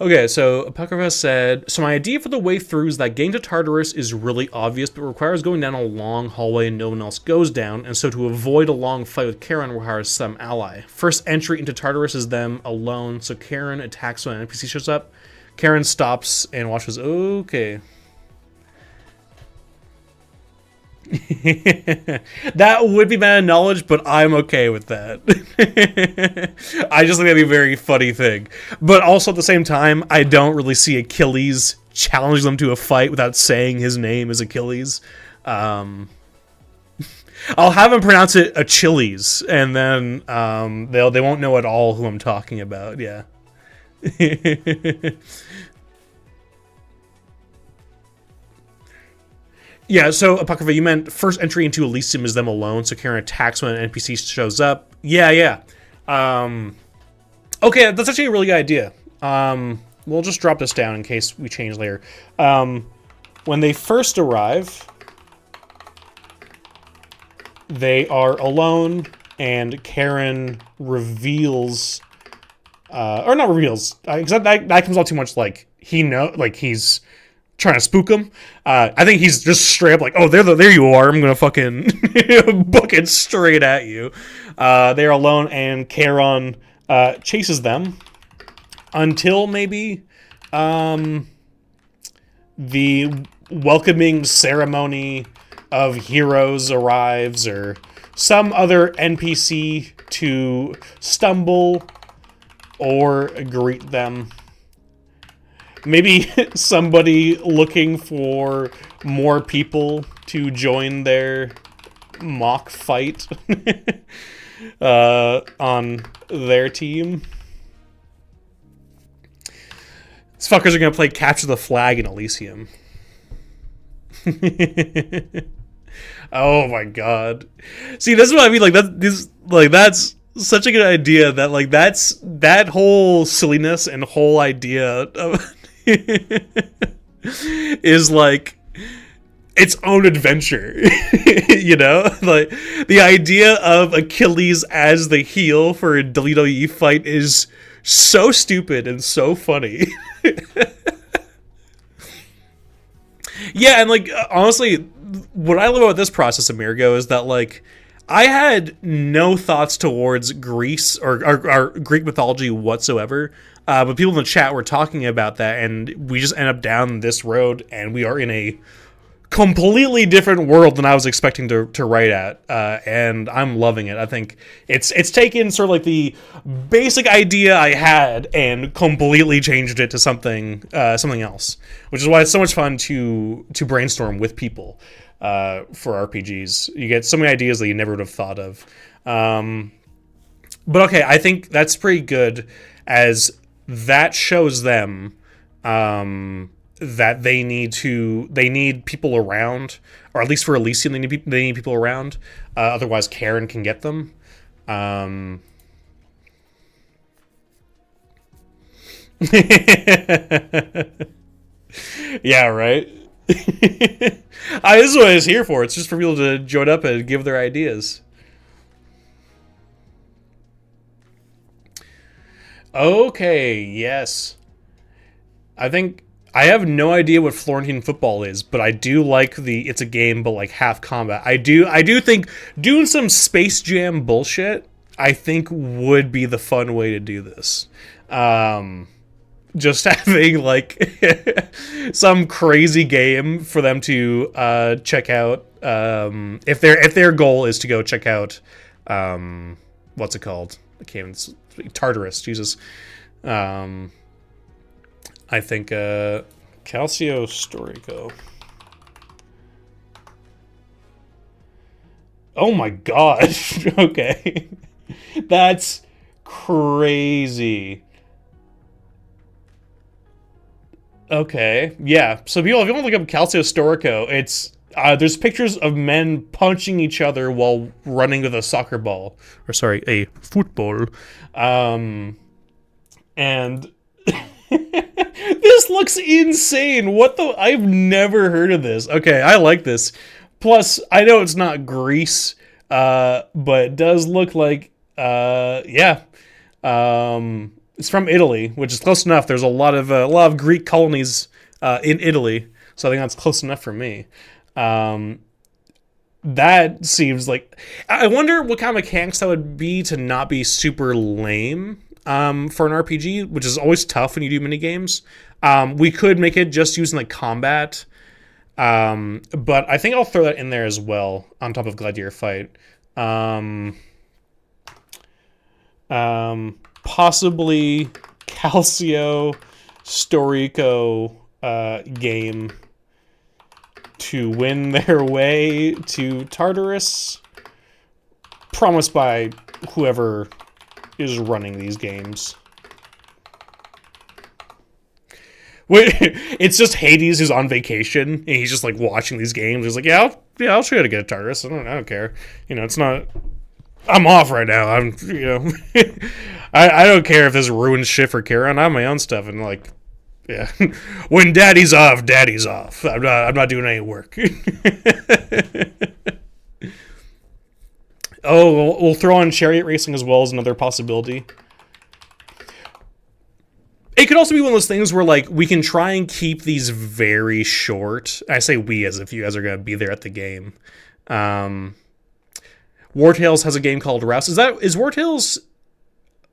Okay, so Apocrypha said, so my idea for the way through is that getting to Tartarus is really obvious, but requires going down a long hallway and no one else goes down, and so to avoid a long fight with Karen requires some ally. First entry into Tartarus is them alone, so Karen attacks when an NPC shows up. Karen stops and watches, okay. That would be meta knowledge, but I'm okay with that. I just think that'd be a very funny thing. But also at the same time, I don't really see Achilles challenge them to a fight without saying his name is Achilles. I'll have him pronounce it Achilles, and then they won't know at all who I'm talking about. Yeah. Yeah, so, Apocrypha, you meant first entry into Elysium is them alone, so Karen attacks when an NPC shows up. Yeah. Okay, that's actually a really good idea. We'll just drop this down in case we change later. When they first arrive, they are alone, and Karen reveals, or not reveals, because that comes out too much like he's trying to spook him. I think he's just straight up like, oh, there you are. I'm gonna fucking book it straight at you. They're alone, and Karen chases them until maybe the welcoming ceremony of heroes arrives, or some other NPC to stumble or greet them. Maybe somebody looking for more people to join their mock fight on their team. These fuckers are gonna play Capture the Flag in Elysium. Oh my god! See, that's what I mean. That's such a good idea. That whole silliness and whole idea of is like its own adventure. You know, like the idea of Achilles as the heel for a WWE fight is so stupid and so funny. Yeah, and like honestly, what I love about this process, Amerigo, is that like I had no thoughts towards Greece or Greek mythology whatsoever. But people in the chat were talking about that, and we just end up down this road, and we are in a completely different world than I was expecting to write at, and I'm loving it. I think it's taken sort of like the basic idea I had and completely changed it to something else, which is why it's so much fun to brainstorm with people for RPGs. You get so many ideas that you never would have thought of. But okay, I think that's pretty good, as that shows them that they need people around, or at least for Elysium they need people around. Otherwise, Karen can get them. Yeah, right. This is what it's here for. It's just for people to join up and give their ideas. Okay, yes. I think I have no idea what Florentine football is, but I do like it's a game but like half combat. I do think doing some Space Jam bullshit, I think, would be the fun way to do this. Just having like some crazy game for them to check out. If their goal is to go check out what's it called? I can't even, Tartarus, Jesus. I think Calcio Storico. Oh my gosh. Okay. That's crazy. Okay. Yeah. So people, if you want to look up Calcio Storico, it's there's pictures of men punching each other while running with a soccer ball. Or sorry, a football. And this looks insane. What the? I've never heard of this. Okay, I like this. Plus, I know it's not Greece, but it does look like, yeah. It's from Italy, which is close enough. There's a lot of Greek colonies in Italy, so I think that's close enough for me. That seems like, I wonder what kind of mechanics that would be to not be super lame. For an RPG, which is always tough when you do minigames. We could make it just using like combat, but I think I'll throw that in there as well on top of Gladiator Fight. Possibly Calcio Storico game to win their way to Tartarus, promised by whoever is running these games. Wait, it's just Hades who's on vacation, and he's just like watching these games. He's like, I'll show you how to get a Tartarus. I don't care. You know, it's not. I'm off right now. I don't care if this ruins shit for Karen. I have my own stuff, and like, yeah, when Daddy's off, Daddy's off. I'm not doing any work. Oh, we'll throw on chariot racing as well as another possibility. It could also be one of those things where, like, we can try and keep these very short. I say we as if you guys are going to be there at the game. War Tales has a game called Rouse. Is War Tales?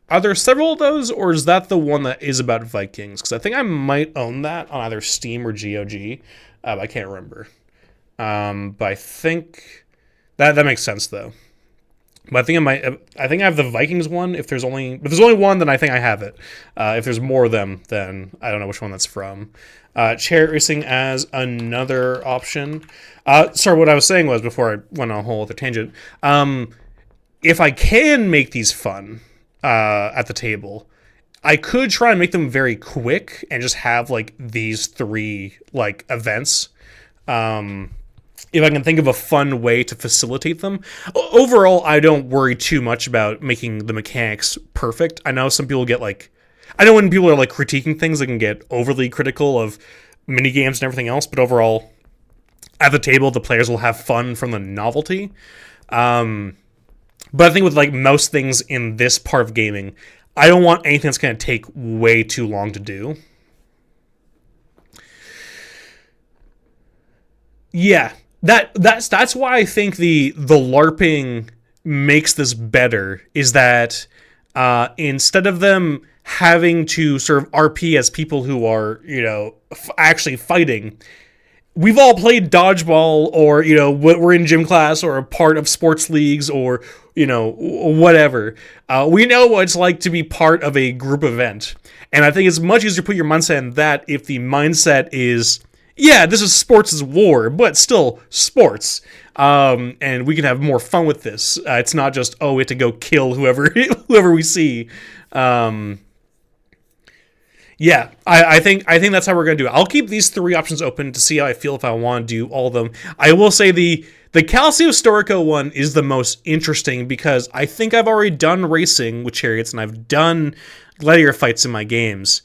Are there several of those, or is that the one that is about Vikings? Because I think I might own that on either Steam or GOG. I can't remember. But I think that makes sense though. But I think I have the Vikings one. If there's only one, then I think I have it. If there's more of them, then I don't know which one that's from. Chariot racing as another option. Sorry, what I was saying was, before I went on a whole other tangent, if I can make these fun at the table, I could try and make them very quick and just have like these 3 like events. If I can think of a fun way to facilitate them. Overall, I don't worry too much about making the mechanics perfect. I know some people get like... I know when people are like critiquing things, they can get overly critical of minigames and everything else, but overall, at the table, the players will have fun from the novelty. But I think with like most things in this part of gaming, I don't want anything that's going to take way too long to do. Yeah. That's why I think the LARPing makes this better, is that instead of them having to sort of RP as people who are, actually fighting, we've all played dodgeball, or, we're in gym class or a part of sports leagues, or, whatever. We know what it's like to be part of a group event. And I think it's much easier to put your mindset in that if the mindset is... yeah, this is sports as war, but still sports. And we can have more fun with this. It's not just, we have to go kill whoever we see. Yeah, I think that's how we're going to do it. I'll keep these 3 options open to see how I feel if I want to do all of them. I will say the Calcio Storico one is the most interesting, because I think I've already done racing with chariots, and I've done gladiator fights in my games.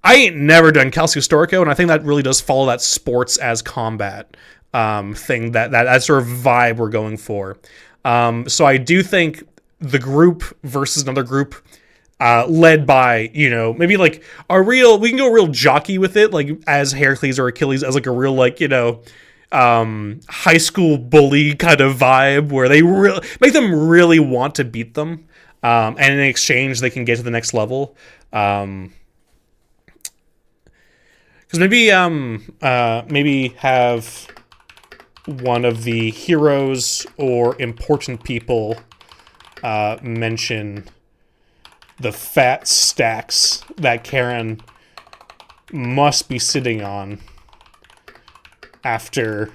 I ain't never done Calcio Storico, and I think that really does follow that sports as combat thing, that sort of vibe we're going for. So I do think the group versus another group, led by, maybe like we can go real jockey with it, like as Heracles or Achilles, as like a real like, high school bully kind of vibe, where they really make them really want to beat them, and in exchange they can get to the next level. Because maybe have one of the heroes or important people mention the fat stacks that Karen must be sitting on after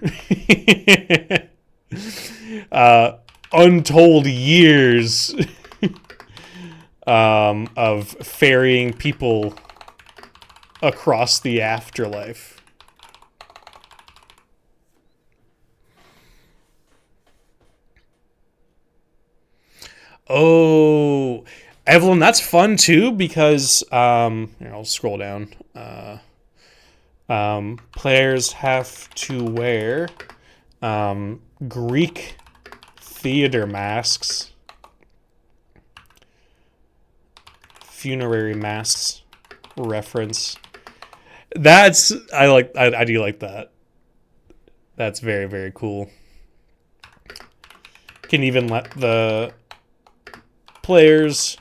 untold years of ferrying people across the afterlife. Oh, Evelyn, that's fun too, because here, I'll scroll down. Players have to wear Greek theater masks, funerary masks reference. I do like that. That's very, very cool. Can even let the players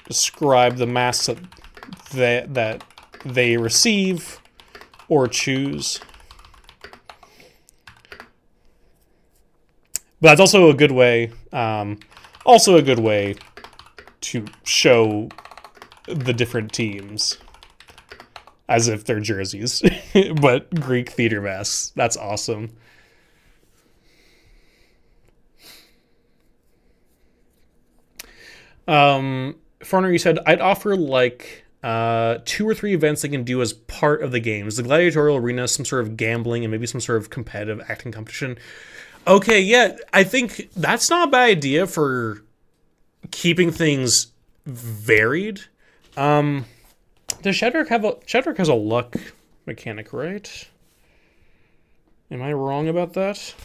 describe the masks that they receive or choose. But that's also a good way, to show the different teams as if they're jerseys, but Greek theater masks. That's awesome. Farner, you said, I'd offer like 2 or 3 events they can do as part of the games. The gladiatorial arena, some sort of gambling, and maybe some sort of competitive acting competition. Okay, yeah, I think that's not a bad idea for keeping things varied. Does Shadowdark has a luck mechanic, right? Am I wrong about that?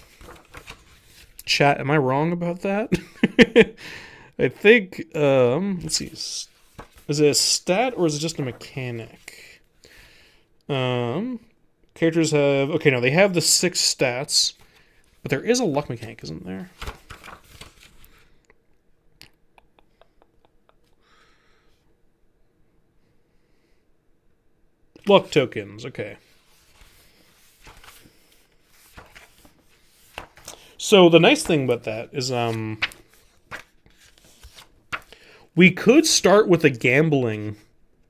Chat, am I wrong about that? I think, let's see. Is it a stat or is it just a mechanic? Characters have, okay, no, they have the 6 stats, but there is a luck mechanic, isn't there? Luck tokens, okay. So the nice thing about that is, we could start with a gambling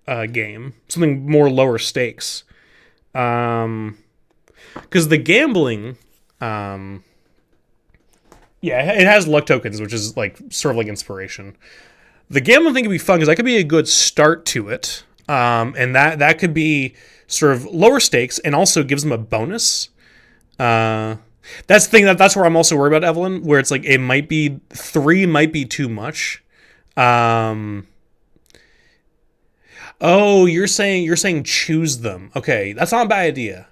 game, something more lower stakes. Because the gambling, yeah, it has luck tokens, which is like sort of like inspiration. The gambling thing could be fun because that could be a good start to it, and that could be sort of lower stakes and also gives them a bonus. That's the thing that's where I'm also worried about, Evelyn, where it's like it might be 3 might be too much. Oh, you're saying choose them. Okay, that's not a bad idea.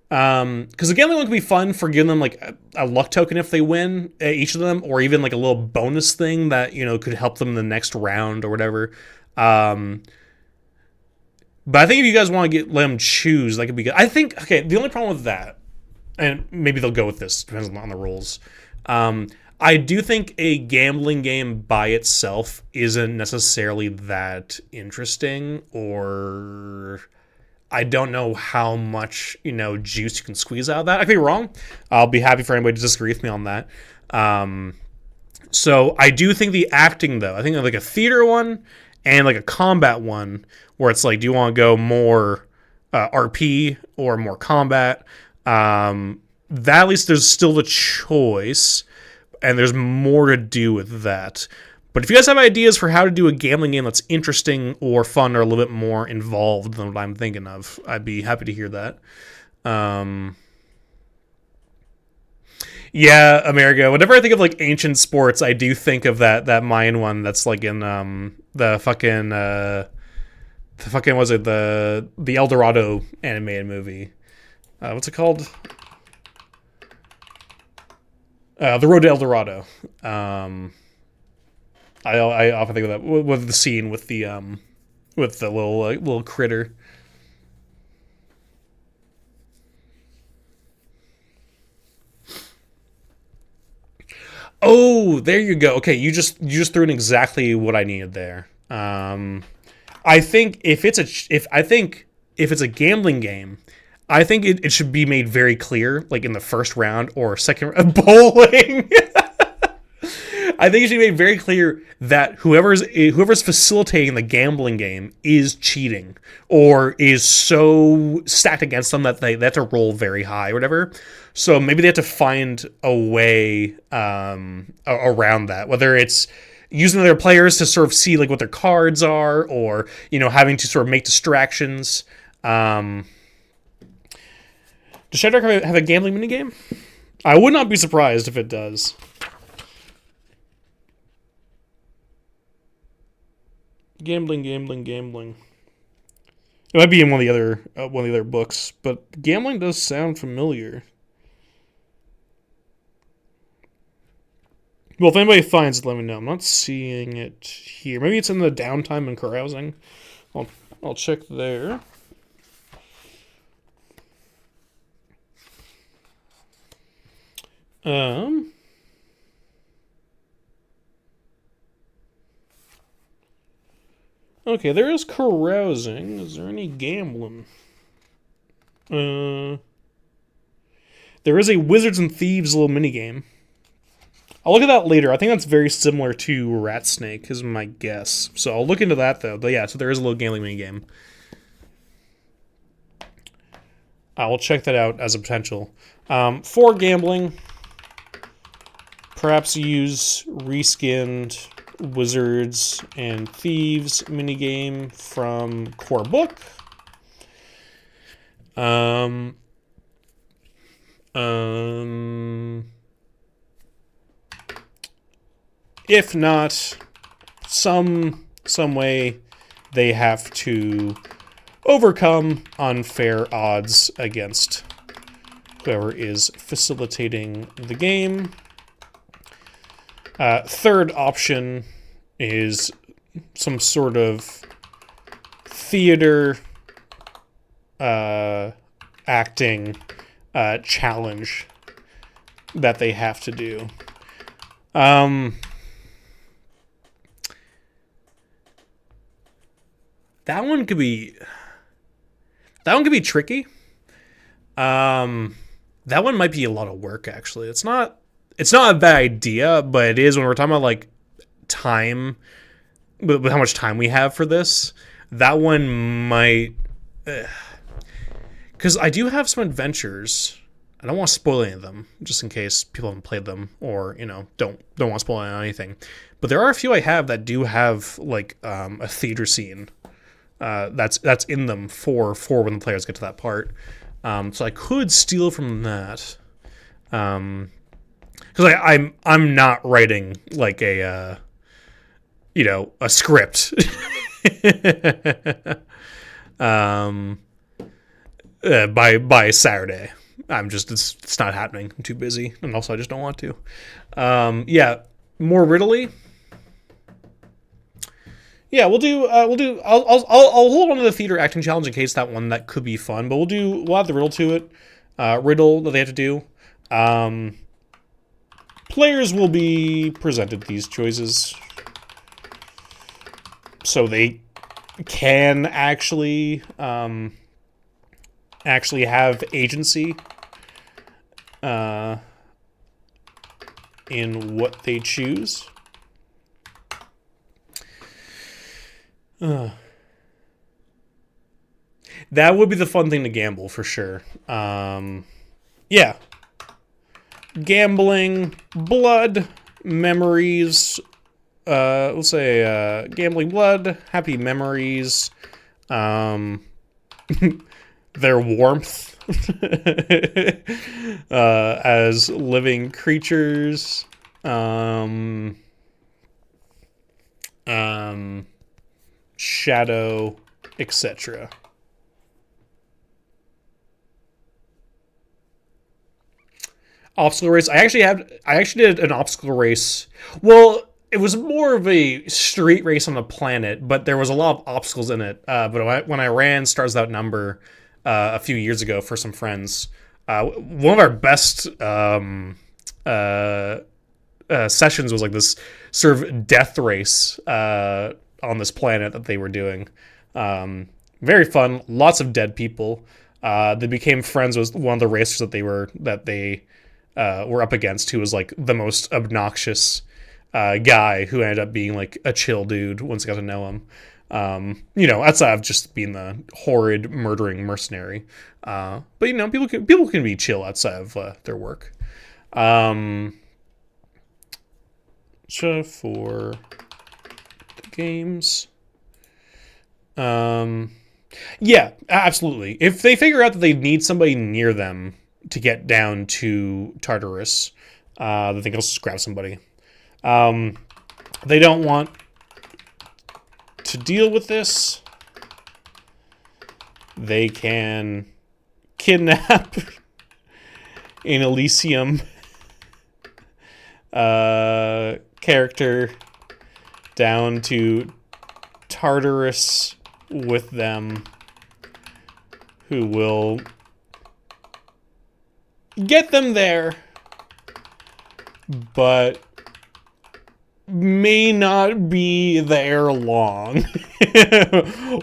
Because the gambling one could be fun for giving them like a luck token if they win each of them, or even like a little bonus thing that could help them in the next round or whatever. But I think if you guys want to let them choose, that could be good. I think the only problem with that, and maybe they'll go with this, depends on the rules. I do think a gambling game by itself isn't necessarily that interesting, or I don't know how much, juice you can squeeze out of that. I could be wrong. I'll be happy for anybody to disagree with me on that. So I do think the acting, though, I think like a theater one and like a combat one, where it's like, do you want to go more RP or more combat? That at least there's still the choice, and there's more to do with that. But if you guys have ideas for how to do a gambling game that's interesting or fun or a little bit more involved than what I'm thinking of, I'd be happy to hear that. Yeah, America. Whenever I think of like ancient sports, I do think of that Mayan one that's like in the fucking was it the El Dorado animated movie? What's it called? The Road to El Dorado. I often think of that with the scene with the little critter. Oh, there you go. Okay, you just threw in exactly what I needed there. I think if it's a gambling game, I think it should be made very clear, like in the first round or second round. Bowling. I think it should be made very clear that whoever's facilitating the gambling game is cheating or is so stacked against them that they have to roll very high or whatever. So maybe they have to find a way around that, whether it's using their players to sort of see like what their cards are, or having to sort of make distractions. Does Shadowdark have a gambling minigame? I would not be surprised if it does. Gambling. It might be in one of the other books, but gambling does sound familiar. Well, if anybody finds it, let me know. I'm not seeing it here. Maybe it's in the downtime and carousing. I'll check there. Okay, there is carousing. Is there any gambling? There is a Wizards and Thieves little minigame. I'll look at that later. I think that's very similar to Rat Snake, is my guess. So I'll look into that, though. But yeah, so there is a little gambling minigame. I will check that out as a potential. For gambling, perhaps use reskinned Wizards and Thieves minigame from core book. If not, some way they have to overcome unfair odds against whoever is facilitating the game. Third option is some sort of theater acting challenge that they have to do. That one could be tricky. That one might be a lot of work, actually. It's not a bad idea, but it is when we're talking about like time, with how much time we have for this. That one might, because I do have some adventures. I don't want to spoil any of them, just in case people haven't played them or don't want to spoil anything. But there are a few I have that do have like a theater scene that's in them for when the players get to that part. So I could steal from that, because I'm not writing like a script by Saturday. It's not happening. I'm too busy, and also I just don't want to. Yeah, more riddly. Yeah, we'll do. I'll hold on to the theater acting challenge in case that could be fun. But we'll add the riddle to it. Riddle that they have to do. Players will be presented these choices, so they can actually have agency in what they choose. That would be the fun thing to gamble for sure. Yeah. Gambling, blood, memories. Let's say gambling, blood, happy memories. Their warmth as living creatures. Shadow, etc. Obstacle race. I actually did an obstacle race. Well, it was more of a street race on the planet, but there was a lot of obstacles in it. But when I ran Stars Without Number a few years ago for some friends, one of our best sessions was like this sort of death race on this planet that they were doing. Very fun. Lots of dead people. They became friends with one of the racers that they were up against, who was like the most obnoxious guy, who ended up being like a chill dude once I got to know him. Outside of just being the horrid murdering mercenary. But people can be chill outside of their work. So for the games, yeah, absolutely. If they figure out that they need somebody near them to get down to Tartarus, then they can also just grab somebody. They don't want to deal with this. They can kidnap an Elysium character down to Tartarus with them, who will get them there, but may not be there long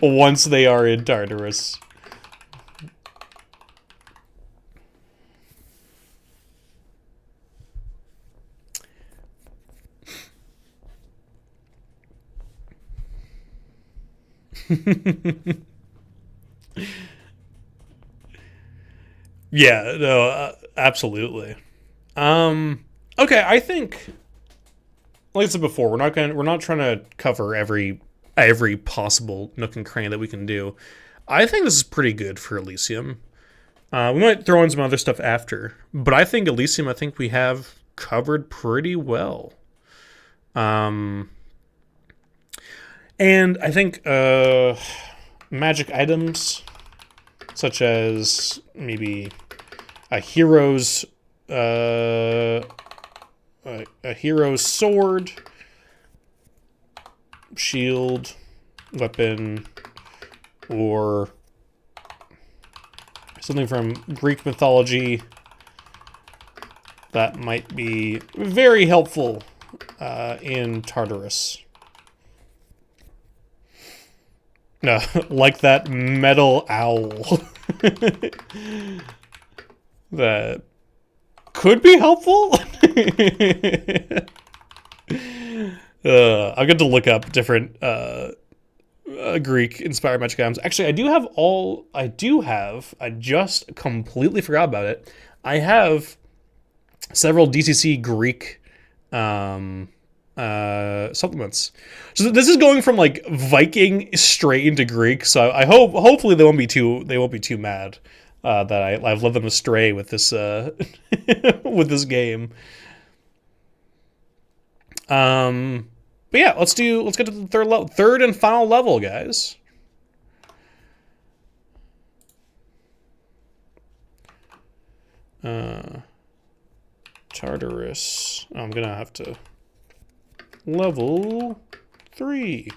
once they are in Tartarus. Yeah, no, absolutely. Okay, I think, like I said before, we're not trying to cover every possible nook and cranny that we can do. I think this is pretty good for Elysium. We might throw in some other stuff after, but I think Elysium, we have covered pretty well. And I think magic items, such as maybe a hero's a hero's sword, shield, weapon, or something from Greek mythology that might be very helpful in Tartarus. Like that metal owl. That could be helpful? I'll get to look up different Greek-inspired magic items. Actually, I just completely forgot about it. I have several DCC Greek supplements. So this is going from like Viking straight into Greek. So hopefully they won't be too mad that I've led them astray with this with this game. But yeah, let's get to the third and final level, guys. Tartarus. I'm gonna have to level 3.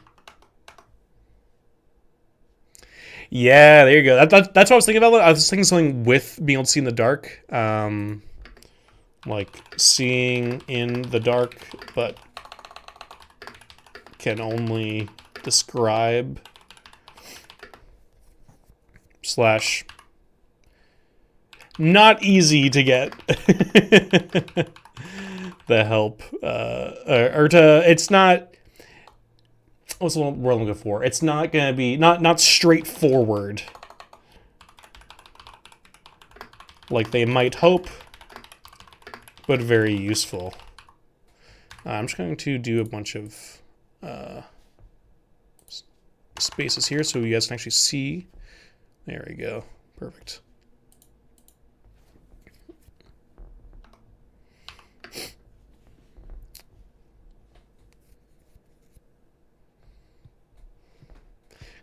Yeah, there you go. That's what I was thinking about. I was thinking something with being able to see in the dark, like seeing in the dark, but can only describe / not easy to get the help it's not, what's the word I'm looking for? It's not gonna be not straightforward like they might hope, but very useful. I'm just going to do a bunch of spaces here so you guys can actually see. There we go. Perfect.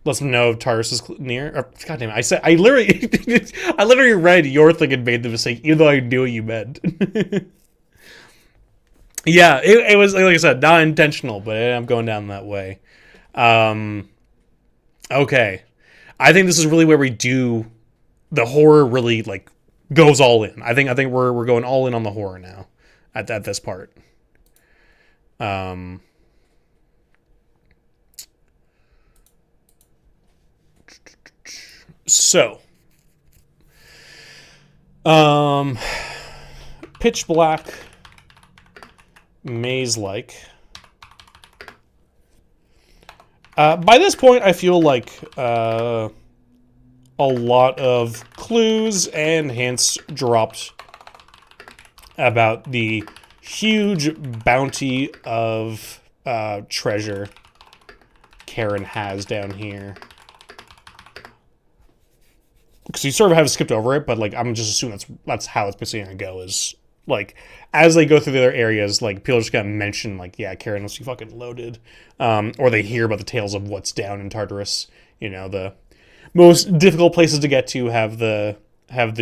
Let them know if Tartarus is near. Or, God damn it! I literally read your thing and made the mistake, even though I knew what you meant. Yeah, it was, like I said, not intentional, but I'm going down that way. Okay, I think this is really where we do the horror. Really, like, goes all in. I think we're going all in on the horror now at this part. So, pitch black, maze-like. By this point, I feel like a lot of clues and hints dropped about the huge bounty of treasure Karen has down here. Because you sort of have skipped over it, but like I'm just assuming that's how it's basically gonna go. Is like as they go through the other areas, like people are just gonna mention like, yeah, Karen must be fucking loaded, or they hear about the tales of what's down in Tartarus. You know, the most difficult places to get to have the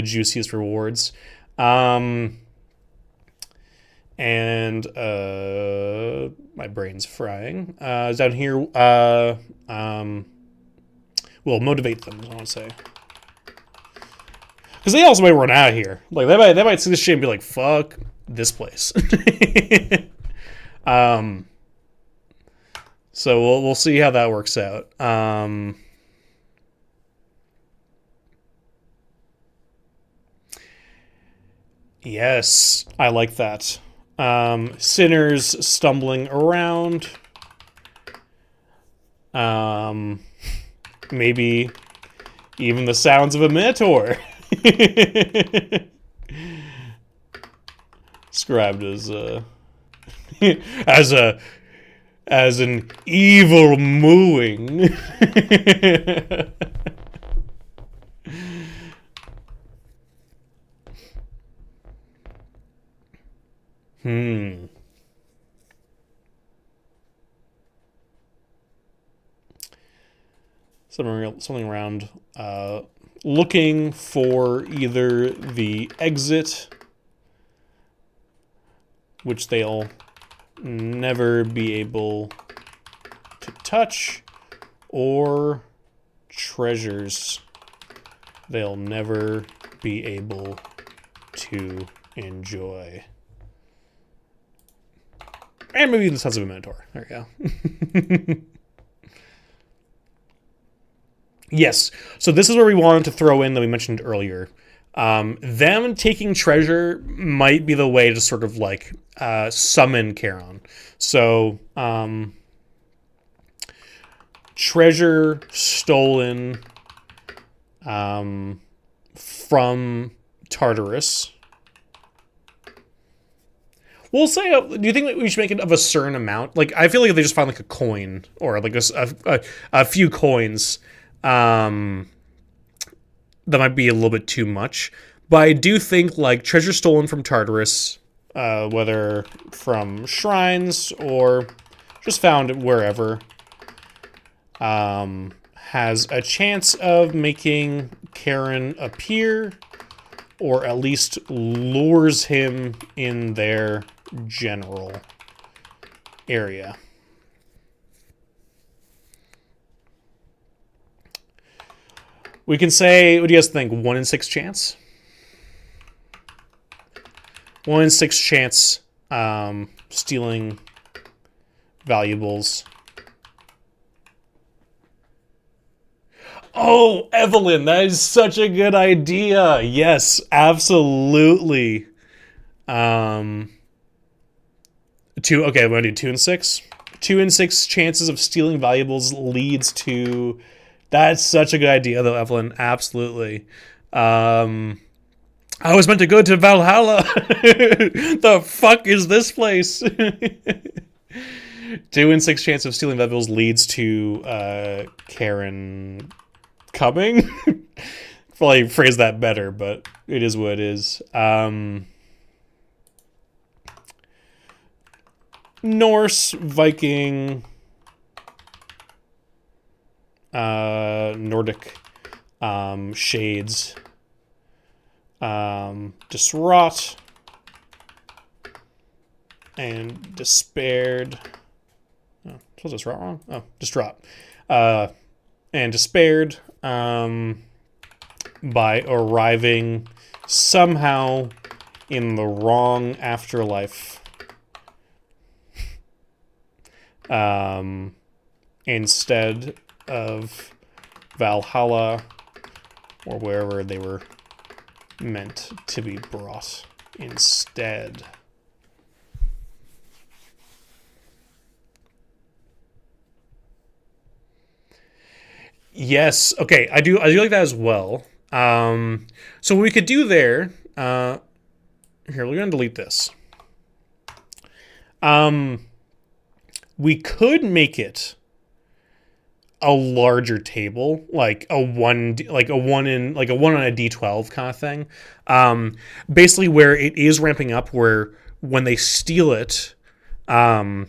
juiciest rewards. And my brain's frying. Down here, will motivate them. I want to say. Because they also might run out of here. Like they might see this shit and be like, "Fuck this place." So we'll see how that works out. Yes, I like that. Sinners stumbling around. Maybe even the sounds of a minotaur. Described as as an evil mooing. Something around looking for either the exit which they'll never be able to touch, or treasures they'll never be able to enjoy. And maybe the Sons of a Minotaur. There we go. Yes. So this is where we wanted to throw in that we mentioned earlier. Them taking treasure might be the way to sort of like summon Charon. So treasure stolen from Tartarus. We'll say, do you think that we should make it of a certain amount? Like, I feel like if they just find like a coin or like a few coins, that might be a little bit too much. But I do think like treasure stolen from Tartarus, whether from shrines or just found wherever, has a chance of making Charon appear, or at least lures him in their general area. We can say, what do you guys think? 1 in 6 chance? 1 in 6 chance stealing valuables. Oh, Evelyn, that is such a good idea. Yes, absolutely. Okay, we're gonna do 2 in 6. 2 in 6 chances of stealing valuables leads to. That's such a good idea, though, Evelyn. Absolutely. I was meant to go to Valhalla. The fuck is this place? 2 in 6 chance of stealing valuables leads to Charon coming. Probably phrase that better, but it is what it is. Norse, Viking, Nordic, shades, distraught, and despaired. Oh, was distraught wrong? Oh, distraught. And despaired, by arriving somehow in the wrong afterlife. Instead of Valhalla, or wherever they were meant to be brought instead. Yes, okay, I do like that as well. So what we could do there, here, we're gonna delete this. We could make it a larger table, like a one on a D12 kind of thing. Basically where it is ramping up, where when they steal it, that's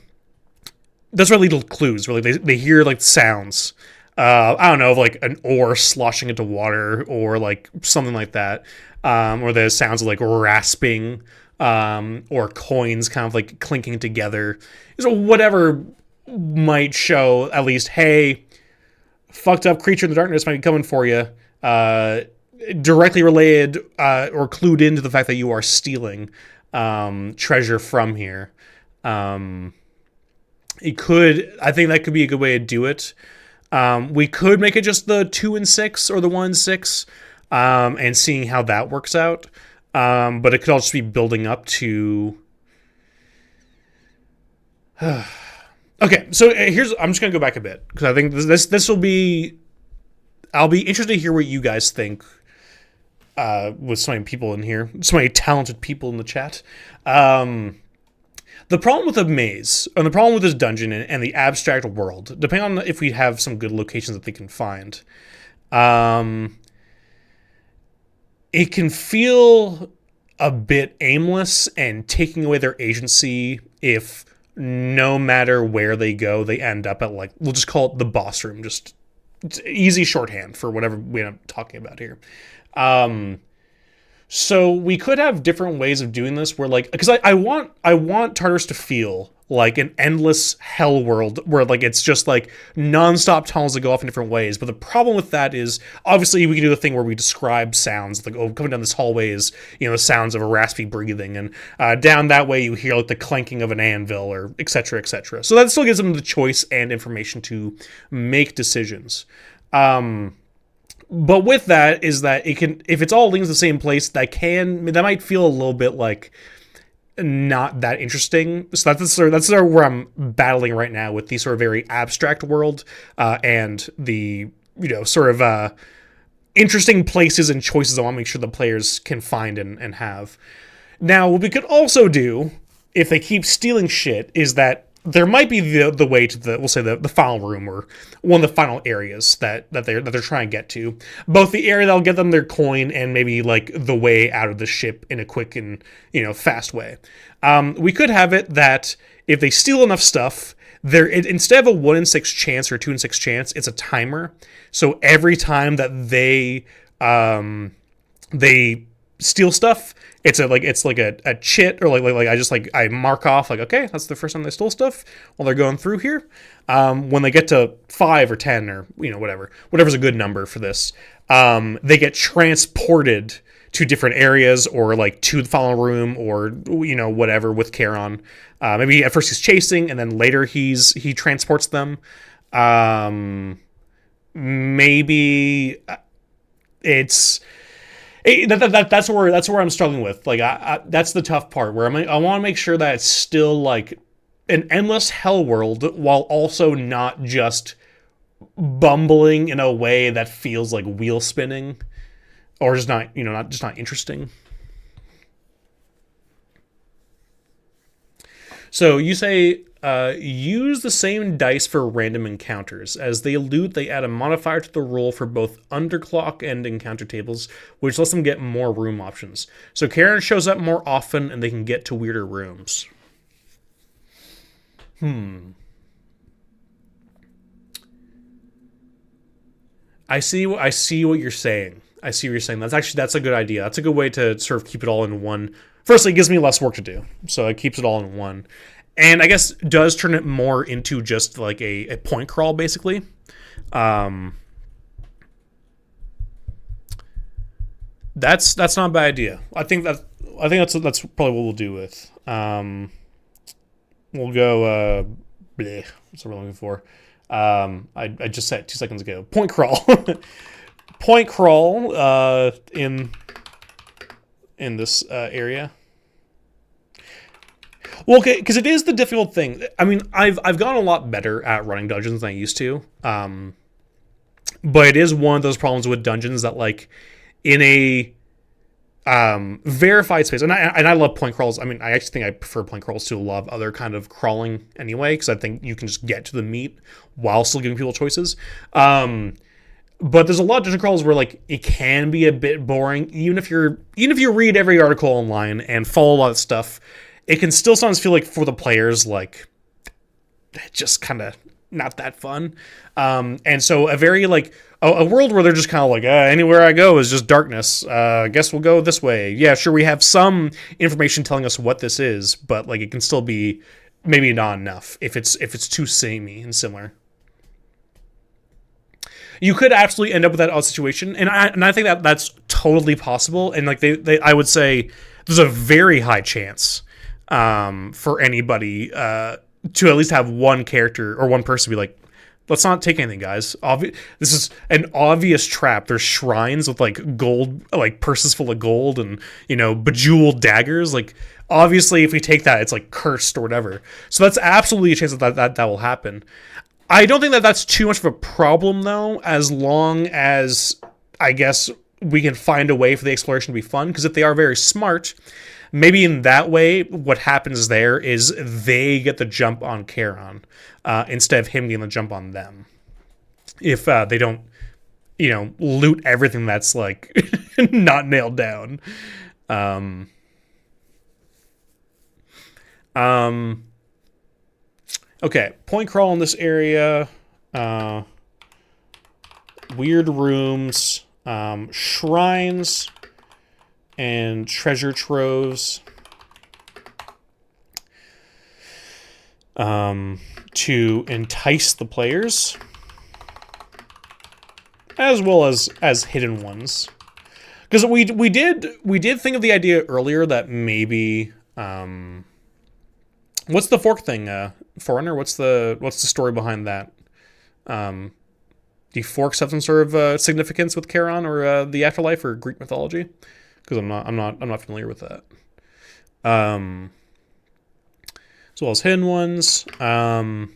where little clues, where like they hear like sounds. I don't know, of like an oar sloshing into water or like something like that. Or the sounds of like rasping, or coins kind of like clinking together. So whatever might show at least, hey, fucked up creature in the darkness might be coming for you. Directly related or clued into the fact that you are stealing treasure from here. I think that could be a good way to do it. We could make it just the 2 in 6 or the 1 in 6, and seeing how that works out. But it could all just be building up to. Okay, so I'm just gonna go back a bit because I think this will be. I'll be interested to hear what you guys think. With so many people in here, so many talented people in the chat. The problem with a maze, and the problem with this dungeon and the abstract world, depending on if we have some good locations that they can find, it can feel a bit aimless and taking away their agency if no matter where they go, they end up at, like, we'll just call it the boss room, just easy shorthand for whatever we end up talking about here. So we could have different ways of doing this where like because I want Tartarus to feel like an endless hell world where like it's just like nonstop tunnels that go off in different ways. But the problem with that is obviously we can do the thing where we describe sounds like coming down this hallway is sounds of a raspy breathing, and down that way you hear like the clanking of an anvil or etc. etc. So that still gives them the choice and information to make decisions. But with that is that it can, if it's all linked to the same place, that might feel a little bit like not that interesting. So that's sort of where I'm battling right now with the sort of very abstract world and the sort of interesting places and choices I want to make sure the players can find and have. Now, what we could also do if they keep stealing shit is that there might be the way to the final room or one of the final areas that they're trying to get to. Both the area that'll get them their coin and maybe like the way out of the ship in a quick and fast way. We could have it that if they steal enough stuff, instead of a 1 in 6 chance or a 2 in 6 chance, it's a timer. So every time that they steal stuff, it's like a chit, or like I mark off like, okay, that's the first time they stole stuff while they're going through here. When they get to 5 or 10 or whatever's a good number for this, they get transported to different areas or like to the final room or whatever with Charon. Maybe at first he's chasing and then later he transports them. Maybe it's. That's where I'm struggling with. Like, that's the tough part. Where I want to make sure that it's still like an endless hell world, while also not just bumbling in a way that feels like wheel spinning, or just not not interesting. So you say use the same dice for random encounters. As they loot, they add a modifier to the roll for both underclock and encounter tables, which lets them get more room options. So Charon shows up more often and they can get to weirder rooms. I see what you're saying. That's a good idea. That's a good way to sort of keep it all in one. Firstly, it gives me less work to do, so it keeps it all in one. And I guess does turn it more into just like a point crawl, basically. That's not a bad idea. I think that's probably what we'll do with. We'll go. What's what we're looking for? I just said 2 seconds ago. Point crawl. Point crawl. In this area. Well, okay, because it is the difficult thing. I mean, I've gotten a lot better at running dungeons than I used to. But it is one of those problems with dungeons that, like, in a verified space, and I love point crawls. I mean, I actually think I prefer point crawls to a lot of other kind of crawling anyway, because I think you can just get to the meat while still giving people choices. But there's a lot of dungeon crawls where like it can be a bit boring, even if you read every article online and follow a lot of stuff. It can still sometimes feel like for the players, like, just kind of not that fun. And so a very, like, a world where they're just kind of like, anywhere I go is just darkness. I guess we'll go this way. Yeah, sure, we have some information telling us what this is, but, like, it can still be maybe not enough if it's too samey and similar. You could absolutely end up with that odd situation, and I think that's totally possible. And, like, I would say there's a very high chance for anybody to at least have one character or one person be like, let's not take anything, guys. This is an obvious trap. There's shrines with like gold, like purses full of gold and, bejeweled daggers. Like, obviously, if we take that, it's like cursed or whatever. So that's absolutely a chance that will happen. I don't think that's too much of a problem, though, as long as, I guess, we can find a way for the exploration to be fun. Because if they are very smart, maybe in that way, what happens there is they get the jump on Charon instead of him getting the jump on them. If they don't, loot everything that's, like, not nailed down. Okay, point crawl in this area. Weird rooms. Shrines. and treasure troves to entice the players, as well as hidden ones. Because we did think of the idea earlier that maybe what's the fork thing, Forerunner? What's the story behind that? Do forks have some sort of significance with Charon or the afterlife or Greek mythology? Because I'm not familiar with that. As well as hidden ones. Because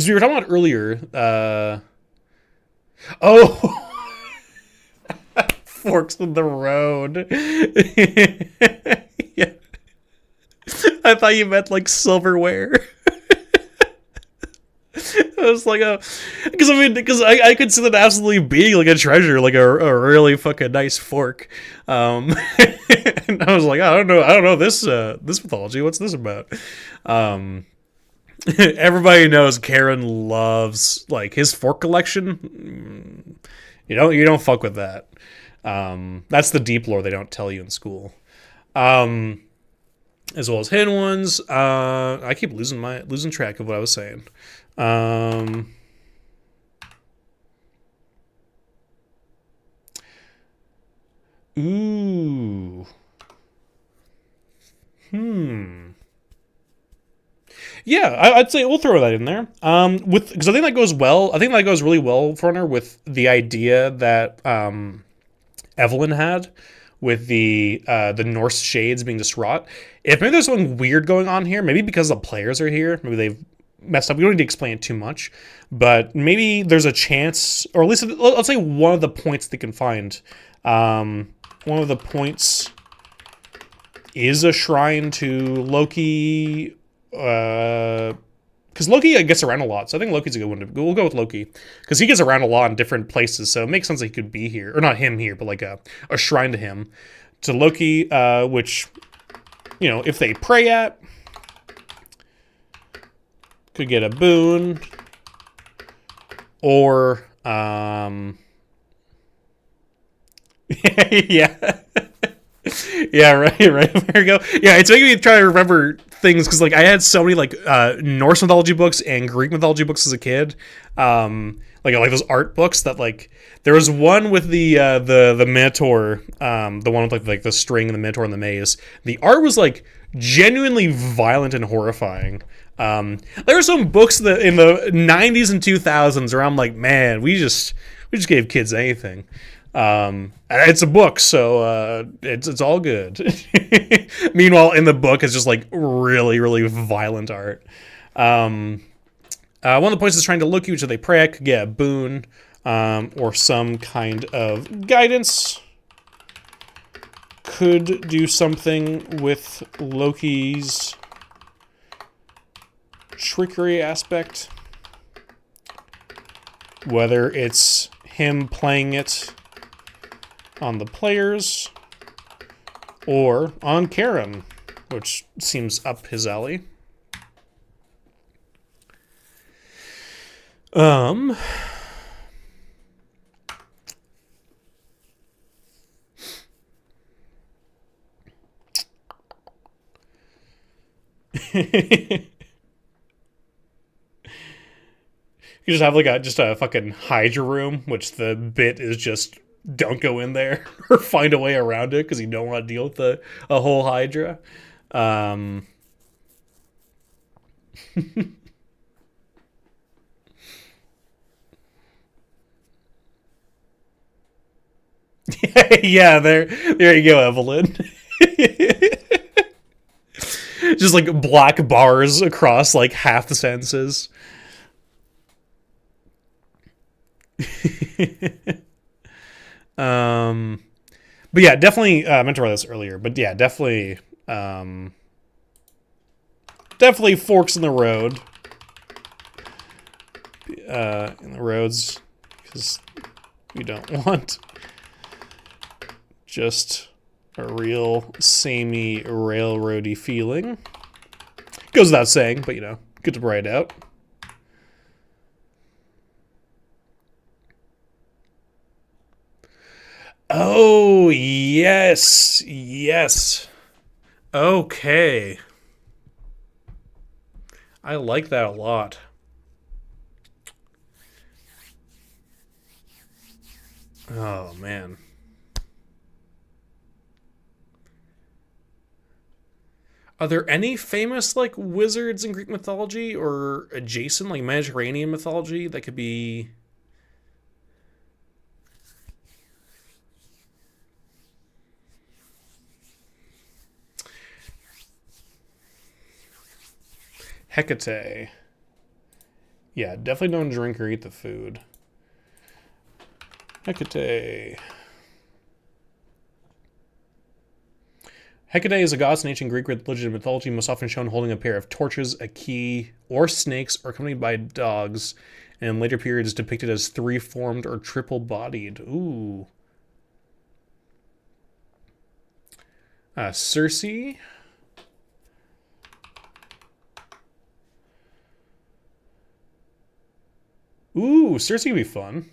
we were talking about earlier. Forks in the road. Yeah. I thought you meant like silverware. I was like, because I could see that absolutely being like a treasure, like a really fucking nice fork. And I was like, I don't know this mythology. What's this about? Everybody knows Karen loves like his fork collection. You don't fuck with that. That's the deep lore they don't tell you in school. As well as hidden ones. I keep losing track of what I was saying. Ooh. Yeah, I'd say we'll throw that in there. Because I think that goes well. I think that goes really well, Forerunner, with the idea that Evelyn had with the Norse shades being distraught. If maybe there's something weird going on here, maybe because the players are here, maybe they've messed up. We don't need to explain it too much, but maybe there's a chance, or at least let's say one of the points they can find. One of the points is a shrine to Loki. Because Loki gets around a lot, so I think Loki's a good one. We'll go with Loki because he gets around a lot in different places, so it makes sense that he could be here, or not him here, but like a shrine to him, to Loki, which if they pray at, could get a boon, or yeah. Yeah, right. There you go. Yeah, it's making me try to remember things because, like, I had so many like Norse mythology books and Greek mythology books as a kid. Like those art books that like there was one with the Minotaur, the one with like the string and the Minotaur and the maze. The art was like genuinely violent and horrifying. There were some books that in the 90s and 2000s where I'm like, man, we just gave kids anything. It's a book, so it's all good. Meanwhile, in the book, it's just like really, really violent art. One of the points is trying to look you, so they pray I could get a boon, or some kind of guidance. Could do something with Loki's trickery aspect. Whether it's him playing it on the players or on Karen, which seems up his alley. You just have like a fucking Hydra room, which the bit is just don't go in there or find a way around it because you don't want to deal with a whole Hydra. Yeah, there you go, Evelyn. Just like black bars across like half the sentences. But yeah, definitely I meant to write this earlier, but yeah, definitely forks in the road. In the roads, because we don't want just a real samey railroady feeling. Goes without saying, but good to write out. Oh, yes. Yes. Okay. I like that a lot. Oh, man. Are there any famous, like, wizards in Greek mythology or adjacent, like, Mediterranean mythology that could be... Hecate. Yeah, definitely don't drink or eat the food. Hecate. Hecate is a goddess in ancient Greek religion and mythology, most often shown holding a pair of torches, a key, or snakes, or accompanied by dogs, and in later periods depicted as three-formed or triple-bodied. Ooh. Circe. Ooh, Circe would be fun.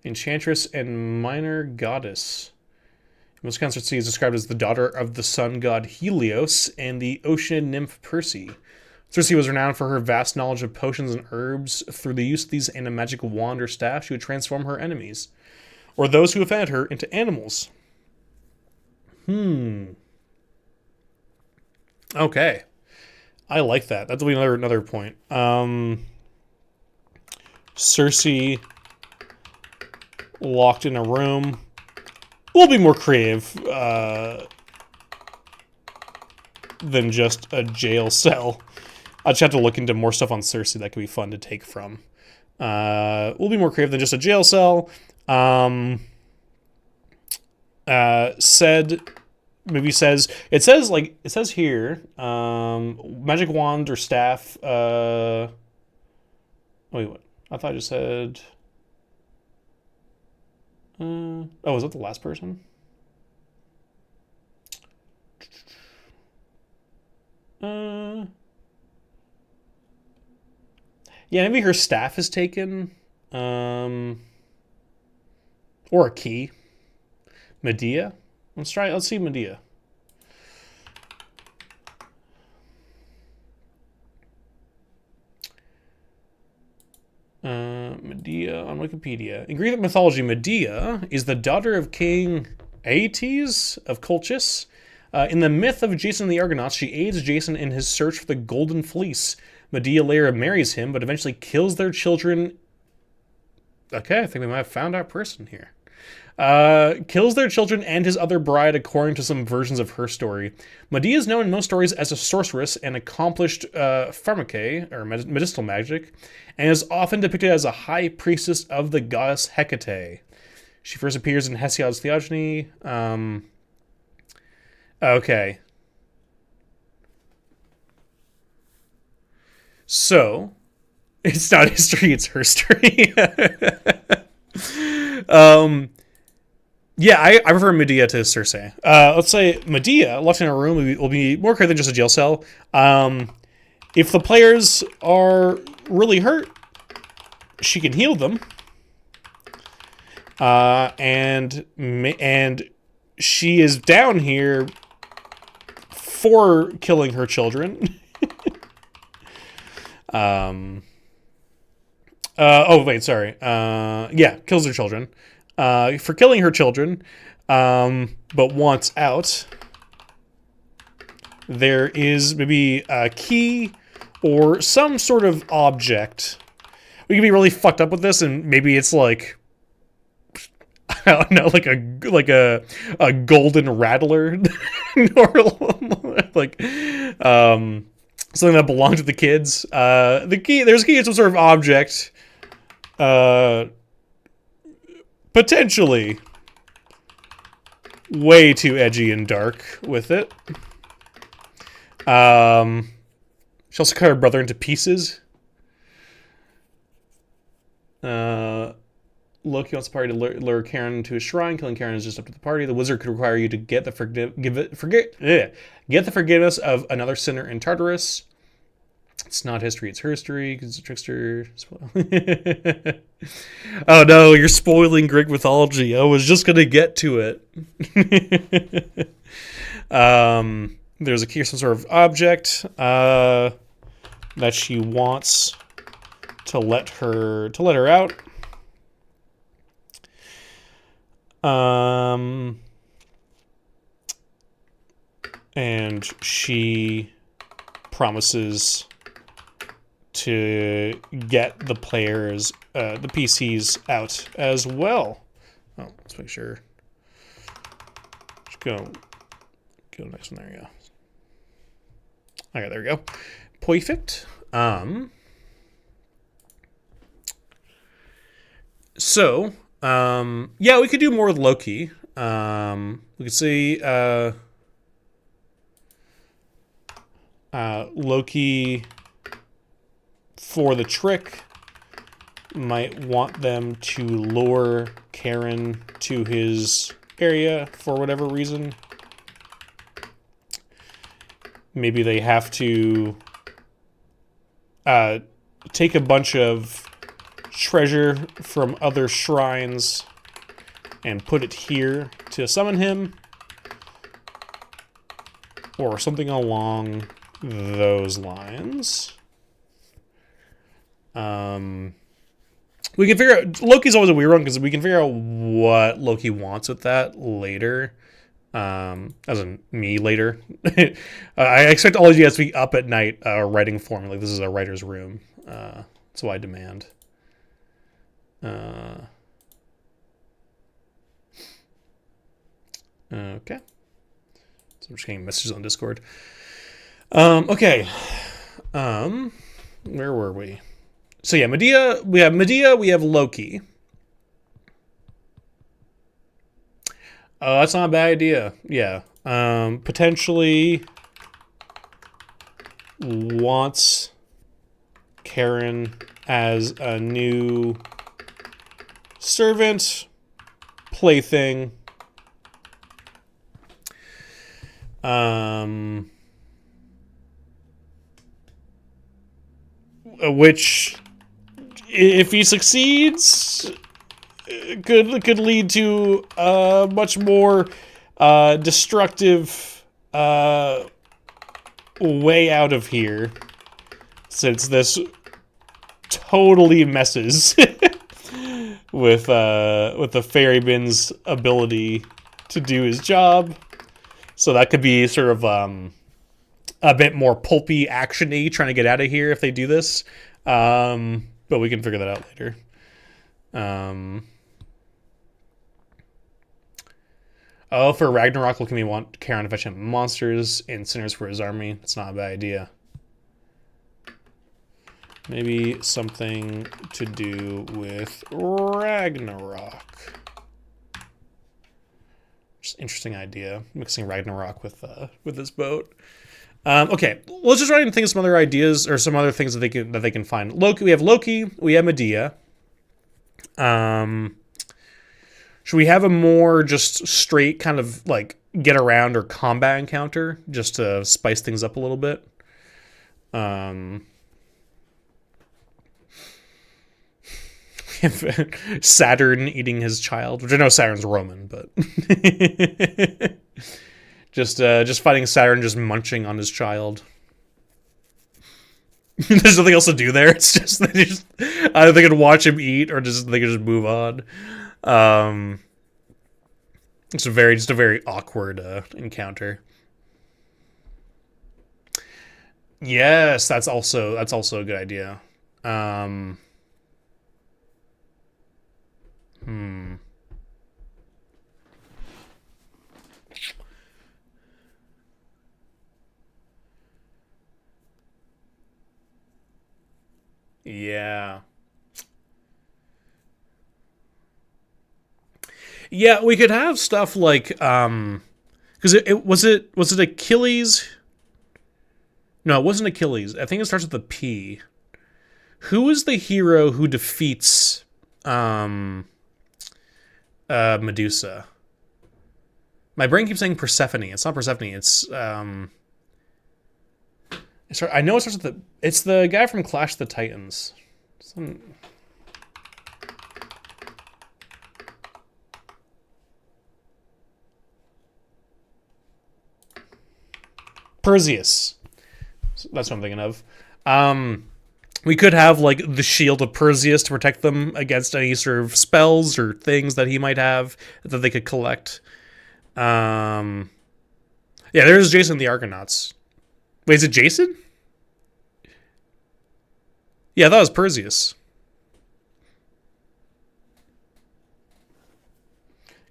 Enchantress and minor goddess. Most accounts, Circe is described as the daughter of the sun god Helios and the ocean nymph Perse. Circe was renowned for her vast knowledge of potions and herbs. Through the use of these and a magic wand or staff, she would transform her enemies, or those who offended her, into animals. Okay. I like that. That'll be another point. Circe locked in a room. We'll be more creative than just a jail cell. I'll just have to look into more stuff on Circe that could be fun to take from. We'll be more creative than just a jail cell. It says here, magic wand or staff. Wait, what? I thought I just said. Oh, was that the last person? Yeah, maybe her staff is taken. Or a key. Medea. Let's see Medea. Medea on Wikipedia. In Greek mythology, Medea is the daughter of King Aeetes of Colchis. In the myth of Jason and the Argonauts, she aids Jason in his search for the Golden Fleece. Medea later marries him, but eventually kills their children. Okay, I think we might have found our person here. Kills their children and his other bride according to some versions of her story. Medea is known in most stories as a sorceress and accomplished pharmacae, or medicinal magic, and is often depicted as a high priestess of the goddess Hecate. She first appears in Hesiod's Theogony. Okay. So, it's not history, it's herstory. Yeah, I prefer Medea to Circe. Let's say Medea, locked in a room, will be more clear than just a jail cell. If the players are really hurt, she can heal them. And she is down here for killing her children. Oh, wait, sorry. Yeah, kills her children. For killing her children, but wants out. There is maybe a key or some sort of object. We can be really fucked up with this, and maybe it's like, I don't know, like a golden rattler, or like something that belonged to the kids. There's a key to some sort of object. Potentially way too edgy and dark with it. She also cut her brother into pieces. Loki wants the party to lure Karen to a shrine. Killing Karen is just up to the party. The wizard could require you to get the forgiveness of another sinner in Tartarus. It's not history, it's herstory, because it's a trickster. Oh no, you're spoiling Greek mythology. I was just gonna get to it. There's some sort of object that she wants to let her out. And she promises to get the players, the PCs out as well. Oh, let's make sure. Just go next one. There we go. Okay, there we go. Perfect. So, yeah, we could do more with Loki. We could see, Loki, for the trick, might want them to lure Karen to his area for whatever reason. Maybe they have to take a bunch of treasure from other shrines and put it here to summon him, or something along those lines. We can figure out, Loki's always a weird one because we can figure out what Loki wants with that later. As in me later. I expect all of you guys to be up at night writing for me. Like, this is a writer's room. So I demand. Okay. So I'm just getting messages on Discord. Okay. Where were we? So yeah, Medea. We have Loki. Oh, that's not a bad idea. Yeah. Potentially wants Karen as a new servant, plaything. Which, if he succeeds, could lead to a much more destructive way out of here, since this totally messes with the ferryman's ability to do his job. So that could be sort of a bit more pulpy, action-y, trying to get out of here if they do this. But we can figure that out later. Oh, for Ragnarok, Loki may want Karen to fetch him monsters and sinners for his army. That's not a bad idea. Maybe something to do with Ragnarok. Just interesting idea, mixing Ragnarok with this boat. Okay, let's just try and think of some other ideas or some other things that they can find. Loki, we have Medea. Should we have a more just straight kind of like get around or combat encounter just to spice things up a little bit? Saturn eating his child, which I know Saturn's Roman, but just fighting Saturn just munching on his child. There's nothing else to do there. It's just either they could watch him eat or they could just move on. It's a very awkward encounter. Yes, that's also a good idea. Yeah. Yeah, we could have stuff like because was it Achilles? No, it wasn't Achilles. I think it starts with a P. Who is the hero who defeats Medusa? My brain keeps saying Persephone. It's not Persephone. It's I know it starts with the. It's the guy from Clash of the Titans. Perseus. That's what I'm thinking of. We could have like the shield of Perseus to protect them against any sort of spells or things that he might have that they could collect. Yeah, there's Jason the Argonauts. Wait, is it Jason? Yeah, that was Perseus.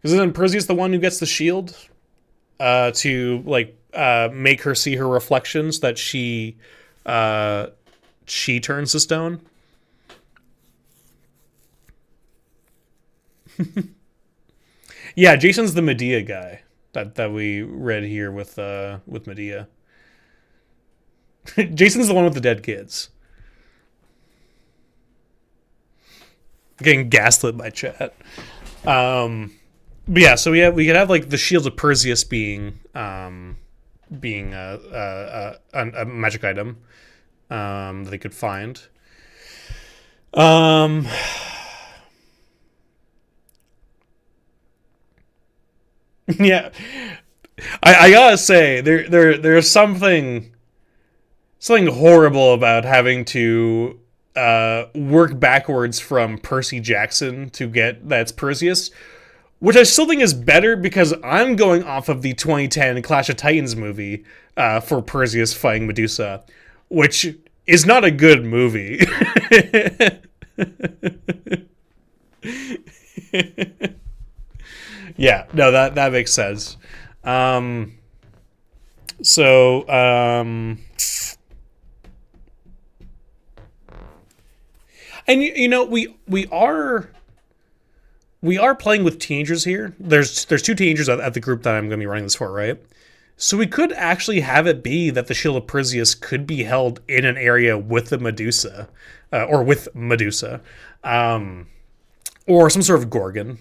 Isn't Perseus the one who gets the shield to like make her see her reflections that she turns to stone? Yeah, Jason's the Medea guy that we read here with Medea. Jason's the one with the dead kids. Getting gaslit by chat. But yeah, so we could have like the shields of Perseus being a magic item that they could find. Yeah, I gotta say there's something horrible about having to work backwards from Percy Jackson to get that's Perseus, which I still think is better because I'm going off of the 2010 Clash of Titans movie for Perseus fighting Medusa, which is not a good movie. Yeah, no, that makes sense. So, and you know, we are playing with teenagers here. There's two teenagers at the group that I'm going to be running this for, right? So we could actually have it be that the Shield of Perseus could be held in an area with the Medusa, or with Medusa, or some sort of Gorgon,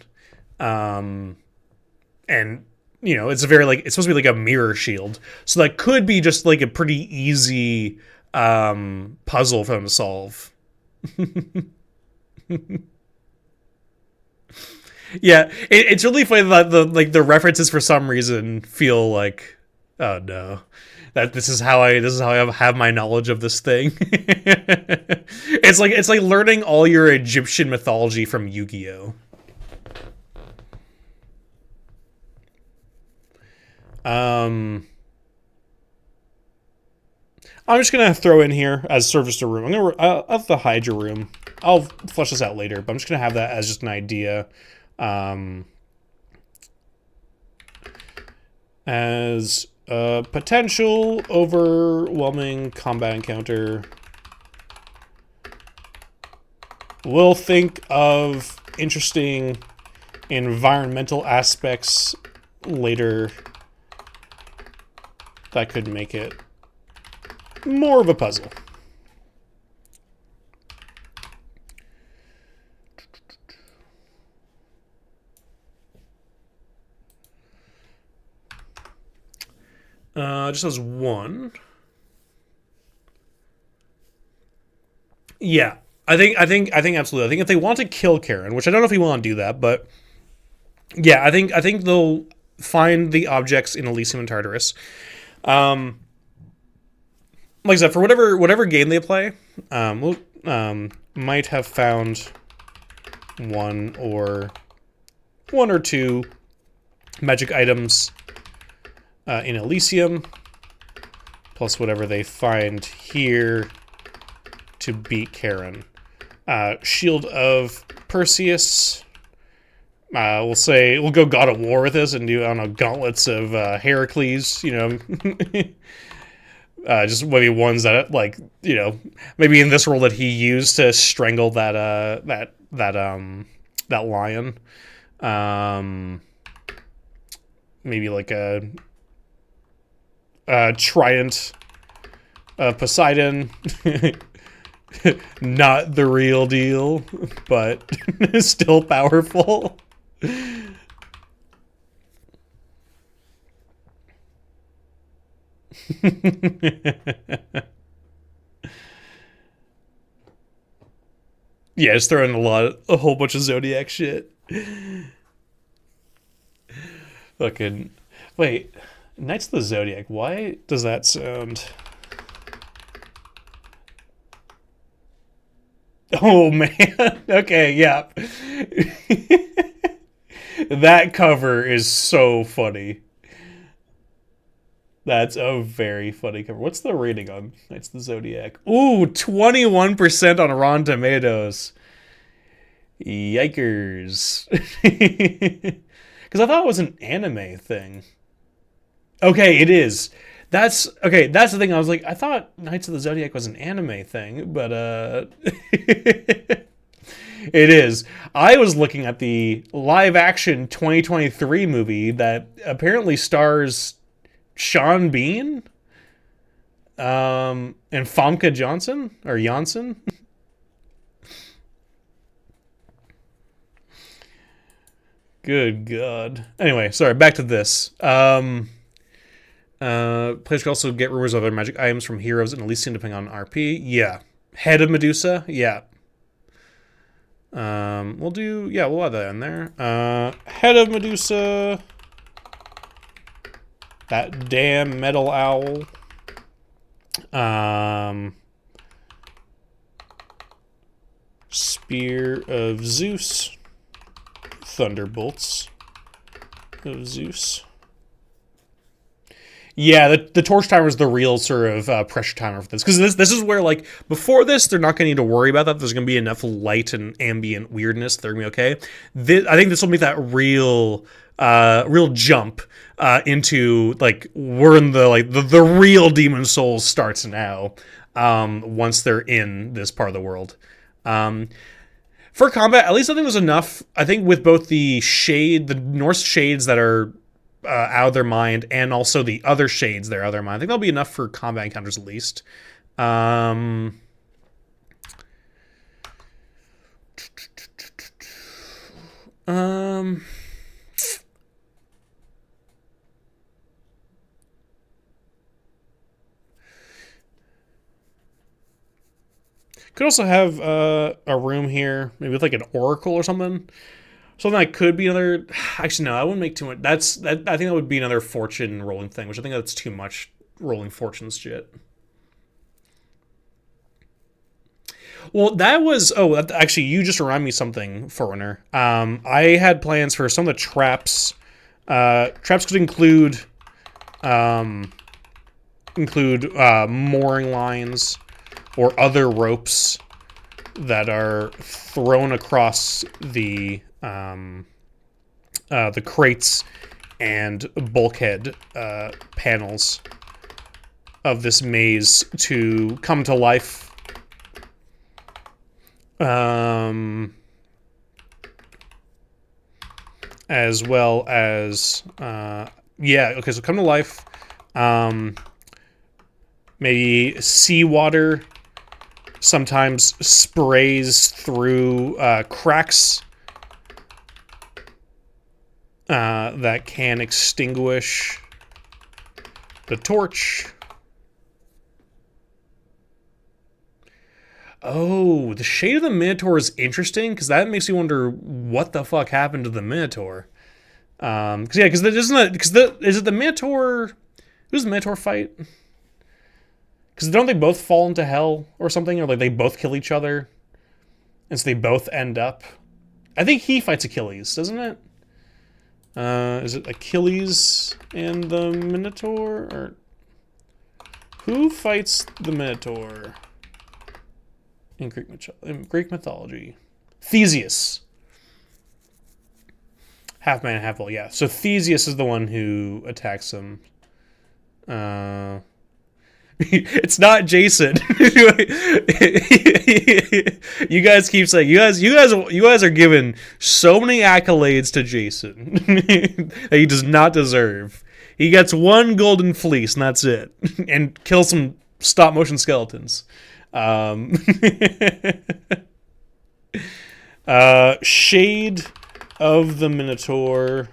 and you know, it's supposed to be like a mirror shield, so that could be just like a pretty easy puzzle for them to solve. Yeah, it's really funny that the references for some reason feel like, oh no, that this is how I have my knowledge of this thing. It's like learning all your Egyptian mythology from Yu-Gi-Oh. I'm just gonna throw in here as sort of just a room. I'll have the Hydra room. I'll flesh this out later, but I'm just gonna have that as just an idea. As a potential overwhelming combat encounter. We'll think of interesting environmental aspects later that could make it more of a puzzle. Just has one. Yeah, I think absolutely. I think if they want to kill Karen, which I don't know if we want to do that, but yeah, I think they'll find the objects in Elysium and Tartarus. Like I said, for whatever game they play, we'll might have found one or two magic items in Elysium, plus whatever they find here to beat Karen. Shield of Perseus. We'll go God of War with this and do, I don't know, gauntlets of Heracles, you know. Just maybe ones that, like, you know, maybe in this role that he used to strangle that lion. Maybe like a trident of Poseidon. Not the real deal, but still powerful. Yeah, just throwing a whole bunch of Zodiac shit. Fucking, wait, Knights of the Zodiac. Why does that sound? Oh man. Okay, yeah. That cover is so funny. That's a very funny cover. What's the rating on Knights of the Zodiac? Ooh, 21% on Rotten Tomatoes. Yikers. Because I thought it was an anime thing. Okay, it is. That's okay. That's the thing. I was like, I thought Knights of the Zodiac was an anime thing, but it is. I was looking at the live action 2023 movie that apparently stars Sean Bean, and Famke Johnson or Janssen. Good God. Anyway, sorry. Back to this. Players can also get rumors of other magic items from heroes in Elysium depending on RP. Yeah. Head of Medusa. Yeah. We'll add that in there. Head of Medusa. That damn metal owl. Spear of Zeus. Thunderbolts of Zeus. Yeah, the torch timer is the real sort of pressure timer for this, because this is where, like, before this they're not going to need to worry about that. There's going to be enough light and ambient weirdness. They're going to be okay. I think this will make that real jump into, like, we're in the real Demon Souls starts now. Once they're in this part of the world. For combat, at least I think there's enough. I think with both the Norse shades that are out of their mind, and also the other shades that are out of their mind, I think that'll be enough for combat encounters at least. Could also have a room here, maybe with like an oracle or something. Something that could be another. Actually, no, I wouldn't make too much. I think that would be another fortune rolling thing, which I think that's too much rolling fortunes shit. Well, that was. Oh, actually, you just remind me something, Forerunner. I had plans for some of the traps. Traps could include mooring lines or other ropes that are thrown across the crates and bulkhead panels of this maze to come to life. As well as so come to life. Maybe seawater sometimes sprays through cracks that can extinguish the torch. Oh, the shade of the Minotaur is interesting, because that makes me wonder what the fuck happened to the Minotaur. Is it the Minotaur? Who does the Minotaur fight? Because don't they both fall into hell or something, or like they both kill each other, and so they both end up. I think he fights Achilles, doesn't it? Is it Achilles and the Minotaur, or who fights the Minotaur in Greek mythology? Theseus. Half man, half bull. Yeah. So Theseus is the one who attacks him. It's not Jason. You guys keep saying you guys are giving so many accolades to Jason that he does not deserve. He gets one golden fleece and that's it, and kills some stop motion skeletons. Shade of the Minotaur.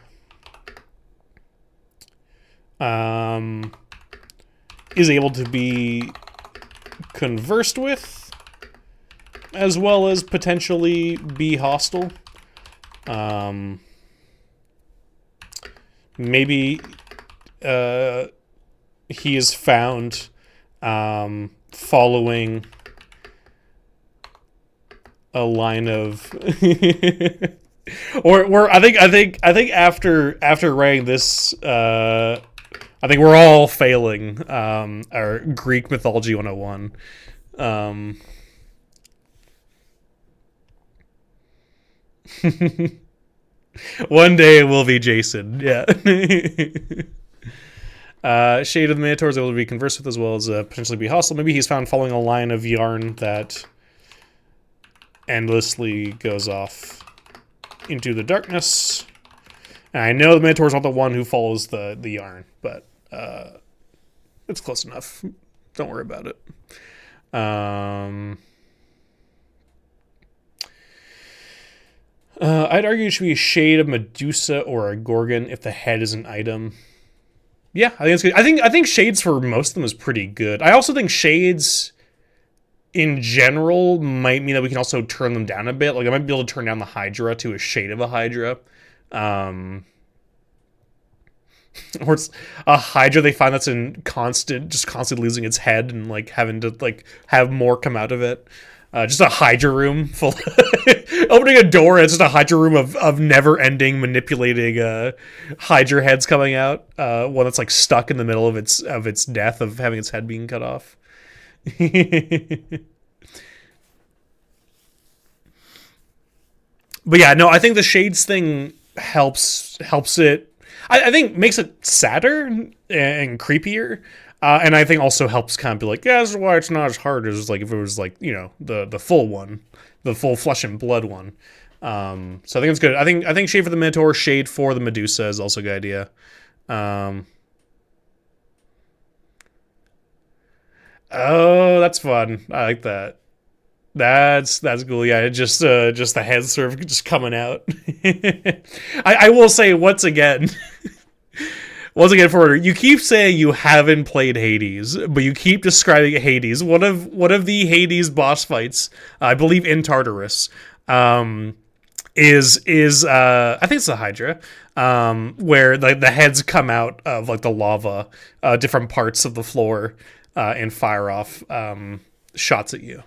Is able to be conversed with. as well as potentially be hostile. Maybe he is found following a line of or I think after writing this I think we're all failing our Greek mythology 101. One day it will be Jason. Yeah. Shade of the Minotaur is able to be conversed with as well as potentially be hostile. Maybe he's found following a line of yarn that endlessly goes off into the darkness. And I know the Minotaur's not the one who follows the yarn, but it's close enough. Don't worry about it. I'd argue it should be a shade of Medusa or a Gorgon if the head is an item. Yeah, I think it's good. I think shades for most of them is pretty good. I also think shades in general might mean that we can also turn them down a bit. Like I might be able to turn down the Hydra to a shade of a Hydra. Or it's a Hydra they find that's in constantly losing its head and like having to like have more come out of it. Just a Hydra room full opening a door and it's just a Hydra room of never ending manipulating Hydra heads coming out. One that's like stuck in the middle of its death of having its head being cut off. But yeah, no, I think the shades thing helps it. I think makes it sadder and creepier. And I think also helps kind of be like, yeah, this is why it's not as hard as like if it was like, you know, the full one, the full flesh and blood one. So I think it's good. I think shade for the Minotaur, shade for the Medusa is also a good idea. Oh, that's fun. I like that. That's cool. Yeah, just the head sort of just coming out. I will say once again. Once again, for order, you keep saying you haven't played Hades, but you keep describing Hades. One of the Hades boss fights, I believe in Tartarus, is I think it's the Hydra, where the heads come out of like the lava, different parts of the floor, and fire off shots at you.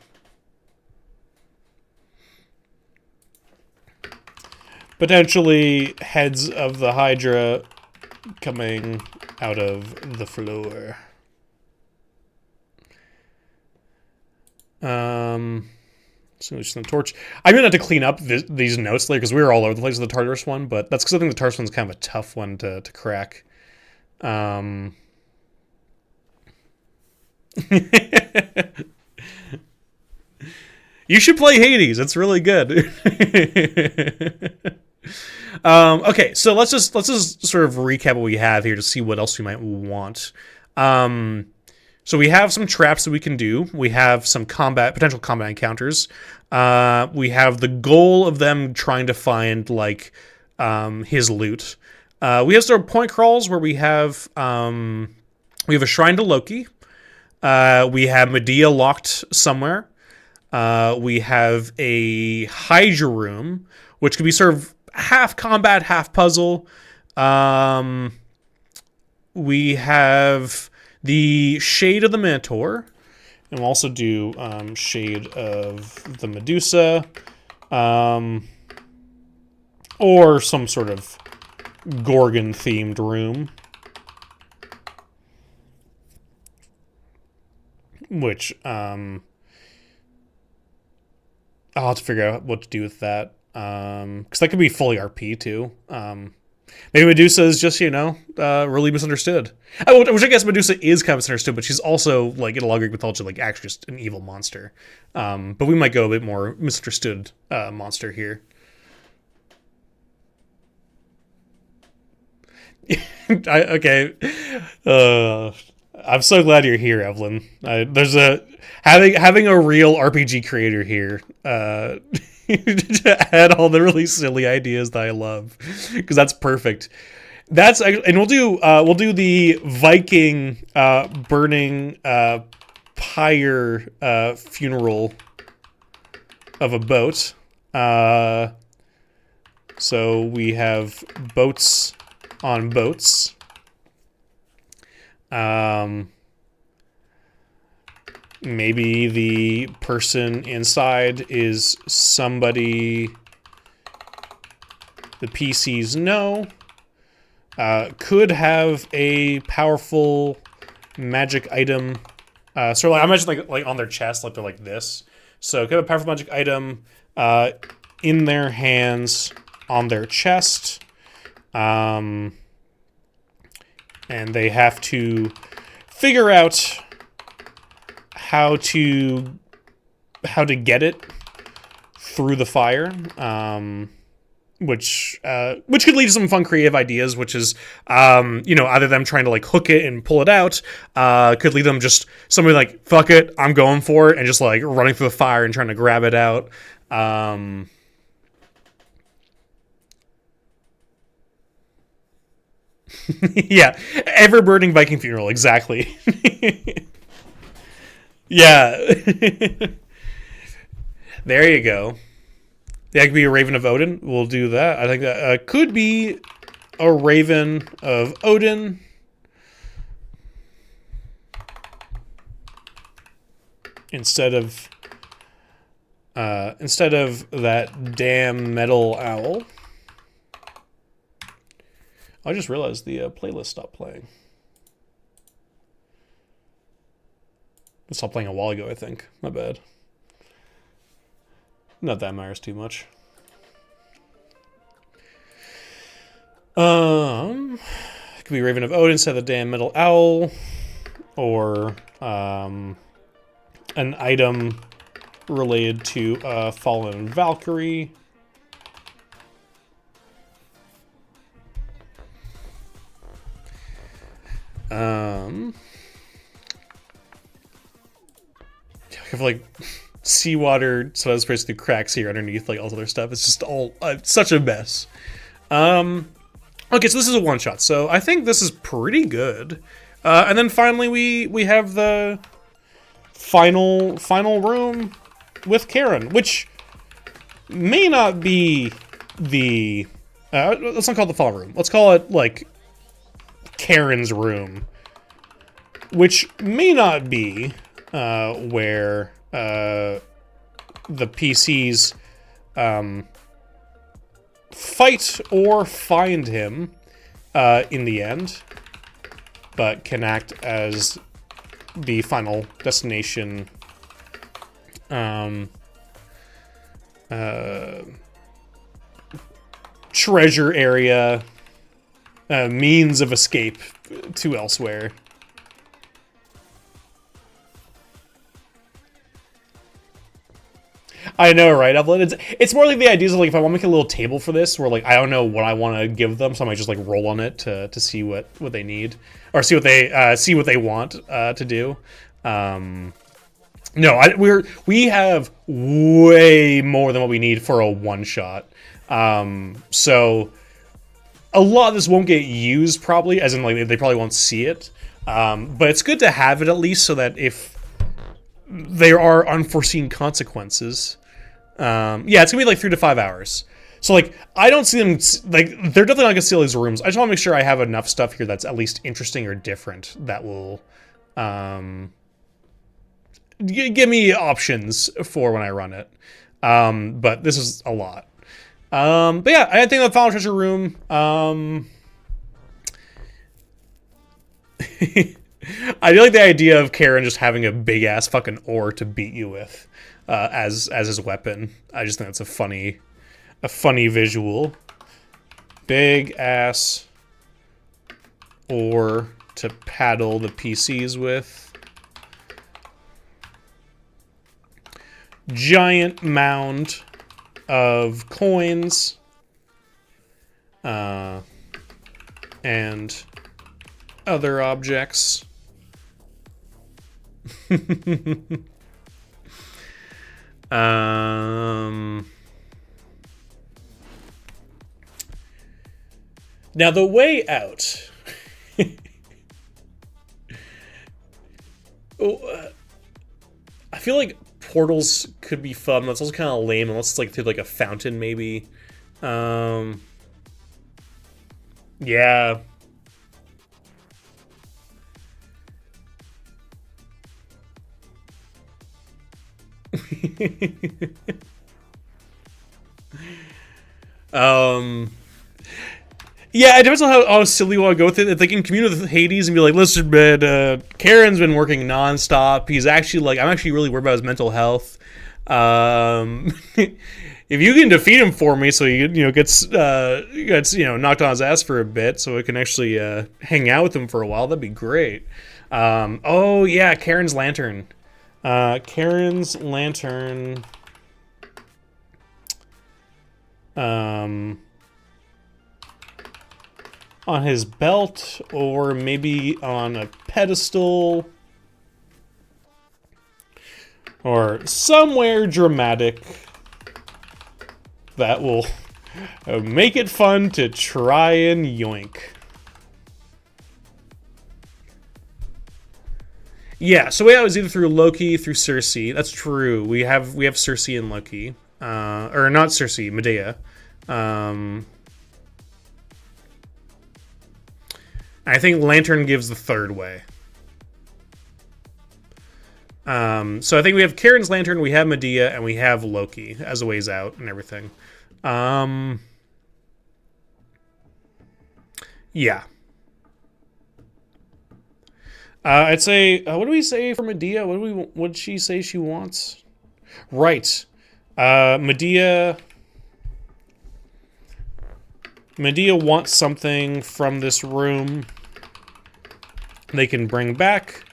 Potentially heads of the Hydra coming out of the floor. So just some torch. I'm gonna have to clean up these notes later because we were all over the place with the Tartarus one, but that's because I think the Tartarus one's kind of a tough one to crack. You should play Hades. It's really good. Okay, so let's just sort of recap what we have here to see what else we might want. So we have some traps that we can do. We have some potential combat encounters. We have the goal of them trying to find like his loot. We have some point crawls where we have a shrine to Loki. We have Medea locked somewhere. We have a Hydra room, which could be sort of half combat, half puzzle. We have the Shade of the Minotaur, and we'll also do Shade of the Medusa, or some sort of Gorgon-themed room, which I'll have to figure out what to do with that. Because that could be fully RP too. Maybe Medusa is just, really misunderstood. Which I guess Medusa is kind of misunderstood, but she's also, like, in a lot of Greek mythology, like, actually just an evil monster. But we might go a bit more misunderstood monster here. Okay. I'm so glad you're here, Evelyn. There's having a real RPG creator here. To add all the really silly ideas that I love, because that's perfect. And we'll do the Viking burning pyre funeral of a boat. So we have boats on boats. Maybe the person inside is somebody the PCs know. Could have a powerful magic item. So like, I imagine like on their chest, like they're like this. So could have a powerful magic item in their hands, on their chest. And they have to figure out how to get it through the fire, which could lead to some fun creative ideas, which is either them trying to like hook it and pull it out, could lead them just somebody like fuck it, I'm going for it, and just like running through the fire and trying to grab it out. Yeah, ever burning Viking funeral, exactly. Yeah. There you go. That could be a Raven of Odin. We'll do that. I think that could be a Raven of Odin. Instead of that damn metal owl. I just realized the playlist stopped playing. It stopped playing a while ago, I think. My bad. Not that matters too much. It could be Raven of Odin instead of the damn metal owl, or an item related to fallen Valkyrie. I feel like seawater, so I was supposed to do cracks here underneath like all this other stuff. It's just all such a mess. Okay, so this is a one shot, so I think this is pretty good. And then finally we have the final room with Karen, which may not be the let's not call it the fall room. Let's call it like Karen's room, which may not be where the PCs fight or find him in the end, but can act as the final destination treasure area, means of escape to elsewhere. I know, right? It's more like the ideas of like if I want to make a little table for this, where like I don't know what I want to give them, so I might just like roll on it to see what they need, or see what they want to do. No, we have way more than what we need for a one shot. So a lot of this won't get used probably, as in like they probably won't see it. But it's good to have it at least, so that if there are unforeseen consequences. Yeah, it's gonna be like 3 to 5 hours. So like, I don't see them like they're definitely not gonna steal these rooms. I just want to make sure I have enough stuff here that's at least interesting or different that will give me options for when I run it. But this is a lot. But yeah, I think the final treasure room. I do like the idea of Karen just having a big ass fucking oar to beat you with, as his weapon. I just think that's a funny visual. Big ass oar to paddle the PCs with. Giant mound of coins. And other objects. Now the way out. I feel like portals could be fun. That's also kind of lame unless it's like through like a fountain, maybe. Yeah. Yeah, it depends on how silly you want to go with it. If they can commune with Hades and be like, listen, man, Karen's been working nonstop. He's actually like, I'm actually really worried about his mental health. If you can defeat him for me, so he gets knocked on his ass for a bit, so I can actually hang out with him for a while, that'd be great. Oh yeah, Karen's lantern. Karen's lantern. On his belt, or maybe on a pedestal, or somewhere dramatic that will make it fun to try and yoink. Yeah, so yeah, it was either through Loki, through Circe. That's true. We have Circe and Loki, or not Circe, Medea. I think Lantern gives the third way. So I think we have Karen's Lantern, we have Medea, and we have Loki as a ways out and everything. Yeah. I'd say, what do we say for Medea? What did she say she wants? Right. Medea wants something from this room they can bring back,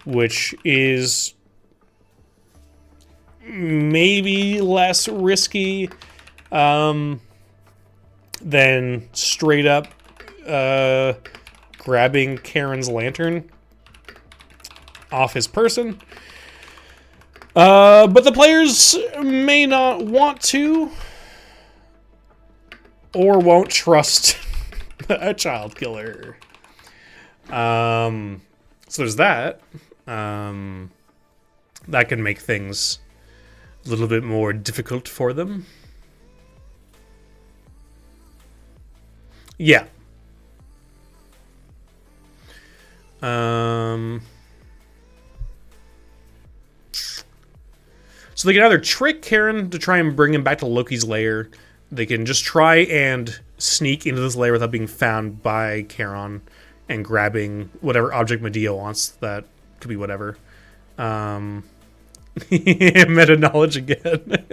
which is maybe less risky than straight up grabbing Karen's lantern off his person. But the players may not want to, or won't trust a child killer. So there's that. That can make things a little bit more difficult for them. Yeah. So they can either trick Karen to try and bring him back to Loki's lair. They can just try and sneak into this lair without being found by Charon and grabbing whatever object Medea wants. That could be whatever. Meta knowledge again.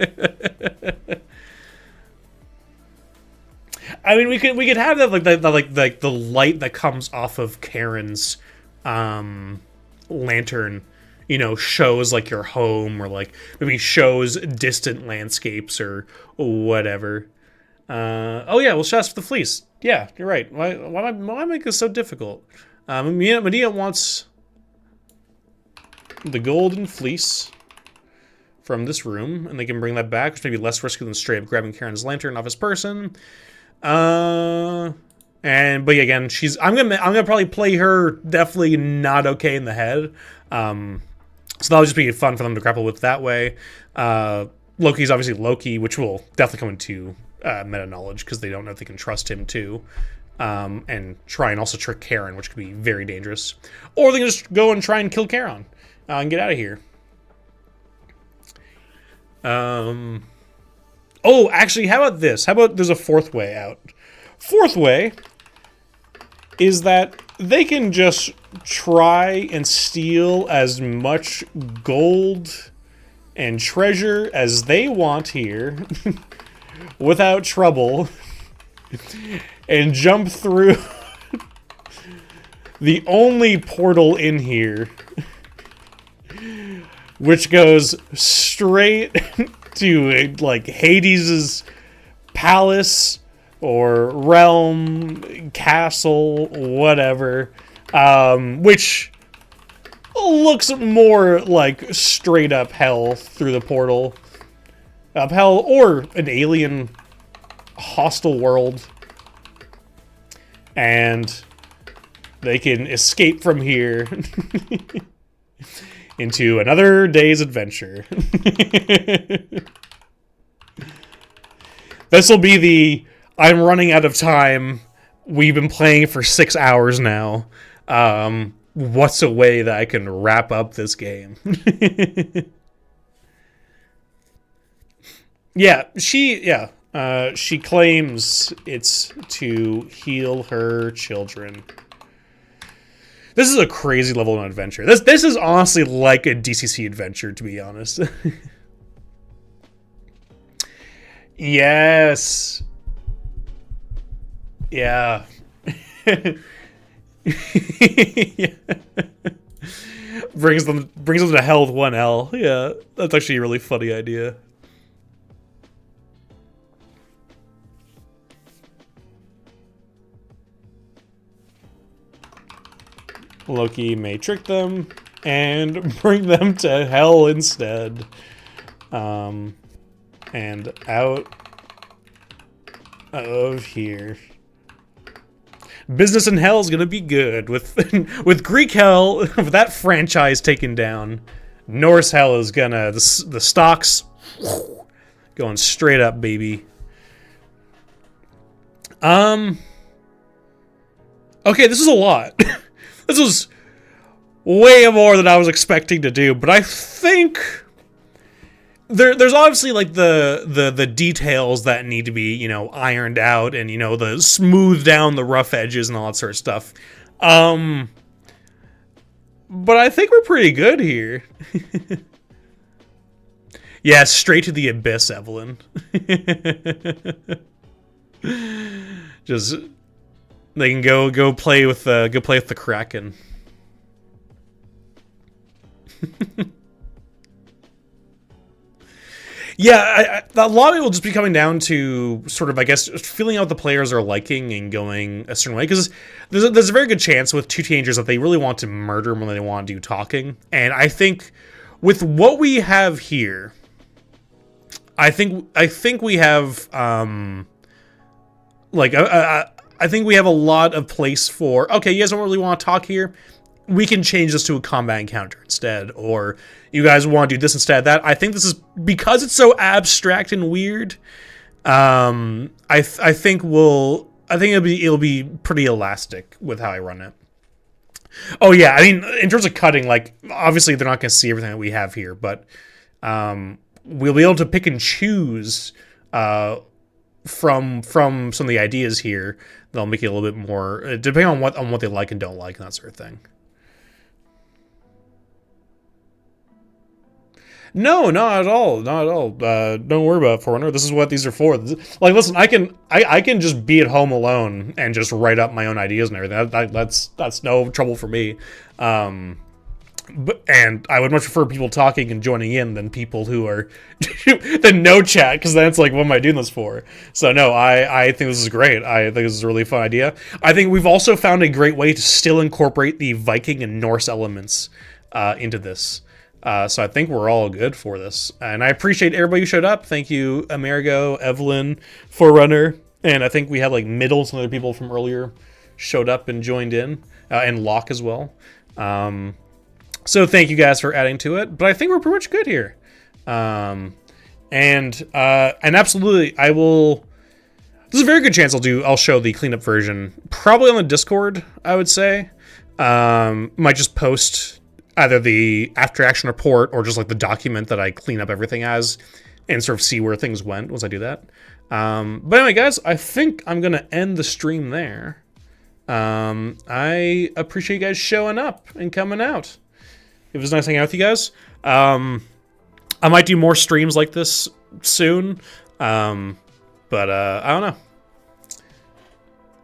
I mean, we could have that like the light that comes off of Karen's lantern, shows like your home, or like maybe shows distant landscapes or whatever. Oh yeah, well, shots for the fleece. Yeah, you're right. Why am I make this so difficult? Medea wants the golden fleece from this room, and they can bring that back, which may be less risky than straight up grabbing Karen's lantern off his person. But yeah, again, I'm gonna probably play her definitely not okay in the head. So that'll just be fun for them to grapple with that way. Loki's obviously Loki, which will definitely come into meta knowledge because they don't know if they can trust him too. And try and also trick Karen, which could be very dangerous. Or they can just go and try and kill Karen and get out of here. Oh, actually, how about this? How about there's a fourth way out? Fourth way is that they can just try and steal as much gold and treasure as they want here without trouble and jump through the only portal in here, which goes straight to like Hades' palace or realm, castle, whatever, which looks more like straight up hell through the portal of hell, or an alien hostile world, and they can escape from here into another day's adventure. This will be the I'm running out of time. We've been playing for 6 hours now. What's a way that I can wrap up this game? She claims it's to heal her children. This is a crazy level of adventure. This is honestly like a DCC adventure, to be honest. Yes. Yeah. Yeah. Brings them to hell with 1L. Yeah, that's actually a really funny idea. Loki may trick them and bring them to hell instead. And out of here. Business in hell is gonna be good with with Greek hell, with that franchise taken down. Norse hell is gonna the stocks going straight up, baby. Okay, this is a lot. This was way more than I was expecting to do, but I think there's obviously like the details that need to be, you know, ironed out, and, you know, the smooth down the rough edges and all that sort of stuff. But I think we're pretty good here. Yeah, straight to the abyss, Evelyn. Just they can go play with the Kraken. Yeah, a lot of it will just be coming down to sort of, I guess, feeling out what the players are liking and going a certain way. Because there's a very good chance with two teenagers that they really want to murder more than they want to do talking. And I think with what we have here, I think we have I think we have a lot of place for, okay, you guys don't really want to talk here, we can change this to a combat encounter instead, or you guys want to do this instead of that. I think this is, because it's so abstract and weird, I think it'll be pretty elastic with how I run it. Oh yeah, I mean, in terms of cutting, like, obviously they're not going to see everything that we have here, but we'll be able to pick and choose from some of the ideas here. They'll make it a little bit more, depending on what they like and don't like and that sort of thing. No, not at all. Not at all. Don't worry about it, Forerunner. This is what these are for. Like, listen, I can just be at home alone and just write up my own ideas and everything. That's no trouble for me. And I would much prefer people talking and joining in than people who are than no chat, because then it's like, what am I doing this for? So no, I think this is great. I think this is a really fun idea. I think we've also found a great way to still incorporate the Viking and Norse elements into this. So I think we're all good for this. And I appreciate everybody who showed up. Thank you, Amerigo, Evelyn, Forerunner, and I think we had like Middle, some other people from earlier showed up and joined in, and Locke as well. So thank you guys for adding to it. But I think we're pretty much good here. And absolutely, I will. There's a very good chance I'll show the cleanup version probably on the Discord, I would say. Might just post either the after action report or just like the document that I clean up everything as, and sort of see where things went once I do that. But anyway, guys, I think I'm gonna end the stream there. I appreciate you guys showing up and coming out. It was nice hanging out with you guys. I might do more streams like this soon, but I don't know.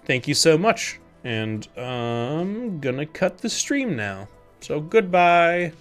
Thank you so much, and I'm gonna cut the stream now. So goodbye.